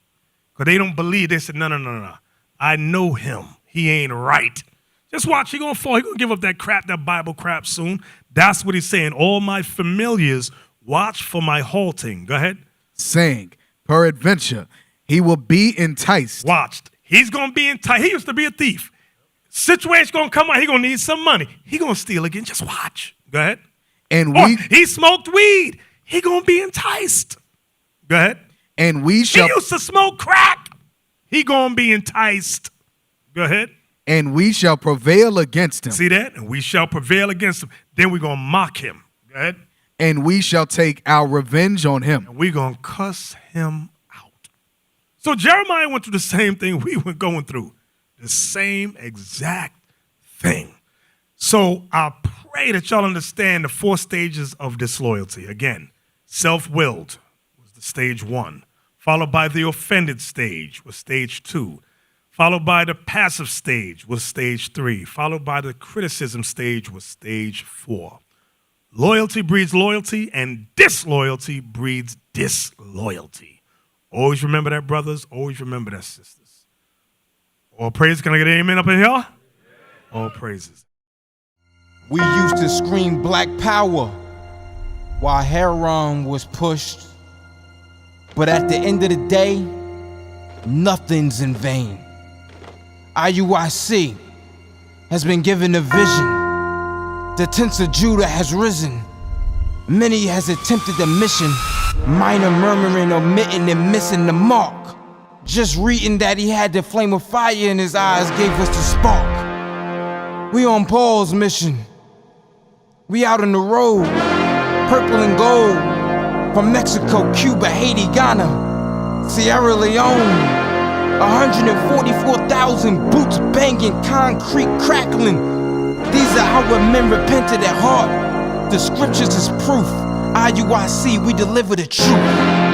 Because they don't believe. They said, no. I know him. He ain't right. Just watch. He going to fall. He going to give up that crap, that Bible crap soon. That's what he's saying. All my familiars watch for my halting. Go ahead. Saying, peradventure, he will be enticed. Watched. He's going to be enticed. He used to be a thief. Situation going to come out. He going to need some money. He going to steal again. Just watch. Go ahead. And Or we he smoked weed. He going to be enticed. Go ahead. and we He shall used to smoke crack. He going to be enticed. Go ahead. and we shall prevail against him. See that? And we shall prevail against him. Then we're going to mock him. Go ahead. And we shall take our revenge on him. And we're going to cuss him out. So Jeremiah went through the same thing we were going through. The same exact thing. So I pray that y'all understand the 4 stages of disloyalty. Again, self-willed was the stage 1, followed by the offended stage was stage 2, followed by the passive stage was stage 3, followed by the criticism stage was stage 4. Loyalty breeds loyalty, and disloyalty breeds disloyalty. Always remember that, brothers. Always remember that, sisters. All praises. Can I get an amen up in here? All praises. We used to scream black power while heroin was pushed. But at the end of the day, nothing's in vain. IUIC has been given a vision. The tents of Judah has risen. Many has attempted the mission. Minor murmuring, omitting, and missing the mark. Just reading that he had the flame of fire in his eyes gave us the spark. We on Paul's mission. We out on the road, purple and gold. From Mexico, Cuba, Haiti, Ghana, Sierra Leone. 144,000 boots banging, concrete crackling. These are how men repented at heart. The scriptures is proof. IUIC, we deliver the truth.